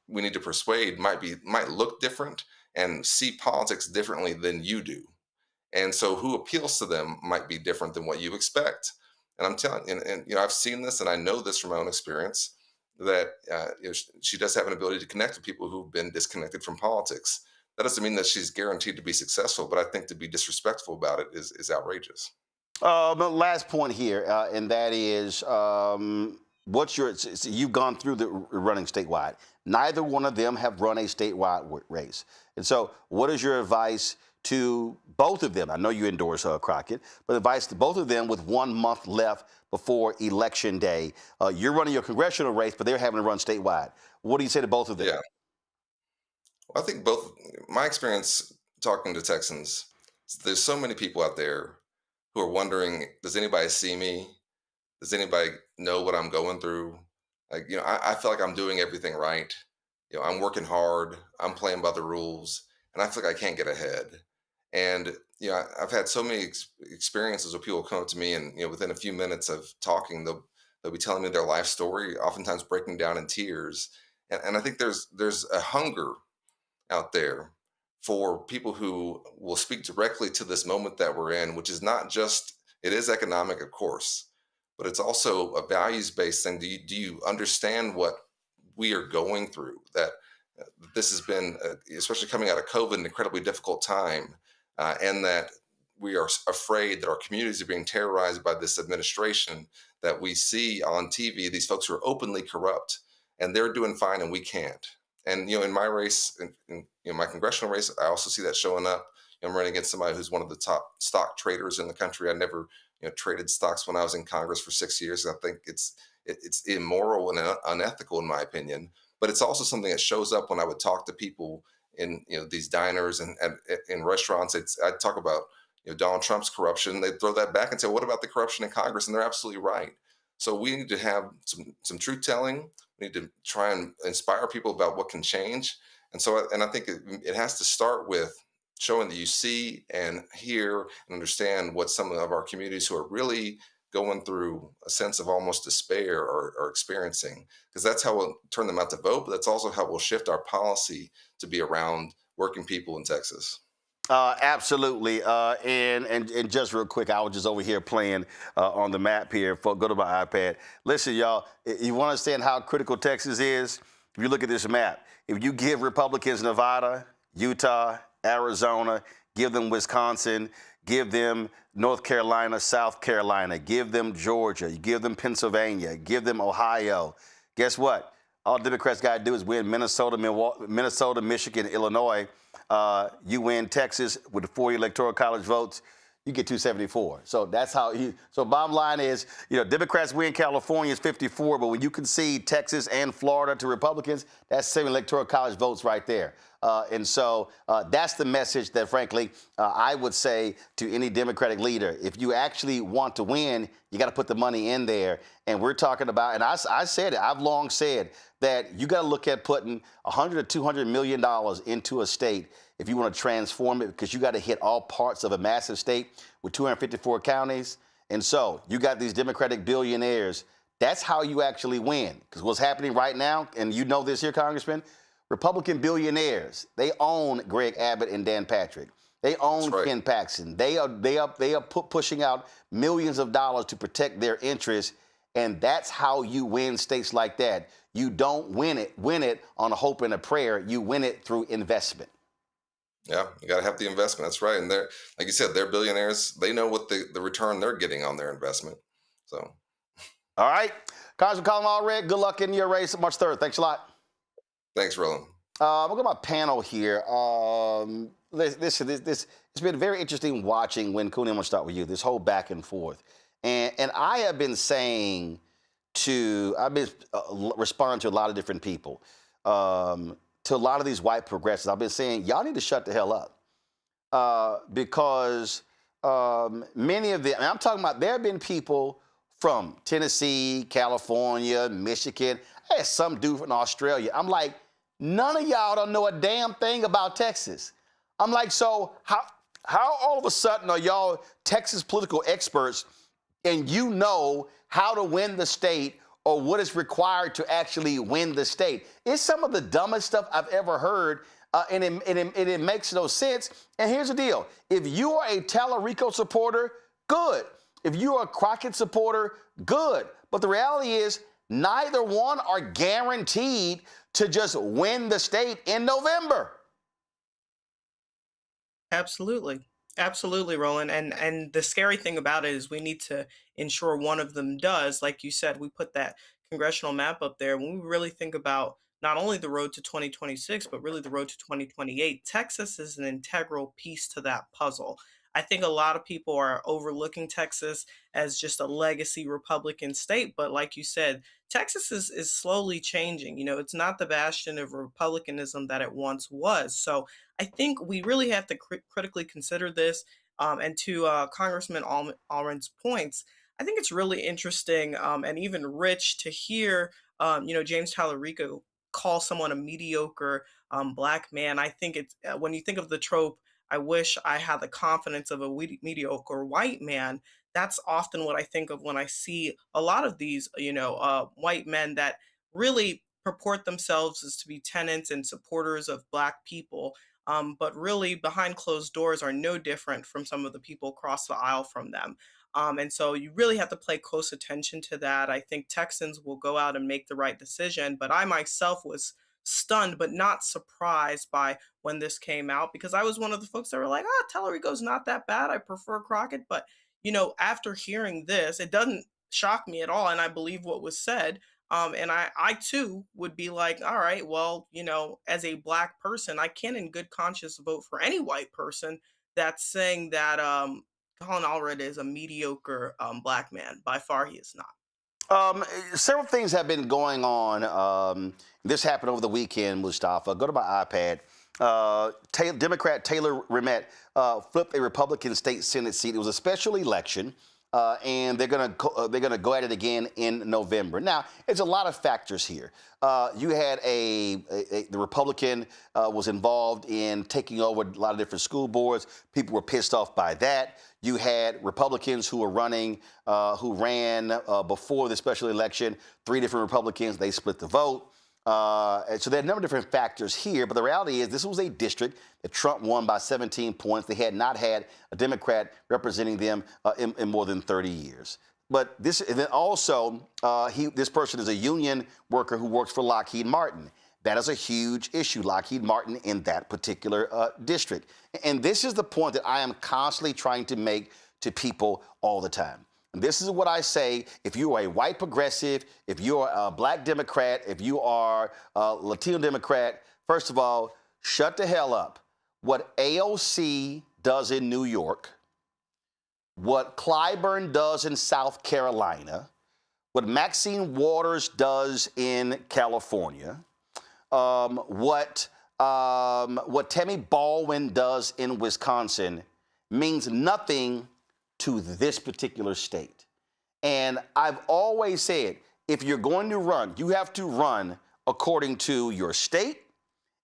we need to persuade might look different and see politics differently than you do. And so who appeals to them might be different than what you expect. And I'm telling you, and I've seen this, and I know this from my own experience, that she does have an ability to connect with people who've been disconnected from politics. That doesn't mean that she's guaranteed to be successful, but I think to be disrespectful about it is outrageous. But last point here, and that is, you've gone through the running statewide. Neither one of them have run a statewide race. And so what is your advice to both of them? I know you endorse Crockett, but advice to both of them with 1 month left before Election Day. You're running your congressional race, but they're having to run statewide. What do you say to both of them? Yeah. Well, I think my experience talking to Texans, there's so many people out there who are wondering, does anybody see me? Does anybody know what I'm going through? Like, I feel like I'm doing everything right. I'm working hard. I'm playing by the rules, and I feel like I can't get ahead. And I've had so many experiences where people come up to me, and within a few minutes of talking, they'll be telling me their life story, oftentimes breaking down in tears. And I think there's a hunger out there for people who will speak directly to this moment that we're in, which is not just, it is economic, of course, but it's also a values-based thing. Do you understand what we are going through? That this has been, especially coming out of COVID, an incredibly difficult time, and that we are afraid that our communities are being terrorized by this administration, that we see on TV, these folks who are openly corrupt, and they're doing fine and we can't. And, in my race, in my congressional race, I also see that showing up. I'm running against somebody who's one of the top stock traders in the country. I never, traded stocks when I was in Congress for 6 years. And I think it's immoral and unethical, in my opinion. But it's also something that shows up when I would talk to people in, these diners and in restaurants. I'd talk about, Donald Trump's corruption. They'd throw that back and say, what about the corruption in Congress? And they're absolutely right. So we need to have some truth telling. We need to try and inspire people about what can change. And I think it has to start with showing that you see and hear and understand what some of our communities who are really going through a sense of almost despair are experiencing, because that's how we'll turn them out to vote, but that's also how we'll shift our policy to be around working people in Texas. Absolutely. And just real quick, I was just over here playing on the map here. Go to my iPad. Listen, y'all, you want to understand how critical Texas is? If you look at this map, if you give Republicans Nevada, Utah, Arizona, give them Wisconsin, give them North Carolina, South Carolina, give them Georgia, give them Pennsylvania, give them Ohio. Guess what? All Democrats got to do is win Minnesota, Michigan, Illinois. You win Texas with the 4 electoral college votes, you get 274. So that's how so bottom line is, Democrats win California is 54, but when you concede Texas and Florida to Republicans, that's 7 electoral college votes right there. And so that's the message that, frankly, I would say to any Democratic leader. If you actually want to win, you got to put the money in there. And we're talking about, and I said it, I've long said that you got to look at putting $100 to $200 million into a state if you want to transform it, because you got to hit all parts of a massive state with 254 counties. And so you got these Democratic billionaires. That's how you actually win. Because what's happening right now, and you know this here, Congressman, Republican billionaires, they own Greg Abbott and Dan Patrick. They own Ken Paxton. They are pushing out millions of dollars to protect their interests, and that's how you win states like that. You don't win it on a hope and a prayer. You win it through investment. Yeah, you got to have the investment. That's right. And they're, like you said, they're billionaires. They know what the return they're getting on their investment. So, all right, Congressman Colin Allred, good luck in your race March 3rd. Thanks a lot. Thanks, Roland. I'm going to my panel here. It's been very interesting watching when Cooney, I'm going to start with you, this whole back and forth. And I have been saying I've been responding to a lot of different people, to a lot of these white progressives. I've been saying, y'all need to shut the hell up. Because many of them, and I'm talking about, there have been people from Tennessee, California, Michigan. I had some dude from Australia. I'm like, none of y'all don't know a damn thing about Texas. I'm like, so how all of a sudden are y'all Texas political experts and you know how to win the state or what is required to actually win the state? It's some of the dumbest stuff I've ever heard, and it makes no sense. And here's the deal. If you are a Talarico supporter, good. If you are a Crockett supporter, good. But the reality is neither one are guaranteed to just win the state in November. Absolutely. Absolutely, Roland. And the scary thing about it is we need to ensure one of them does. Like you said, we put that congressional map up there. When we really think about not only the road to 2026, but really the road to 2028, Texas is an integral piece to that puzzle. I think a lot of people are overlooking Texas as just a legacy Republican state. But like you said, Texas is slowly changing. You know, it's not the bastion of Republicanism that it once was. So I think we really have to critically consider this. And to Congressman Allred's points, I think it's really interesting and even rich to hear, James Talarico call someone a mediocre Black man. I think it's when you think of the trope, I wish I had the confidence of a mediocre white man. That's often what I think of when I see a lot of these, white men that really purport themselves as to be tenants and supporters of Black people, but really behind closed doors are no different from some of the people across the aisle from them. And so you really have to pay close attention to that. I think Texans will go out and make the right decision, but I myself was stunned but not surprised by when this came out, because I was one of the folks that were like, Talarico's not that bad. I prefer Crockett. But, after hearing this, it doesn't shock me at all. And I believe what was said. And I too would be like, all right, well, as a Black person, I can't in good conscience vote for any white person that's saying that Colin Allred is a mediocre Black man. By far, he is not. Several things have been going on. This happened over the weekend, Mustafa. Go to my iPad. Democrat Taylor Remett flipped a Republican state Senate seat. It was a special election, and they're gonna go at it again in November. Now, it's a lot of factors here. You had the Republican was involved in taking over a lot of different school boards. People were pissed off by that. You had Republicans who were running, who ran before the special election. 3 different Republicans, they split the vote. And so there are a number of different factors here, but the reality is this was a district that Trump won by 17 points. They had not had a Democrat representing them in more than 30 years. But this, and then also, this person is a union worker who works for Lockheed Martin. That is a huge issue, Lockheed Martin in that particular district. And this is the point that I am constantly trying to make to people all the time. And this is what I say: if you are a white progressive, if you are a Black Democrat, if you are a Latino Democrat, first of all, shut the hell up. What AOC does in New York, what Clyburn does in South Carolina, what Maxine Waters does in California, what Tammy Baldwin does in Wisconsin means nothing to this particular state. And I've always said, if you're going to run, you have to run according to your state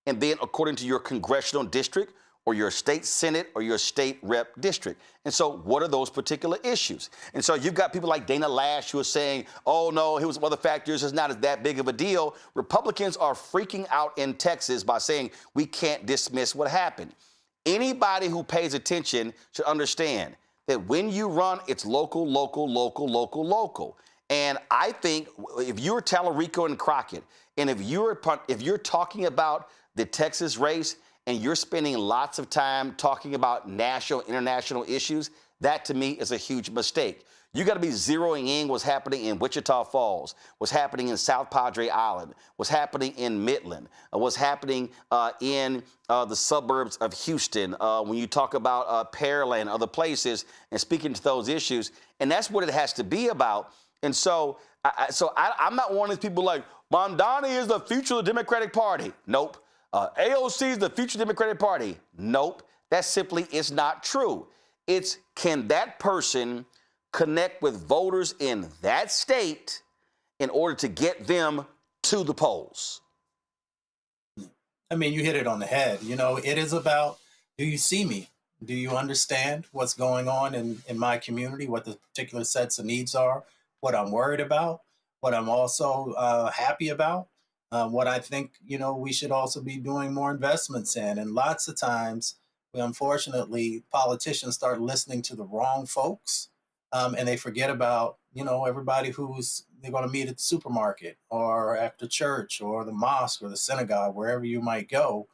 and then according to your congressional district, or your state senate or your state rep district. And so what are those particular issues? And so you've got people like Dana Lash who are saying, oh, no, here was some other factors. It's not that big of a deal. Republicans are freaking out in Texas by saying we can't dismiss what happened. Anybody who pays attention should understand that when you run, it's local, local, local, local, local. And I think if you're Talarico and Crockett, and if you're talking about the Texas race and you're spending lots of time talking about national, international issues, that to me is a huge mistake. You got to be zeroing in what's happening in Wichita Falls, what's happening in South Padre Island, what's happening in Midland, what's happening in the suburbs of Houston, when you talk about Pearland, other places, and speaking to those issues. And that's what it has to be about. And so, I'm not one of these people like, Mondani is the future of the Democratic Party. Nope. AOC is the future Democratic Party. Nope. That simply is not true. It's, can that person connect with voters in that state in order to get them to the polls? I mean, you hit it on the head. You know, it is about, do you see me? Do you understand what's going on in my community, what the particular sets of needs are, what I'm worried about, what I'm also happy about, what I think, you know, we should also be doing more investments in. And lots of times, unfortunately, politicians start listening to the wrong folks, and they forget about, you know, everybody who's they're going to meet at the supermarket or after church or the mosque or the synagogue, wherever you might go,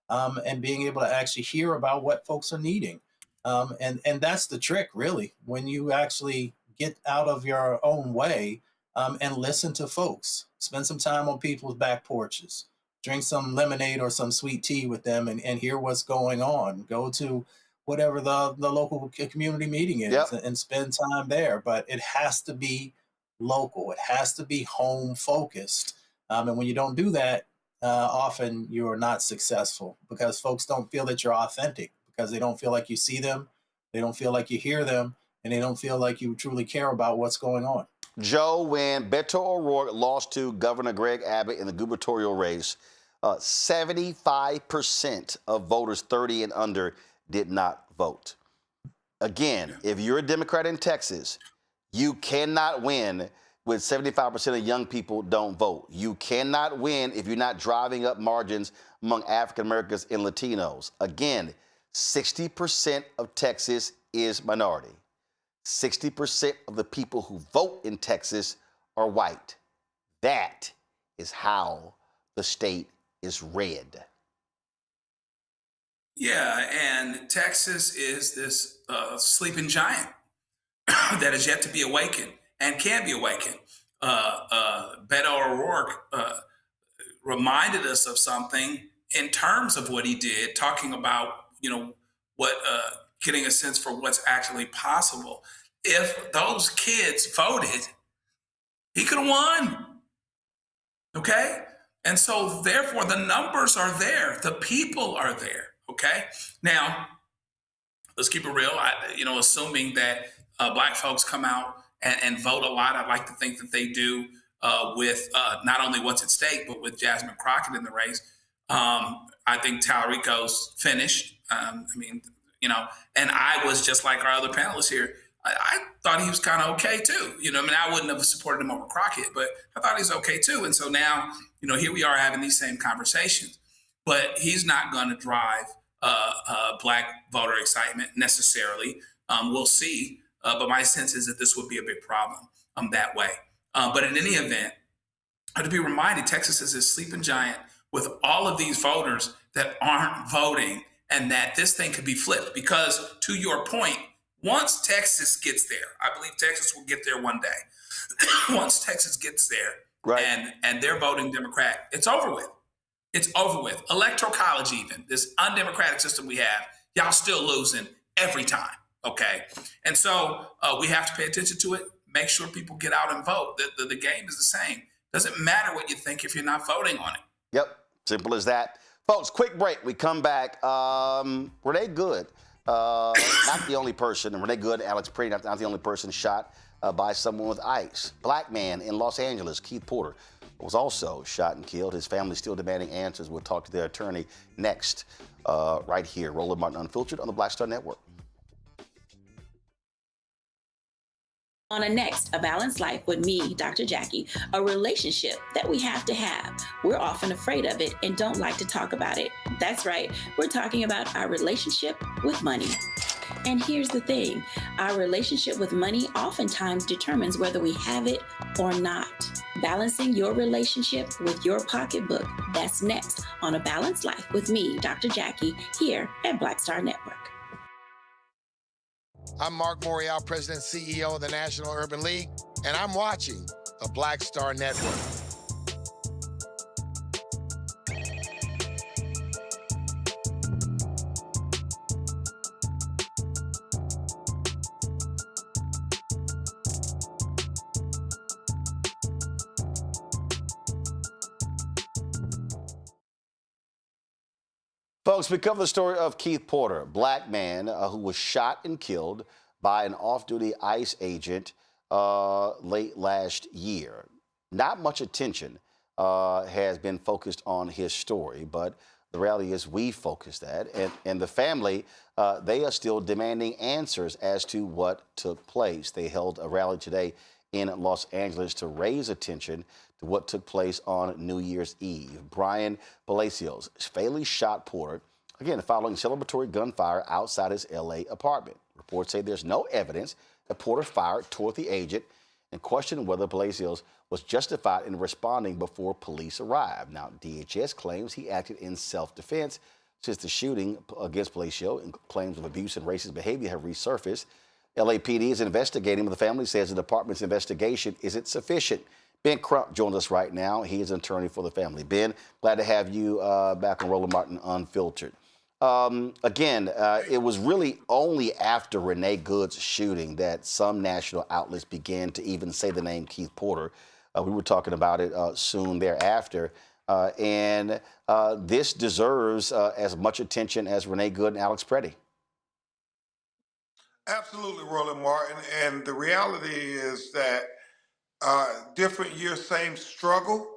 and being able to actually hear about what folks are needing. And that's the trick, really, when you actually get out of your own way and listen to folks. Spend some time on people's back porches. Drink some lemonade or some sweet tea with them and hear what's going on. Go to whatever the local community meeting is and spend time there. But it has to be local. It has to be home focused. And when you don't do that, often you're not successful because folks don't feel that you're authentic, because they don't feel like you see them, they don't feel like you hear them, and they don't feel like you truly care about what's going on. Joe, when Beto O'Rourke lost to Governor Greg Abbott in the gubernatorial race, 75% of voters 30 and under did not vote. Again, if you're a Democrat in Texas, you cannot win with 75% of young people don't vote. You cannot win if you're not driving up margins among African Americans and Latinos. Again, 60% of Texas is minority. 60% of the people who vote in Texas are white. That is how the state is red. Yeah, and Texas is this sleeping giant that is yet to be awakened and can be awakened. Beto O'Rourke reminded us of something in terms of what he did, talking about, you know, what getting a sense for what's actually possible. If those kids voted, he could have won. Okay? And so therefore the numbers are there. The people are there. Okay? Now, let's keep it real. Assuming that Black folks come out and vote a lot, I'd like to think that they do with not only what's at stake, but with Jasmine Crockett in the race. I think Talarico's finished. And I was just like our other panelists here. I thought he was kind of okay too. I wouldn't have supported him over Crockett, but I thought he was okay too. And so now, here we are having these same conversations. But he's not going to drive Black voter excitement necessarily. We'll see. But my sense is that this would be a big problem that way. But in any event, to be reminded, Texas is a sleeping giant with all of these voters that aren't voting, and that this thing could be flipped. Because to your point, once Texas gets there, I believe Texas will get there one day. Once Texas gets there, right, and they're voting Democrat, it's over with. It's over with. Electoral college even, this undemocratic system we have, y'all still losing every time, okay? And so we have to pay attention to it, make sure people get out and vote. The game is the same. Doesn't matter what you think if you're not voting on it. Yep, simple as that. Folks, quick break. We come back. Renee Good, not the only person, and Renee Good, Alex Pretty, not the only person shot by someone with ICE. Black man in Los Angeles, Keith Porter. was also shot and killed. His family still demanding answers. We'll talk to their attorney next, right here. Roland Martin Unfiltered on the Black Star Network. On a next, A Balanced Life with me, Dr. Jackie, a relationship that we have to have. We're often afraid of it and don't like to talk about it. That's right, we're talking about our relationship with money. And here's the thing, our relationship with money oftentimes determines whether we have it or not. Balancing your relationship with your pocketbook, that's next on A Balanced Life with me, Dr. Jackie, here at Black Star Network. I'm Mark Morial, President and CEO of the National Urban League, and I'm watching the Black Star Network. Folks, we cover the story of Keith Porter, a black man who was shot and killed by an off-duty ICE agent late last year. Not much attention has been focused on his story, but the reality is we focused that. And the family, they are still demanding answers as to what took place. They held a rally today in Los Angeles to raise attention to what took place on New Year's Eve. Brian Palacios fatally shot Porter, again, following celebratory gunfire outside his L.A. apartment. Reports say there's no evidence that Porter fired toward the agent and questioned whether Palacios was justified in responding before police arrived. Now, DHS claims he acted in self-defense since the shooting against Palacios and claims of abuse and racist behavior have resurfaced. LAPD is investigating, but the family says the department's investigation isn't sufficient. Ben Crump joins us right now. He is an attorney for the family. Ben, glad to have you back on Roland Martin Unfiltered. Again, it was really only after Renee Good's shooting that some national outlets began to even say the name Keith Porter. We were talking about it soon thereafter. And this deserves as much attention as Renee Good and Alex Preddy. Absolutely, Roland Martin. And the reality is that different year, same struggle.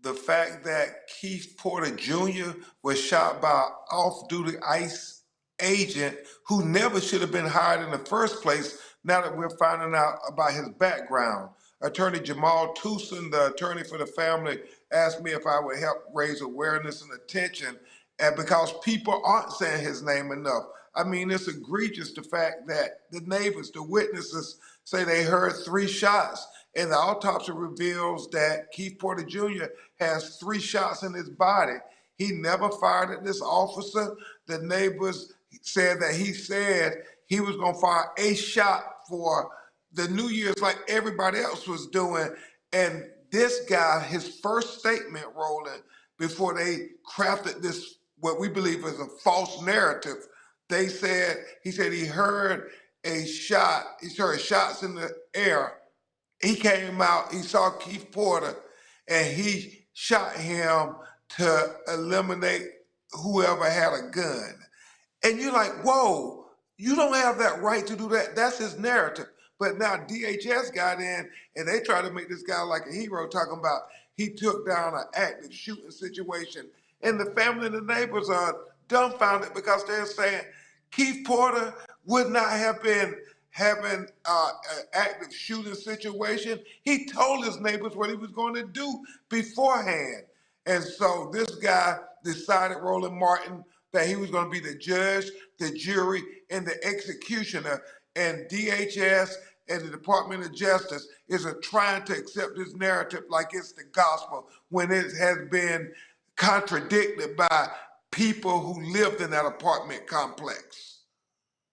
The fact that Keith Porter Jr. was shot by an off-duty ICE agent who never should have been hired in the first place, now that we're finding out about his background. Attorney Jamal Tucson, the attorney for the family, asked me if I would help raise awareness and attention, and because people aren't saying his name enough. I mean, it's egregious, the fact that the neighbors, the witnesses, say they heard 3 shots, and the autopsy reveals that Keith Porter Jr. has 3 shots in his body. He never fired at this officer. The neighbors said that he said he was gonna fire a shot for the New Year's like everybody else was doing. And this guy, his first statement, Roland, before they crafted this, what we believe is a false narrative, he said he heard a shot, he heard shots in the air. He came out, he saw Keith Porter, and he shot him to eliminate whoever had a gun. And you're like, whoa, you don't have that right to do that. That's his narrative. But now DHS got in and they try to make this guy like a hero, talking about he took down an active shooting situation. And the family and the neighbors are dumbfounded because they're saying Keith Porter would not have been having an active shooting situation. He told his neighbors what he was going to do beforehand. And so this guy decided, Roland Martin, that he was going to be the judge, the jury, and the executioner. And DHS and the Department of Justice is trying to accept this narrative like it's the gospel when it has been contradicted by people who lived in that apartment complex.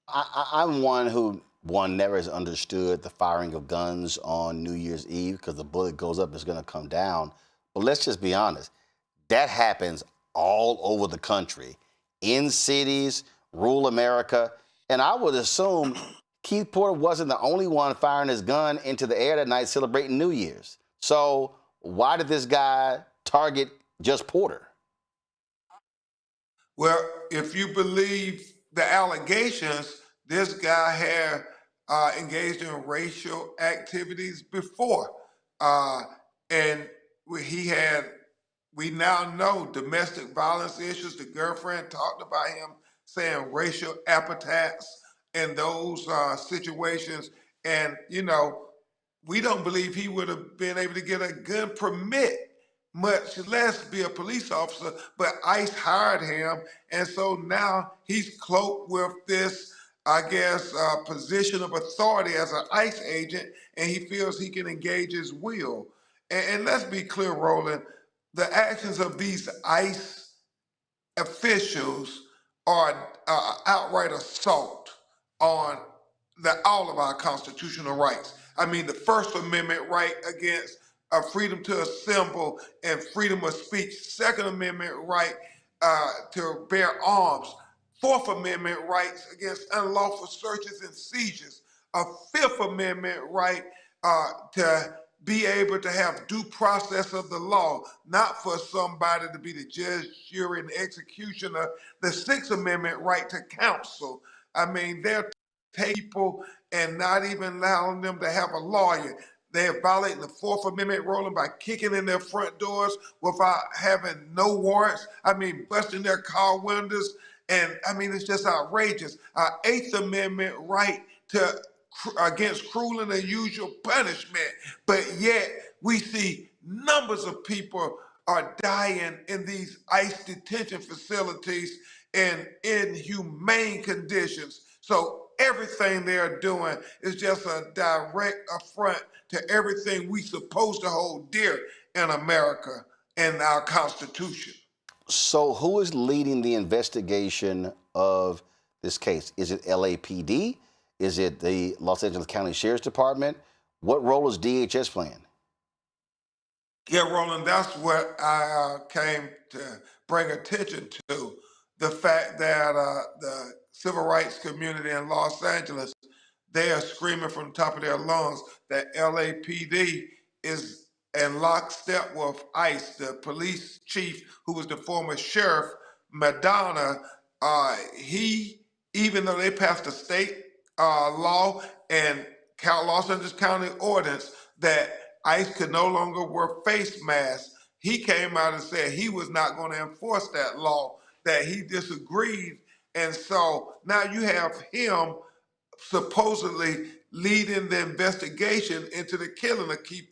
I'm one who never has understood the firing of guns on New Year's Eve, because the bullet goes up, it's going to come down. But let's just be honest. That happens all over the country, in cities, rural America. And I would assume Keith Porter wasn't the only one firing his gun into the air that night celebrating New Year's. So why did this guy target just Porter? Well, if you believe the allegations, this guy had engaged in racial activities before. And we now know domestic violence issues. The girlfriend talked about him saying racial epithets in those situations. And, we don't believe he would have been able to get a gun permit, much less be a police officer, but ICE hired him. And so now he's cloaked with this, I guess, position of authority as an ICE agent, and he feels he can engage his will. And let's be clear, Roland, the actions of these ICE officials are outright assault on all of our constitutional rights. I mean, the First Amendment right against freedom to assemble and freedom of speech, Second Amendment right to bear arms, Fourth Amendment rights against unlawful searches and seizures, a Fifth Amendment right to be able to have due process of the law, not for somebody to be the judge, jury, and executioner. The Sixth Amendment right to counsel. I mean, they're taking people and not even allowing them to have a lawyer. They're violating the Fourth Amendment, Roland, by kicking in their front doors without having no warrants. I mean, busting their car windows. And I mean, it's just outrageous. Our Eighth Amendment right to against cruel and unusual punishment, but yet we see numbers of people are dying in these ICE detention facilities in inhumane conditions. So everything they're doing is just a direct affront to everything we supposed to hold dear in America and our Constitution. So who is leading the investigation of this case? Is it LAPD? Is it the Los Angeles County Sheriff's Department? What role is DHS playing? Yeah, Roland, that's what I came to bring attention to. The fact that the civil rights community in Los Angeles, they are screaming from the top of their lungs that LAPD is in lockstep with ICE. The police chief, who was the former sheriff, Madonna, even though they passed a state law and Los Angeles County ordinance that ICE could no longer wear face masks, he came out and said he was not going to enforce that law, that he disagreed. And so now you have him supposedly leading the investigation into the killing of Keith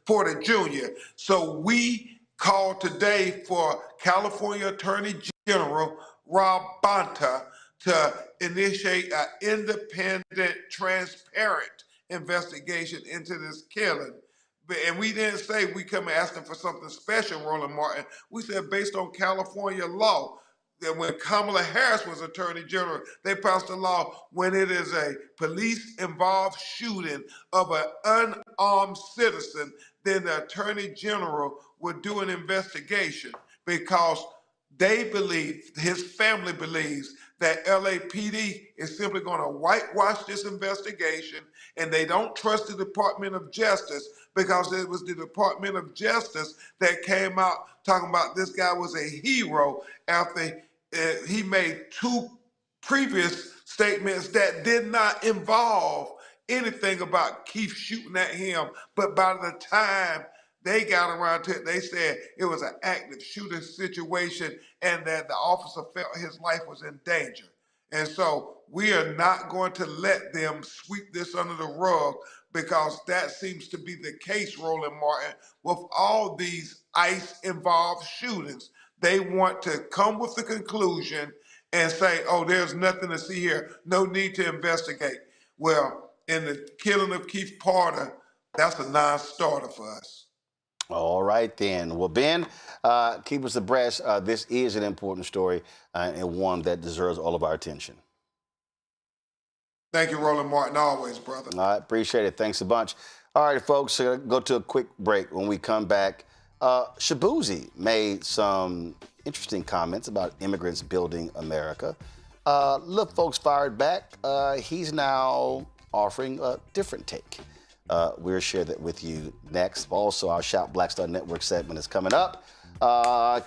Porter Jr. So we called today for California Attorney General Rob Bonta to initiate an independent, transparent investigation into this killing. And we didn't say we come asking for something special, Roland Martin. We said based on California law, that when Kamala Harris was Attorney General, they passed a law when it is a police-involved shooting of an unarmed citizen, then the Attorney General would do an investigation because they believe, his family believes, that LAPD is simply going to whitewash this investigation, and they don't trust the Department of Justice because it was the Department of Justice that came out talking about this guy was a hero after he made two previous statements that did not involve anything about Keith shooting at him. But by the time they got around to it, they said it was an active shooting situation and that the officer felt his life was in danger. And so we are not going to let them sweep this under the rug because that seems to be the case, Roland Martin, with all these ICE-involved shootings. They want to come with the conclusion and say, oh, there's nothing to see here, no need to investigate. Well, in the killing of Keith Porter, that's a non-starter for us. All right, then. Well, Ben, keep us abreast. This is an important story and one that deserves all of our attention. Thank you, Roland Martin, always, brother. I appreciate it. Thanks a bunch. All right, folks, go to a quick break. When we come back, Shaboozey made some interesting comments about immigrants building America. Look, folks fired back. He's now offering a different take. We'll share that with you next. Also, our Shout Black Star Network segment is coming up.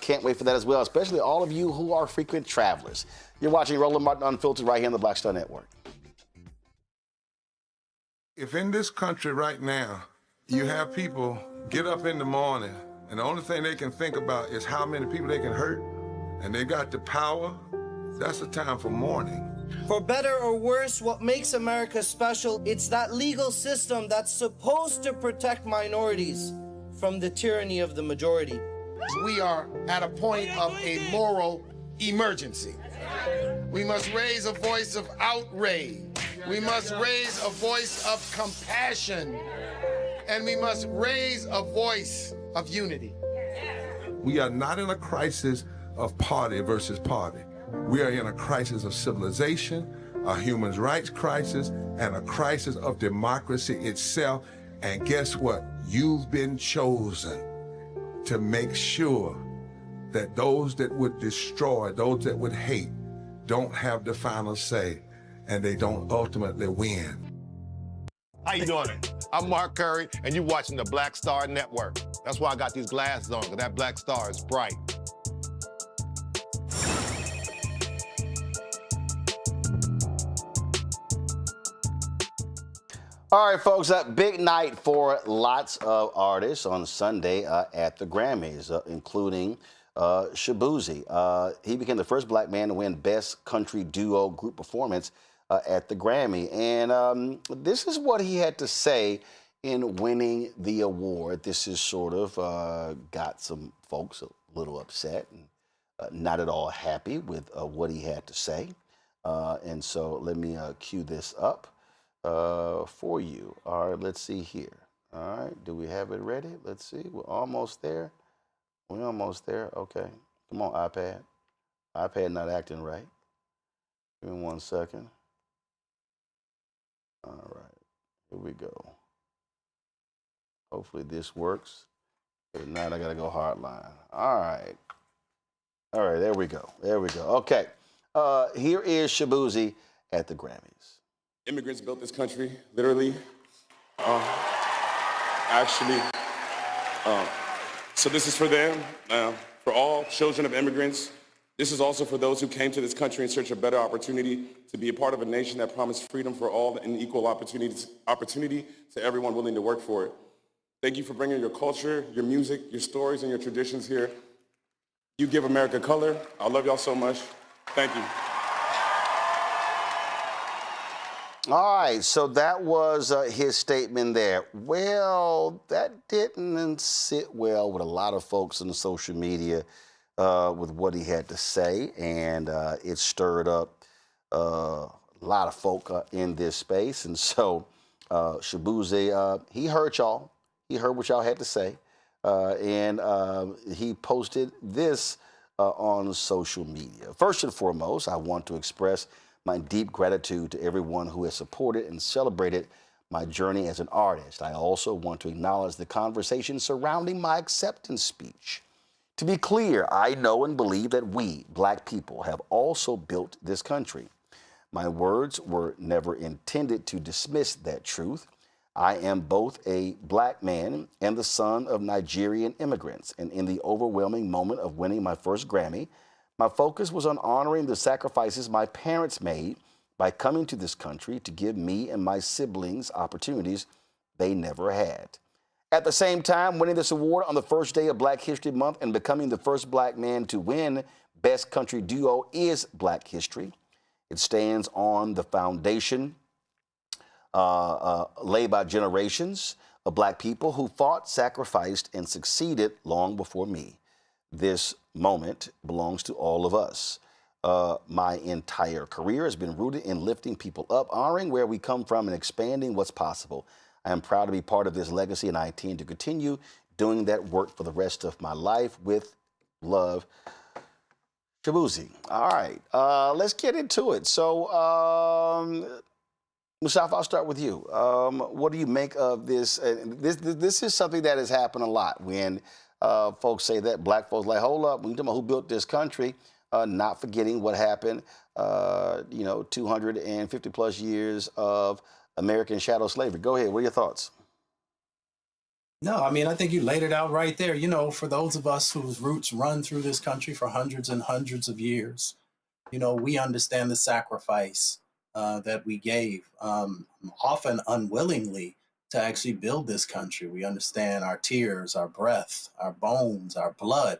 Can't wait for that as well, especially all of you who are frequent travelers. You're watching Roland Martin Unfiltered right here on the Black Star Network. If in this country right now, you have people get up in the morning And the only thing they can think about is how many people they can hurt, and they got the power. That's the time for mourning. For better or worse, what makes America special, it's that legal system that's supposed to protect minorities from the tyranny of the majority. We are at a point of a moral emergency. We must raise a voice of outrage. We must raise a voice of compassion. And we must raise a voice of unity. We are not in a crisis of party versus party. We are in a crisis of civilization, a human rights crisis, and a crisis of democracy itself. And guess what? You've been chosen to make sure that those that would destroy, those that would hate, don't have the final say, and they don't ultimately win. How you doing? I'm Mark Curry, and you're watching the Black Star Network. That's why I got these glasses on, because that black star is bright. All right, folks, big night for lots of artists on Sunday at the Grammys, including Shaboozey. He became the first black man to win Best Country Duo Group Performance at the Grammy. And this is what he had to say in winning the award. This is sort of got some folks a little upset and not at all happy with what he had to say. And so let me cue this up for you. All right, let's see here. All right, do we have it ready? Let's see. We're almost there. We're almost there. Okay. Come on, iPad. iPad not acting right. Give me 1 second. All right, here we go. Hopefully this works. If not, I gotta go hardline. All right. All right, there we go. There we go. Okay. Here is Shaboozey at the Grammys. Immigrants built this country, literally. So this is for them, for all children of immigrants. This is also for those who came to this country in search of better opportunity to be a part of a nation that promised freedom for all and equal opportunity to everyone willing to work for it. Thank you for bringing your culture, your music, your stories, and your traditions here. You give America color. I love y'all so much. Thank you. All right, so that was his statement there. Well, that didn't sit well with a lot of folks on social media with what he had to say, and it stirred up a lot of folk in this space. And so Shaboozey, he heard y'all. He heard what y'all had to say, and he posted this on social media. First and foremost, I want to express my deep gratitude to everyone who has supported and celebrated my journey as an artist. I also want to acknowledge the conversation surrounding my acceptance speech. To be clear, I know and believe that we, Black people, have also built this country. My words were never intended to dismiss that truth. I am both a Black man and the son of Nigerian immigrants, and in the overwhelming moment of winning my first Grammy, my focus was on honoring the sacrifices my parents made by coming to this country to give me and my siblings opportunities they never had. At the same time, winning this award on the first day of Black History Month and becoming the first Black man to win Best Country Duo is Black history. It stands on the foundation laid by generations of Black people who fought, sacrificed, and succeeded long before me. This moment belongs to all of us. My entire career has been rooted in lifting people up, honoring where we come from, and expanding what's possible. I am proud to be part of this legacy, and I intend to continue doing that work for the rest of my life. With love, Shaboozey. All right, let's get into it. So, Mustafa, I'll start with you. What do you make of this? This is something that has happened a lot when folks say that. Black folks like, hold up, when you talk about who built this country, not forgetting what happened, 250 plus years of American shadow slavery. Go ahead, what are your thoughts? No, I mean, I think you laid it out right there. You know, for those of us whose roots run through this country for hundreds and hundreds of years, we understand the sacrifice that we gave, often unwillingly, to actually build this country. We understand our tears, our breath, our bones, our blood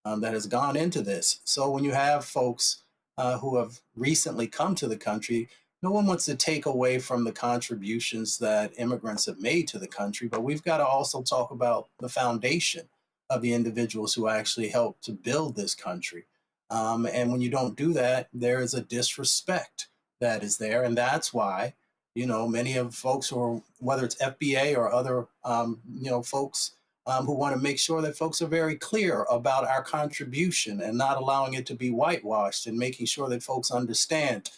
that has gone into this. So when you have folks who have recently come to the country, no one wants to take away from the contributions that immigrants have made to the country, but we've got to also talk about the foundation of the individuals who actually helped to build this country. And when you don't do that, there is a disrespect that is there. And that's why, you know, many of folks who are, whether it's FBA or other, you know, folks who want to make sure that folks are very clear about our contribution and not allowing it to be whitewashed, and making sure that folks understand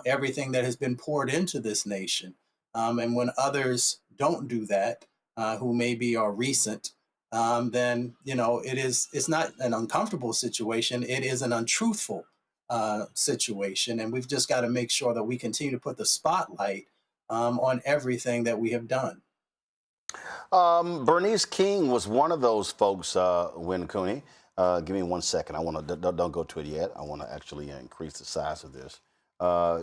everything that has been poured into this nation. And when others don't do that, who maybe are recent, then, you know, it's not an uncomfortable situation. It is an untruthful situation. And we've just got to make sure that we continue to put the spotlight on everything that we have done. Bernice King was one of those folks, Win Cooney. Give me 1 second. I want to, don't go to it yet. I want to actually increase the size of this.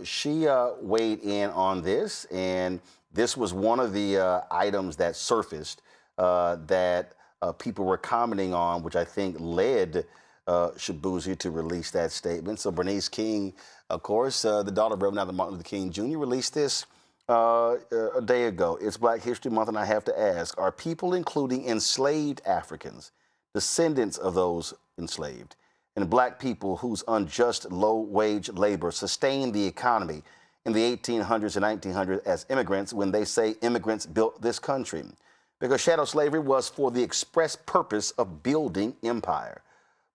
She weighed in on this, and this was one of the items that surfaced that people were commenting on, which I think led Shaboozey to release that statement. So Bernice King, of course, the daughter of Reverend Martin Luther King Jr., released this a day ago. It's Black History Month, and I have to ask, are people including enslaved Africans, descendants of those enslaved, and Black people whose unjust low-wage labor sustained the economy in the 1800s and 1900s as immigrants when they say immigrants built this country? Because chattel slavery was for the express purpose of building empire.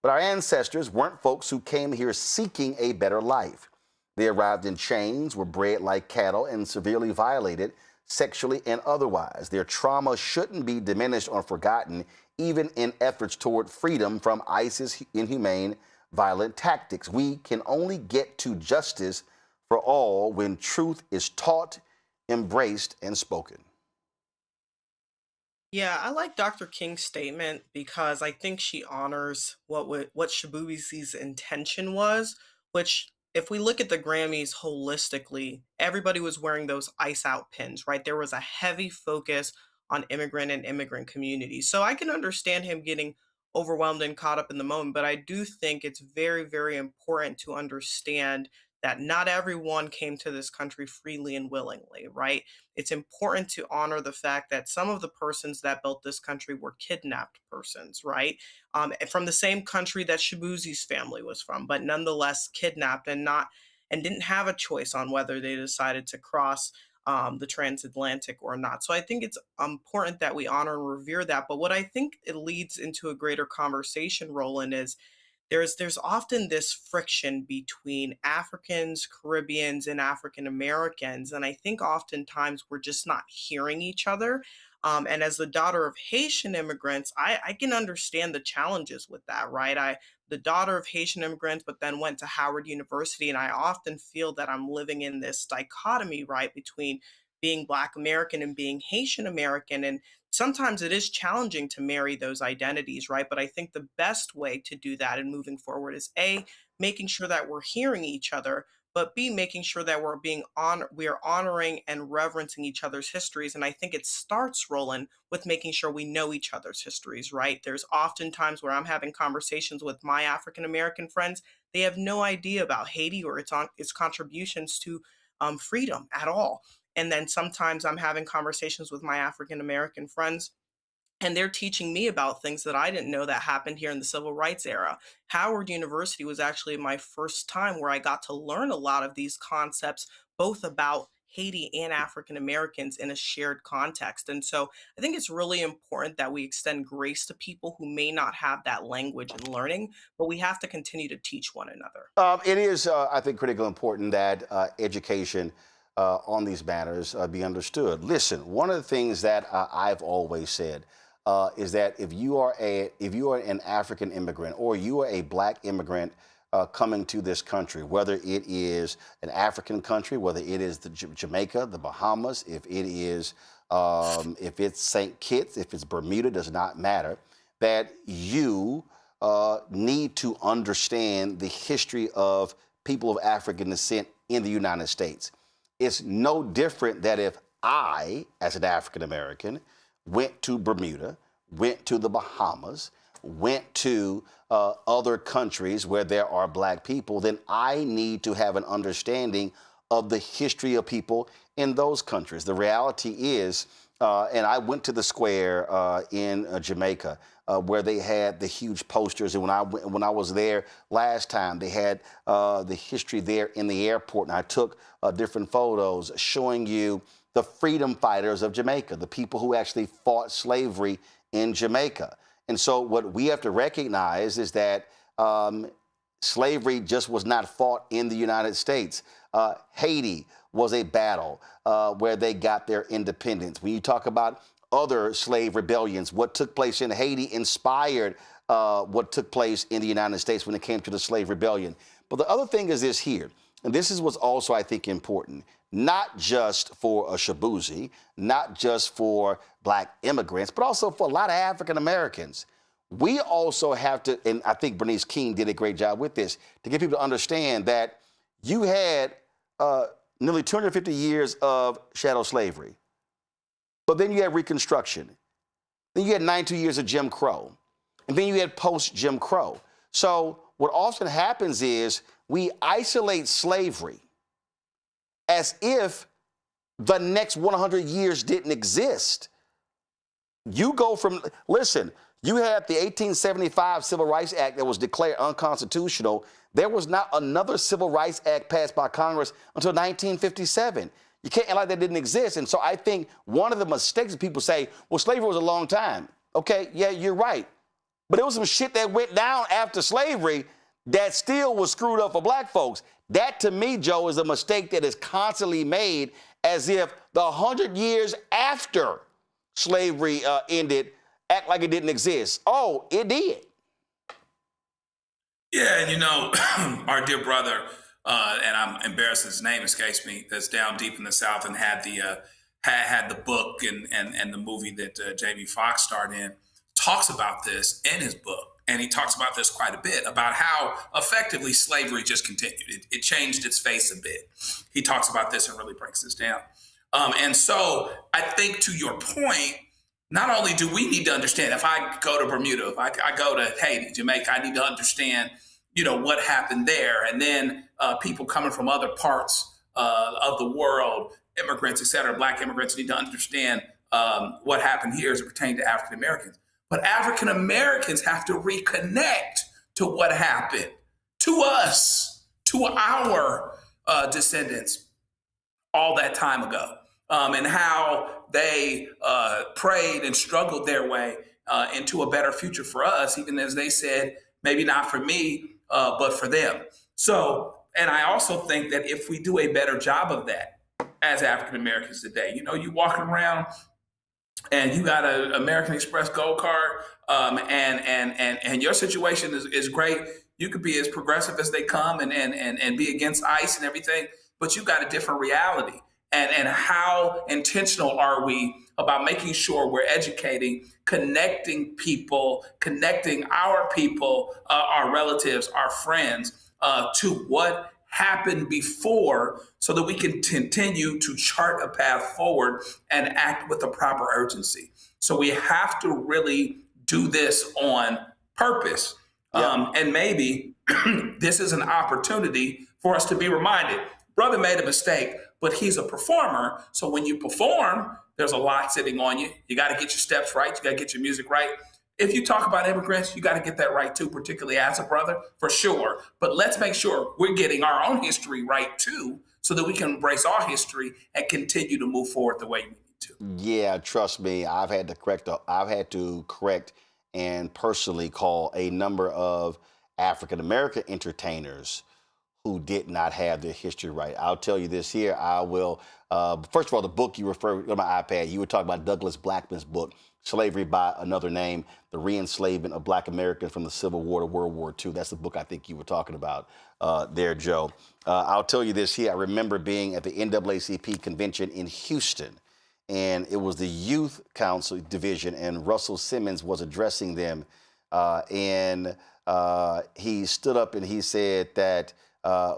But our ancestors weren't folks who came here seeking a better life. They arrived in chains, were bred like cattle, and severely violated sexually and otherwise. Their trauma shouldn't be diminished or forgotten, even in efforts toward freedom from ISIS inhumane, violent tactics. We can only get to justice for all when truth is taught, embraced, and spoken. Yeah, I like Dr. King's statement because I think she honors what Shaboozey's intention was, which, if we look at the Grammys holistically, everybody was wearing those ice out pins, right? There was a heavy focus on immigrant and immigrant communities. So I can understand him getting overwhelmed and caught up in the moment, but I do think it's very, very important to understand that not everyone came to this country freely and willingly, right? It's important to honor the fact that some of the persons that built this country were kidnapped persons, right? From the same country that Shaboozey's family was from, but nonetheless kidnapped and didn't have a choice on whether they decided to cross the transatlantic or not. So I think it's important that we honor and revere that. But what I think it leads into a greater conversation, Roland, is there's often this friction between Africans, Caribbeans, and African Americans. And I think oftentimes we're just not hearing each other. And as the daughter of Haitian immigrants, I can understand the challenges with that, right? The daughter of Haitian immigrants, but then went to Howard University. And I often feel that I'm living in this dichotomy, right, between being Black American and being Haitian American. And sometimes it is challenging to marry those identities, right? But I think the best way to do that and moving forward is A, making sure that we're hearing each other, but B, making sure that we are honoring and reverencing each other's histories. And I think it starts, Roland, with making sure we know each other's histories, right? There's often times where I'm having conversations with my African American friends. They have no idea about Haiti or its contributions to freedom at all. And then sometimes I'm having conversations with my African American friends, and they're teaching me about things that I didn't know that happened here in the civil rights era. Howard University was actually my first time where I got to learn a lot of these concepts, both about Haiti and African Americans in a shared context. And so I think it's really important that we extend grace to people who may not have that language and learning, but we have to continue to teach one another. It is, I think, critically important that education on these matters be understood. Listen, one of the things that I've always said is that if you are an African immigrant or you are a Black immigrant coming to this country, whether it is an African country, whether it is Jamaica, the Bahamas, if it's St. Kitts, if it's Bermuda, does not matter, that you need to understand the history of people of African descent in the United States. It's no different that if I, as an African American, went to Bermuda, went to the Bahamas, went to other countries where there are black people, then I need to have an understanding of the history of people in those countries. The reality is, and I went to the square in Jamaica, where they had the huge posters. And when I was there last time, they had the history there in the airport. And I took different photos showing you the freedom fighters of Jamaica, the people who actually fought slavery in Jamaica. And so what we have to recognize is that slavery just was not fought in the United States. Haiti was a battle where they got their independence. When you talk about other slave rebellions, what took place in Haiti inspired what took place in the United States when it came to the slave rebellion. But the other thing is this here, and this is what's also, I think, important, not just for a Shaboozey, not just for black immigrants, but also for a lot of African Americans. We also have to, and I think Bernice King did a great job with this, to get people to understand that you had nearly 250 years of chattel slavery. But then you had Reconstruction. Then you had 92 years of Jim Crow. And then you had post-Jim Crow. So what often happens is we isolate slavery as if the next 100 years didn't exist. You go from, listen, you had the 1875 Civil Rights Act that was declared unconstitutional. There was not another Civil Rights Act passed by Congress until 1957. You can't act like that didn't exist. And so I think one of the mistakes that people say, well, slavery was a long time. Okay, yeah, you're right. But there was some shit that went down after slavery that still was screwed up for black folks. That, to me, Joe, is a mistake that is constantly made, as if the 100 years after slavery ended, act like it didn't exist. Oh, it did. Yeah, and you know, our dear brother, and I'm embarrassed his name escapes me, that's down deep in the South and had the book and the movie that Jamie Foxx starred in, talks about this in his book. And he talks about this quite a bit, about how effectively slavery just continued. It changed its face a bit. He talks about this and really breaks this down. And so I think, to your point, not only do we need to understand, if I go to Bermuda, if I go to Haiti, Jamaica, I need to understand, you know, what happened there. And then people coming from other parts of the world, immigrants, et cetera, black immigrants, need to understand what happened here as it pertained to African Americans. But African Americans have to reconnect to what happened to us, to our descendants all that time ago, and how they prayed and struggled their way into a better future for us, even as they said, maybe not for me, but for them. So, and I also think that if we do a better job of that as African Americans today, you know, you walking around and you got an American Express Gold Card, and your situation is great. You could be as progressive as they come and be against ICE and everything, but you got a different reality. And how intentional are we about making sure we're educating, connecting people, connecting our people, our relatives, our friends, to what happened before, so that we can continue to chart a path forward and act with the proper urgency. So we have to really do this on purpose. And maybe this is an opportunity for us to be reminded, brother made a mistake, but he's a performer. So when you perform, there's a lot sitting on you. You got to get your steps right. You got to get your music right. If you talk about immigrants, you got to get that right too, particularly as a brother, for sure. But let's make sure we're getting our own history right too, so that we can embrace our history and continue to move forward the way we need to. Yeah, trust me, I've had to correct and personally call a number of African American entertainers who did not have their history right. I'll tell you this here. I will. First of all, the book you referred on my iPad, you were talking about Douglas Blackman's book, Slavery by Another Name, The Re-Enslavement of Black Americans from the Civil War to World War II. That's the book I think you were talking about there, Joe. I'll tell you this here. I remember being at the NAACP convention in Houston, and it was the Youth Council Division, and Russell Simmons was addressing them. And he stood up and he said that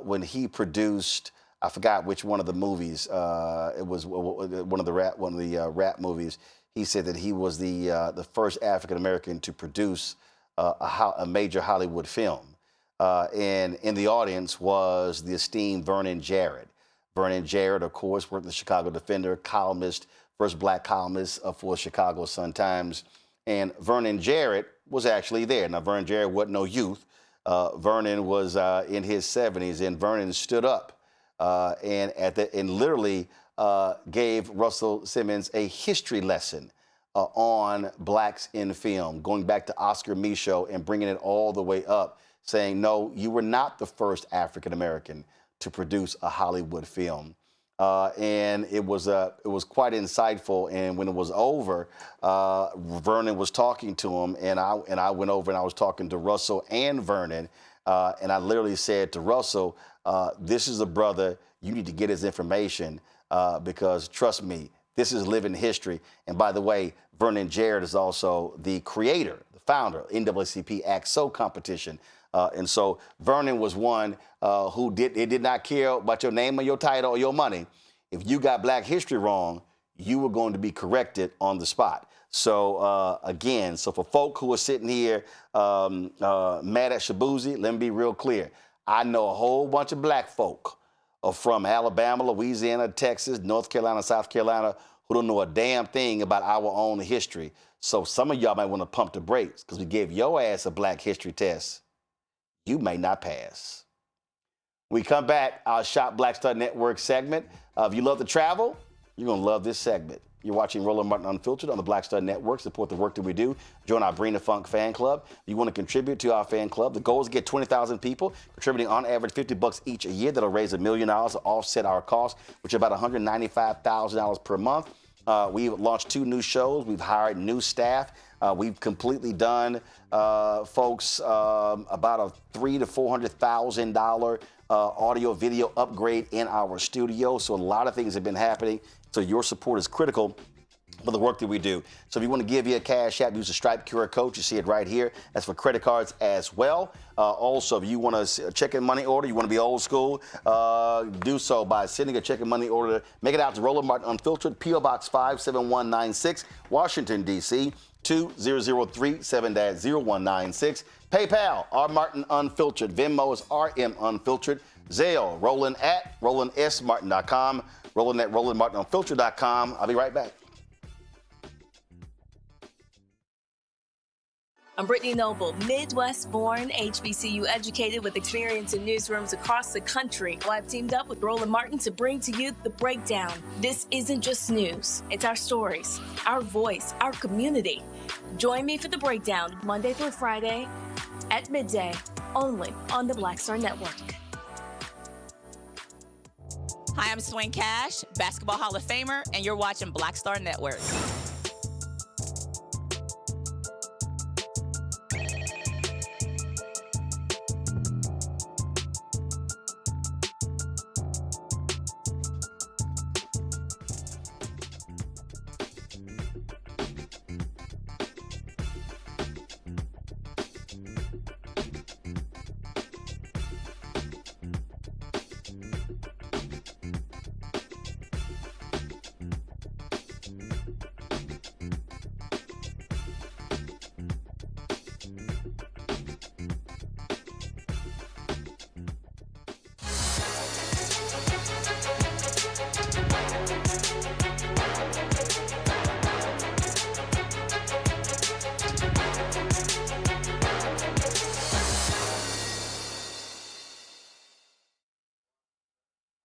when he produced I forgot which one of the movies. It was one of the rap movies. He said that he was the first African American to produce a major Hollywood film. And in the audience was the esteemed Vernon Jarrett. Vernon Jarrett, of course, worked in the Chicago Defender, columnist, first black columnist for Chicago Sun-Times. And Vernon Jarrett was actually there. Now, Vernon Jarrett wasn't no youth. Vernon was in his 70s, and Vernon stood up and literally gave Russell Simmons a history lesson on blacks in film, going back to Oscar Micheaux and bringing it all the way up, saying, no, you were not the first African American to produce a Hollywood film. And it was quite insightful. And when it was over, Vernon was talking to him, and I went over and I was talking to Russell and Vernon, and I literally said to Russell, this is a brother, you need to get his information because trust me, this is living history. And by the way, Vernon Jarrett is also the creator, the founder of NAACP Act So competition. And so Vernon was one who did not care about your name or your title or your money. If you got Black history wrong, you were going to be corrected on the spot. So again, so for folk who are sitting here mad at Shaboozey, let me be real clear. I know a whole bunch of black folk from Alabama, Louisiana, Texas, North Carolina, South Carolina, who don't know a damn thing about our own history. So some of y'all might want to pump the brakes because we gave your ass a Black history test. You may not pass. When we come back, our Shop Black Star Network segment. If you love to travel, you're going to love this segment. You're watching Roland Martin Unfiltered on the Black Star Network. Support the work that we do. Join our Bring the Funk fan club. If you want to contribute to our fan club, the goal is to get 20,000 people contributing on average $50 each a year. That'll raise $1 million to offset our costs, which are about $195,000 per month. We've launched 2 new shows. We've hired new staff. We've completely done, folks, about a $300,000 to $400,000 audio video upgrade in our studio. So a lot of things have been happening. So your support is critical for the work that we do. So if you want to give via Cash App, use the Stripe QR code. You see it right here. That's for credit cards as well. Also, if you want a check-in money order, you want to be old school, do so by sending a check-in money order. Make it out to Roland Martin Unfiltered, P.O. Box 57196, Washington, D.C., 20037-0196. PayPal, R. Martin Unfiltered. Venmo is RM Unfiltered. Zelle, Roland at RolandSMartin.com. Roland at RolandMartinUnfiltered.com. I'll be right back. I'm Brittany Noble, Midwest-born, HBCU educated with experience in newsrooms across the country. Well, I've teamed up with Roland Martin to bring to you The Breakdown. This isn't just news. It's our stories, our voice, our community. Join me for The Breakdown, Monday through Friday at midday, only on the Black Star Network. Hi, I'm Swing Cash, Basketball Hall of Famer, and you're watching Black Star Network.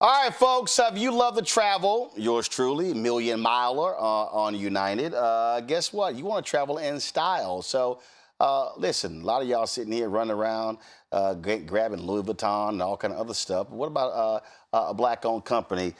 All right, folks, if you love to travel, yours truly, Million Miler on United, guess what? You want to travel in style. So, listen, a lot of y'all sitting here running around grabbing Louis Vuitton and all kind of other stuff. What about a black-owned company?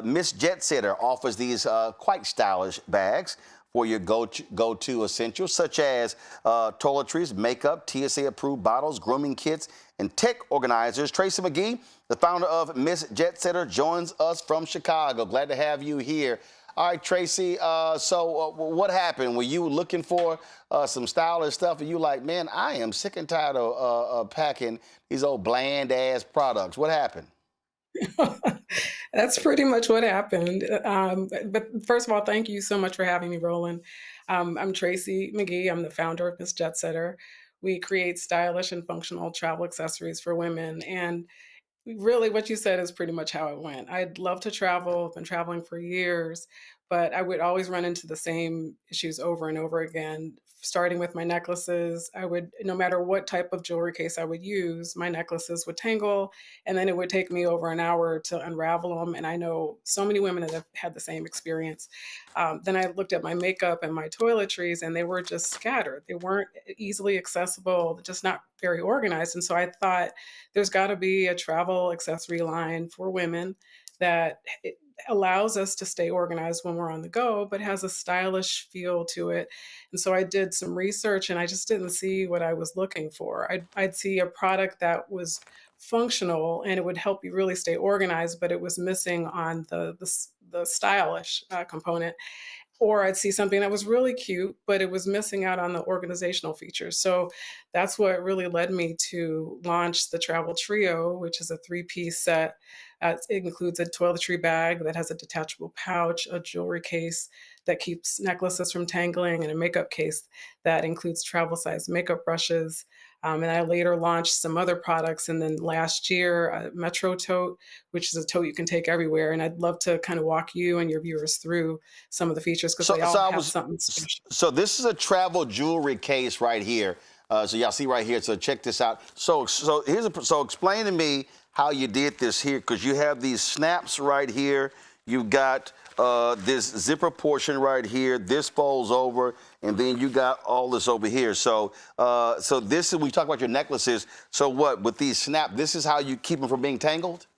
Miss Jet Setter offers these quite stylish bags for your go-to essentials, such as toiletries, makeup, TSA-approved bottles, grooming kits, and tech organizers. Tracy McGee, the founder of Miss Jet Setter, joins us from Chicago. Glad to have you here. All right, Tracy, so what happened? Were you looking for some stylish stuff, and you like, man, I am sick and tired of packing these old bland-ass products. What happened? That's pretty much what happened. But first of all, thank you so much for having me, Roland. I'm Tracy McGee. I'm the founder of Miss Jet Setter. We create stylish and functional travel accessories for women. And really, what you said is pretty much how it went. I'd love to travel, I've been traveling for years, but I would always run into the same issues over and over again. Starting with my necklaces, I would, no matter what type of jewelry case I would use, my necklaces would tangle, and then it would take me over an hour to unravel them. And I know so many women that have had the same experience. Then I looked at my makeup and my toiletries, and they were just scattered. They weren't easily accessible, just not very organized. And so I thought, there's got to be a travel accessory line for women that it allows us to stay organized when we're on the go, but has a stylish feel to it. And so I did some research and I just didn't see what I was looking for. I'd see a product that was functional and it would help you really stay organized, but it was missing on the stylish component. Or I'd see something that was really cute, but it was missing out on the organizational features. So that's what really led me to launch the Travel Trio, which is a three-piece set. It includes a toiletry bag that has a detachable pouch, a jewelry case that keeps necklaces from tangling, and a makeup case that includes travel-sized makeup brushes. And I later launched some other products. And then last year, a Metro tote, which is a tote you can take everywhere. And I'd love to kind of walk you and your viewers through some of the features because they all have something special. So this is a travel jewelry case right here. So y'all see right here. So check this out. So explain to me how you did this here, because you have these snaps right here. You've got this zipper portion right here. This folds over, and then you got all this over here. So this is, we talk about your necklaces. So what, with these snap, this is how you keep them from being tangled?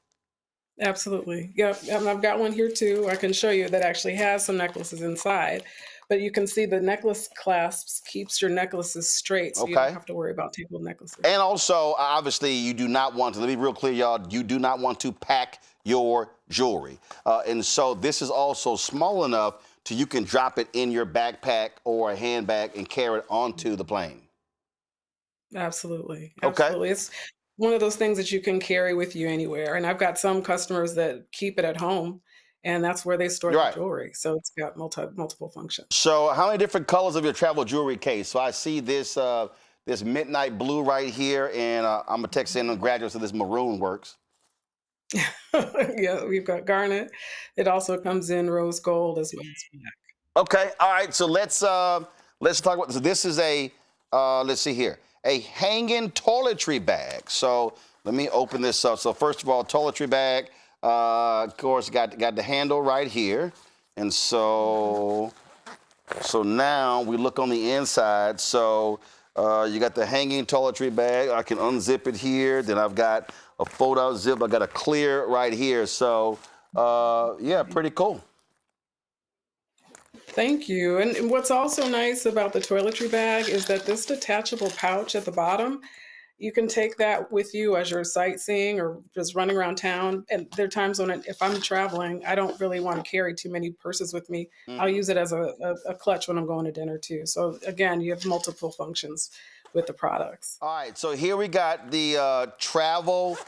Absolutely. Yep. And I've got one here too. I can show you that actually has some necklaces inside. But you can see the necklace clasps keeps your necklaces straight, so you don't have to worry about tangled necklaces. And also, obviously, you do not want to, let me be real clear, y'all, you do not want to pack your jewelry. And so this is also small enough to you can drop it in your backpack or a handbag and carry it onto the plane. Absolutely. Absolutely. It's one of those things that you can carry with you anywhere. And I've got some customers that keep it at home, and that's where they store their jewelry. So it's got multiple functions. So how many different colors of your travel jewelry case? So I see this this midnight blue right here, and I'm gonna text in the graduates of this maroon works. Yeah, we've got garnet. It also comes in rose gold as well as black. Okay, all right. So let's talk about this. So this is a let's see here, a hanging toiletry bag. So let me open this up. So first of all, toiletry bag. Of course, got the handle right here, and so now we look on the inside. So you got the hanging toiletry bag. I can unzip it here. Then I've got a fold-out zip. I got a clear right here. So yeah, pretty cool. Thank you. And what's also nice about the toiletry bag is that this detachable pouch at the bottom, you can take that with you as you're sightseeing or just running around town. And there are times when, if I'm traveling, I don't really want to carry too many purses with me. I'll use it as a clutch when I'm going to dinner too. So again, you have multiple functions with the products. All right, so here we got the travel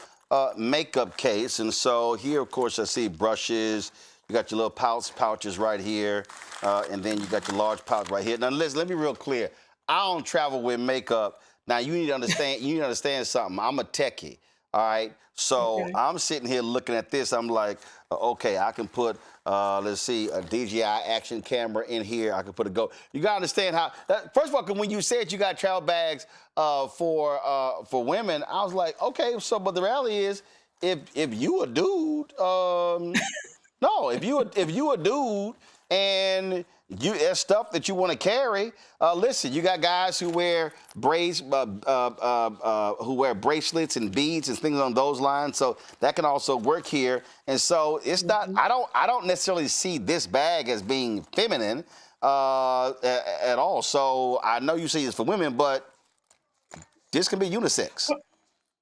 makeup case. And so here, of course, I see brushes. You got your little pouches right here. And then you got your large pouch right here. Now, listen, let me be real clear. I don't travel with makeup. Now, you need to understand something. I'm a techie, all right? So I'm sitting here looking at this. I'm like, okay, I can put, let's see, a DJI action camera in here. I can put a Go. You got to understand how, first of all, when you said you got travel bags for women, I was like, okay, so, but the reality is, if you a dude, no, if you a dude and there's stuff that you want to carry. Listen, you got guys who wear bracelets and beads and things on those lines, so that can also work here. And so it's not. I don't necessarily see this bag as being feminine at all. So I know you say it's for women, but this can be unisex.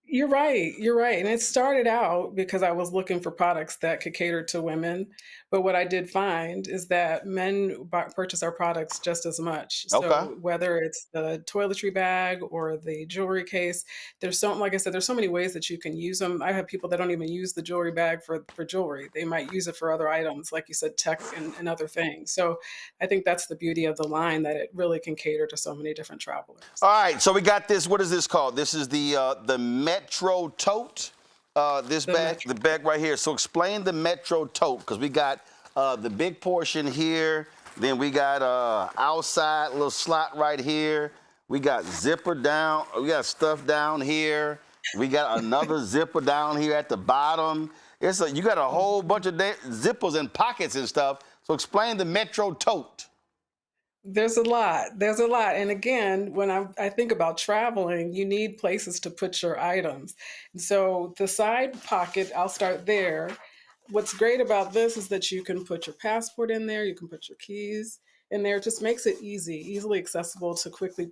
You're right. And it started out because I was looking for products that could cater to women, But what I did find is that men purchase our products just as much. Okay. So whether it's the toiletry bag or the jewelry case, there's so, like I said, there's so many ways that you can use them. I have people that don't even use the jewelry bag for jewelry. They might use it for other items, like you said, tech and other things. So I think that's the beauty of the line, that it really can cater to so many different travelers. All right, so we got this. What is this called? This is the Metro Tote. The bag right here. So explain the Metro Tote, because we got the big portion here. Then we got outside little slot right here. We got zipper down. We got stuff down here. We got another zipper down here at the bottom. You got a whole bunch of zippers and pockets and stuff. So explain the Metro Tote. There's a lot. And again, when I think about traveling, you need places to put your items. And so the side pocket, I'll start there. What's great about this is that you can put your passport in there, you can put your keys in there. It just makes it easily accessible to quickly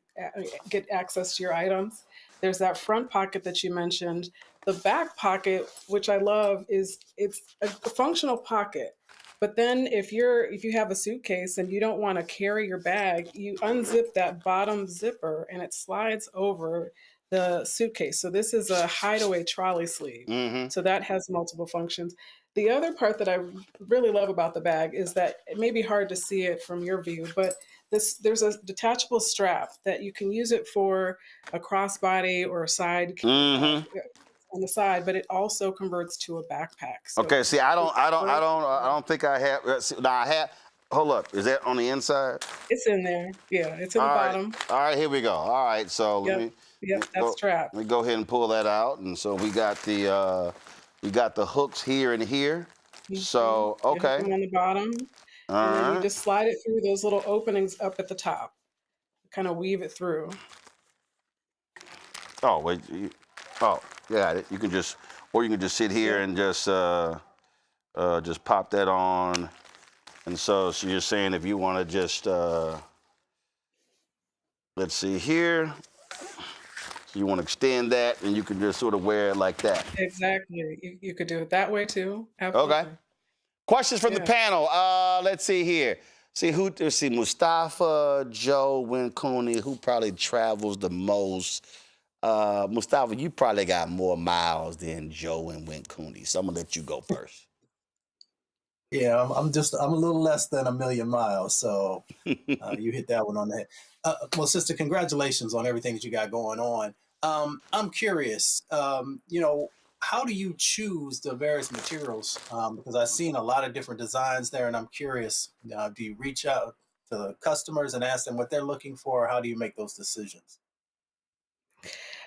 get access to your items. There's that front pocket that you mentioned. The back pocket, which I love, it's a functional pocket. But then if you have a suitcase and you don't want to carry your bag, you unzip that bottom zipper and it slides over the suitcase. So this is a hideaway trolley sleeve. Mm-hmm. So that has multiple functions. The other part that I really love about the bag is that it may be hard to see it from your view, but there's a detachable strap that you can use it for a crossbody or a side on the side, but it also converts to a backpack. So Okay, see, I don't think I have. Now I have. Hold up, is that on the inside? it's in there. Yeah, it's in the bottom. All right, here we go. All right, so That's strapped. let me go ahead and pull that out, and so we got the hooks here and here. So You hook okay, them on the bottom, all and then you right. just slide it through those little openings up at the top. Kind of weave it through. Oh wait, got it. You can just sit here and just pop that on. And so you're saying if you want to just let's see here, so you want to extend that, and you can just sort of wear it like that. Exactly. You could do it that way too. Absolutely. Okay. Questions from the panel. Let's see here. Let's see, Mustafa, Joe, Wincuni, who probably travels the most? Mustafa, you probably got more miles than Joe and Wincuni, so I'm gonna let you go first. Yeah, I'm a little less than 1 million miles, so you hit that one on the head. Well, sister, congratulations on everything that you got going on. I'm curious, how do you choose the various materials? Because I've seen a lot of different designs there, and I'm curious, do you reach out to the customers and ask them what they're looking for, or how do you make those decisions?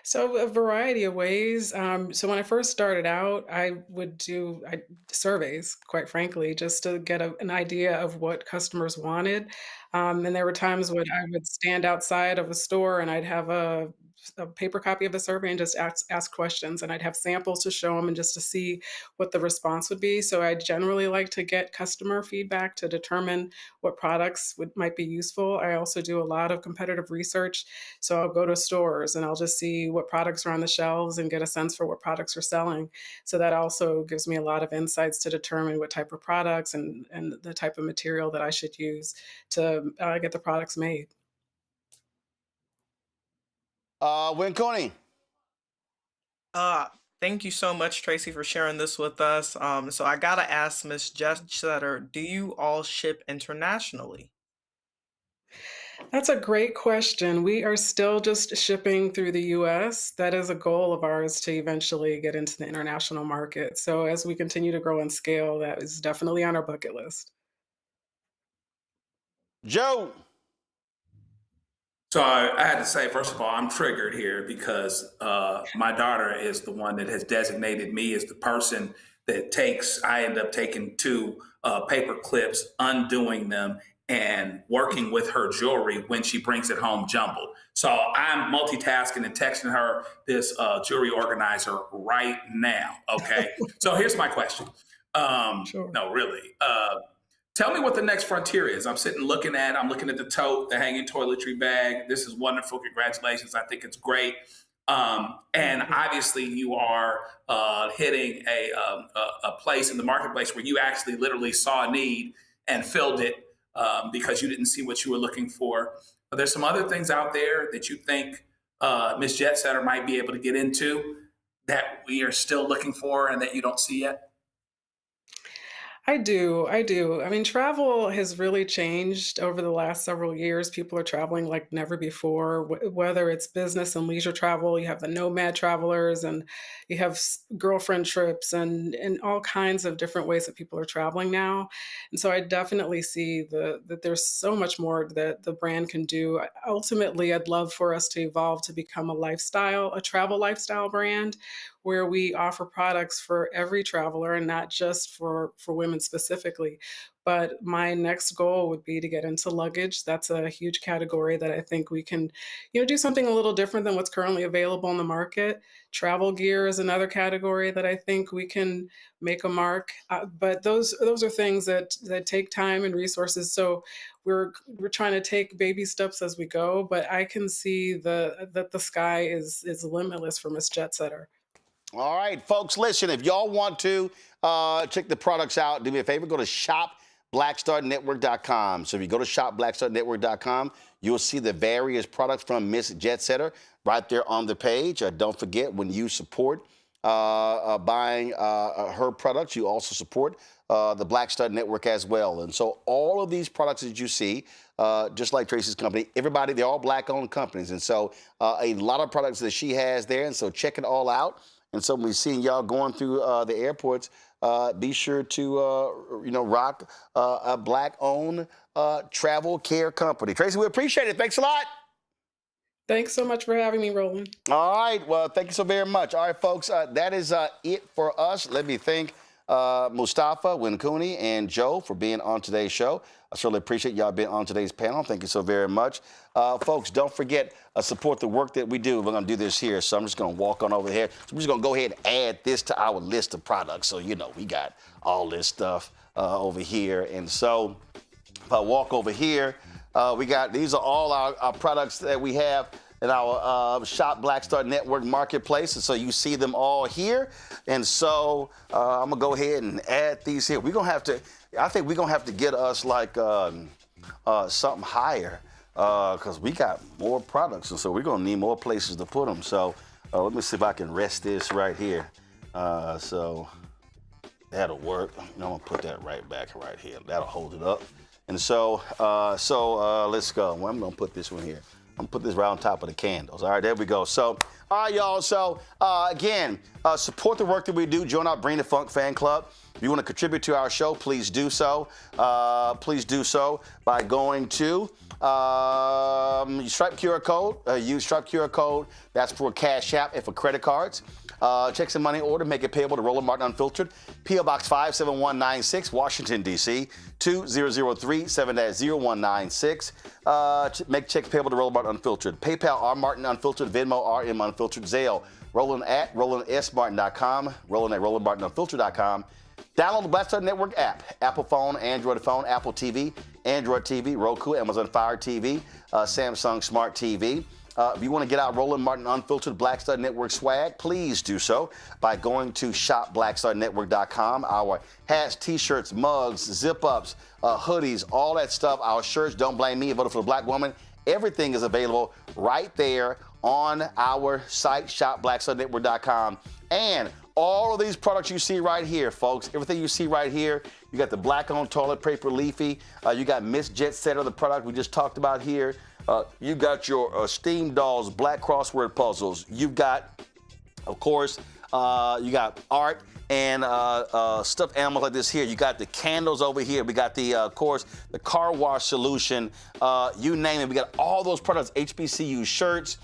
So a variety of ways. So when I first started out, I would do surveys, quite frankly, just to get an idea of what customers wanted. And there were times when I would stand outside of a store and I'd have a paper copy of the survey and just ask questions, and I'd have samples to show them and just to see what the response would be. So I generally like to get customer feedback to determine what products might be useful. I also do a lot of competitive research. So I'll go to stores and I'll just see what products are on the shelves and get a sense for what products are selling. So that also gives me a lot of insights to determine what type of products and the type of material that I should use to get the products made. Wincuni. Thank you so much, Tracy, for sharing this with us. So I gotta ask Ms. Jetsetter, do you all ship internationally? That's a great question. We are still just shipping through the US. That is a goal of ours to eventually get into the international market. So as we continue to grow and scale, that is definitely on our bucket list. Joe. So I had to say, first of all, I'm triggered here because my daughter is the one that has designated me as the person that I end up taking 2 paper clips, undoing them, and working with her jewelry when she brings it home jumbled. So I'm multitasking and texting her this jewelry organizer right now, okay? So here's my question. Sure. No, really. Tell me what the next frontier is. I'm looking at the tote, the hanging toiletry bag. This is wonderful. Congratulations. I think it's great. And obviously you are hitting a place in the marketplace where you actually literally saw a need and filled it because you didn't see what you were looking for. But there's some other things out there that you think Ms. Jetsetter might be able to get into that we are still looking for and that you don't see yet? I do. I mean, travel has really changed over the last several years. People are traveling like never before, whether it's business and leisure travel. You have the nomad travelers, and you have girlfriend trips, and all kinds of different ways that people are traveling now. And so I definitely see that there's so much more that the brand can do. Ultimately, I'd love for us to evolve to become a travel lifestyle brand, where we offer products for every traveler and not just for women specifically. But my next goal would be to get into luggage. That's a huge category that I think we can, do something a little different than what's currently available in the market. Travel gear is another category that I think we can make a mark. But those are things that take time and resources. So we're trying to take baby steps as we go. But I can see that the sky is limitless for Miss Jetsetter. All right, folks, listen, if y'all want to check the products out, do me a favor, go to shopblackstarnetwork.com. So if you go to shopblackstarnetwork.com, you'll see the various products from Miss Jetsetter right there on the page. Don't forget, when you support buying her products, you also support the Black Star Network as well. And so all of these products that you see, just like Tracy's company, everybody, they're all Black-owned companies. And so a lot of products that she has there, and so check it all out. And so when we're seeing y'all going through the airports, be sure to, rock a Black-owned travel care company. Tracy, we appreciate it. Thanks a lot. Thanks so much for having me, Roland. All right. Well, thank you so very much. All right, folks, that is it for us. Let me thank Mustafa, Winkuni, and Joe for being on today's show. I certainly appreciate y'all being on today's panel. Thank you so very much. Folks, don't forget, support the work that we do. We're going to do this here, so I'm just going to walk on over here. So I'm just going to go ahead and add this to our list of products. So, we got all this stuff over here. And so if I walk over here, these are all our products that we have in our Shop Black Star Network marketplace. And so you see them all here. And so I'm going to go ahead and add these here. I think we're going to have to get us like something higher because we got more products. And so we're going to need more places to put them. So let me see if I can rest this right here. So that'll work. I'm going to put that right back right here. That'll hold it up. And so let's go. Well, I'm going to put this one here. I'm going to put this right on top of the candles. All right, there we go. So, all right, y'all. So, again, support the work that we do. Join our Bring the Funk fan club. If you want to contribute to our show, please do so. Please do so by going to Stripe QR code. Use Stripe QR code. That's for Cash App and for credit cards. Check some money order, make it payable to Roland Martin Unfiltered, P.O. Box 57196, Washington, D.C., 2003 7-0196. Make checks payable to Roland Martin Unfiltered. PayPal, R. Martin Unfiltered, Venmo, RM Unfiltered, Zelle, Roland at RolandSMartin.com, Roland at RolandMartinUnfiltered.com. Download the Black Star Network app, Apple phone, Android phone, Apple TV, Android TV, Roku, Amazon Fire TV, Samsung Smart TV. If you want to get out Roland Martin Unfiltered Black Star Network swag, please do so by going to shopblackstarnetwork.com. Our hats, t-shirts, mugs, zip-ups, hoodies, all that stuff, our shirts, Don't Blame Me, Voted for the Black Woman, everything is available right there on our site, shopblackstarnetwork.com. And all of these products you see right here, folks, everything you see right here, you got the Black-owned toilet paper leafy, you got Miss Jetsetter, the product we just talked about here. You got your steam dolls, black crossword puzzles. You've got, of course, you got art and stuffed animals like this here. You got the candles over here. We got the, of course, the car wash solution. You name it. We got all those products, HBCU shirts.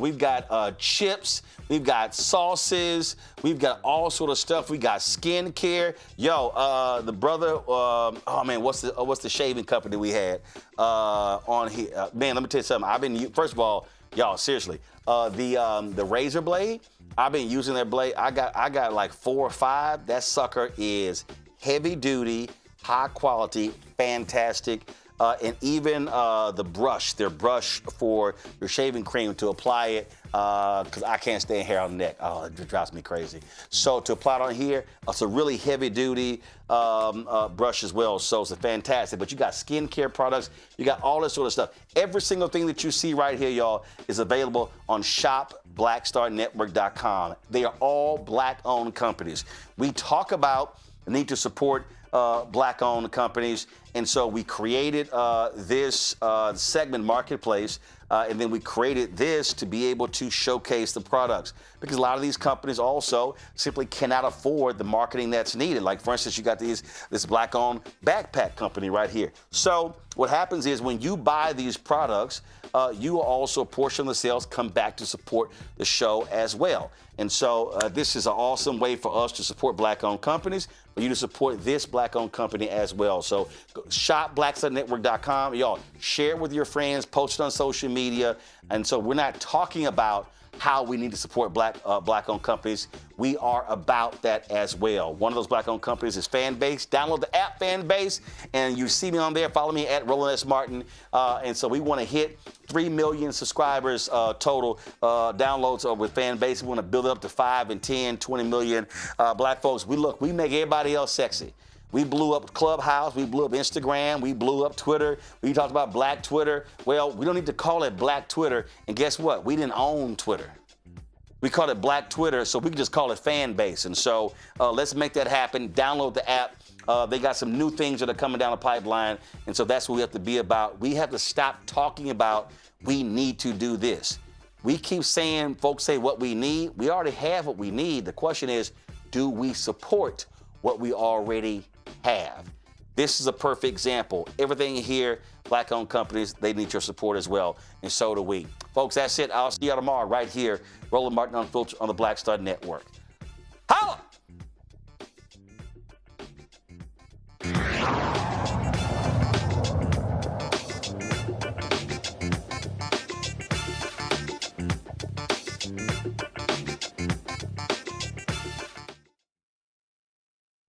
We've got chips. We've got sauces. We've got all sort of stuff. We got skincare. Yo, the brother, what's the shaving company we had on here? Man, let me tell you something. First of all, y'all, seriously, the razor blade, I've been using that blade. I got like 4 or 5. That sucker is heavy duty, high quality, fantastic. and even the brush, their brush for your shaving cream to apply it, because I can't stand hair on the neck. Oh, it drives me crazy. So to apply it on here, it's a really heavy-duty brush as well, so it's fantastic. But you got skincare products, you got all this sort of stuff. Every single thing that you see right here, y'all, is available on shopblackstarnetwork.com. They are all Black-owned companies. We talk about the need to support Black-owned companies, and so we created this segment marketplace, and then we created this to be able to showcase the products, because a lot of these companies also simply cannot afford the marketing that's needed. Like, for instance, you got this Black-owned backpack company right here. So what happens is when you buy these products, you will also, a portion of the sales come back to support the show as well. And so this is an awesome way for us to support Black-owned companies, for you to support this Black-owned company as well. So shop blackstarnetwork.com. Y'all, share it with your friends, post it on social media. And so we're not talking about how we need to support Black-owned companies. We are about that as well. One of those Black-owned companies is Fanbase. Download the app Fanbase, and you see me on there. Follow me at Roland S. Martin. And so we want to hit 3 million subscribers total downloads with Fanbase. We want to build it up to 5 and 10, 20 million Black folks. We make everybody else sexy. We blew up Clubhouse, we blew up Instagram, we blew up Twitter. We talked about Black Twitter. Well, we don't need to call it Black Twitter. And guess what? We didn't own Twitter. We called it Black Twitter, so we can just call it Fanbase. And so let's make that happen. Download the app. They got some new things that are coming down the pipeline. And so that's what we have to be about. We have to stop talking about we need to do this. We keep saying, folks say what we need. We already have what we need. The question is, do we support what we already have? This is a perfect example. Everything here, Black-owned companies, they need your support as well, and so do we. Folks, that's it. I'll see you tomorrow right here, Roland Martin Unfiltered on the Black Star Network.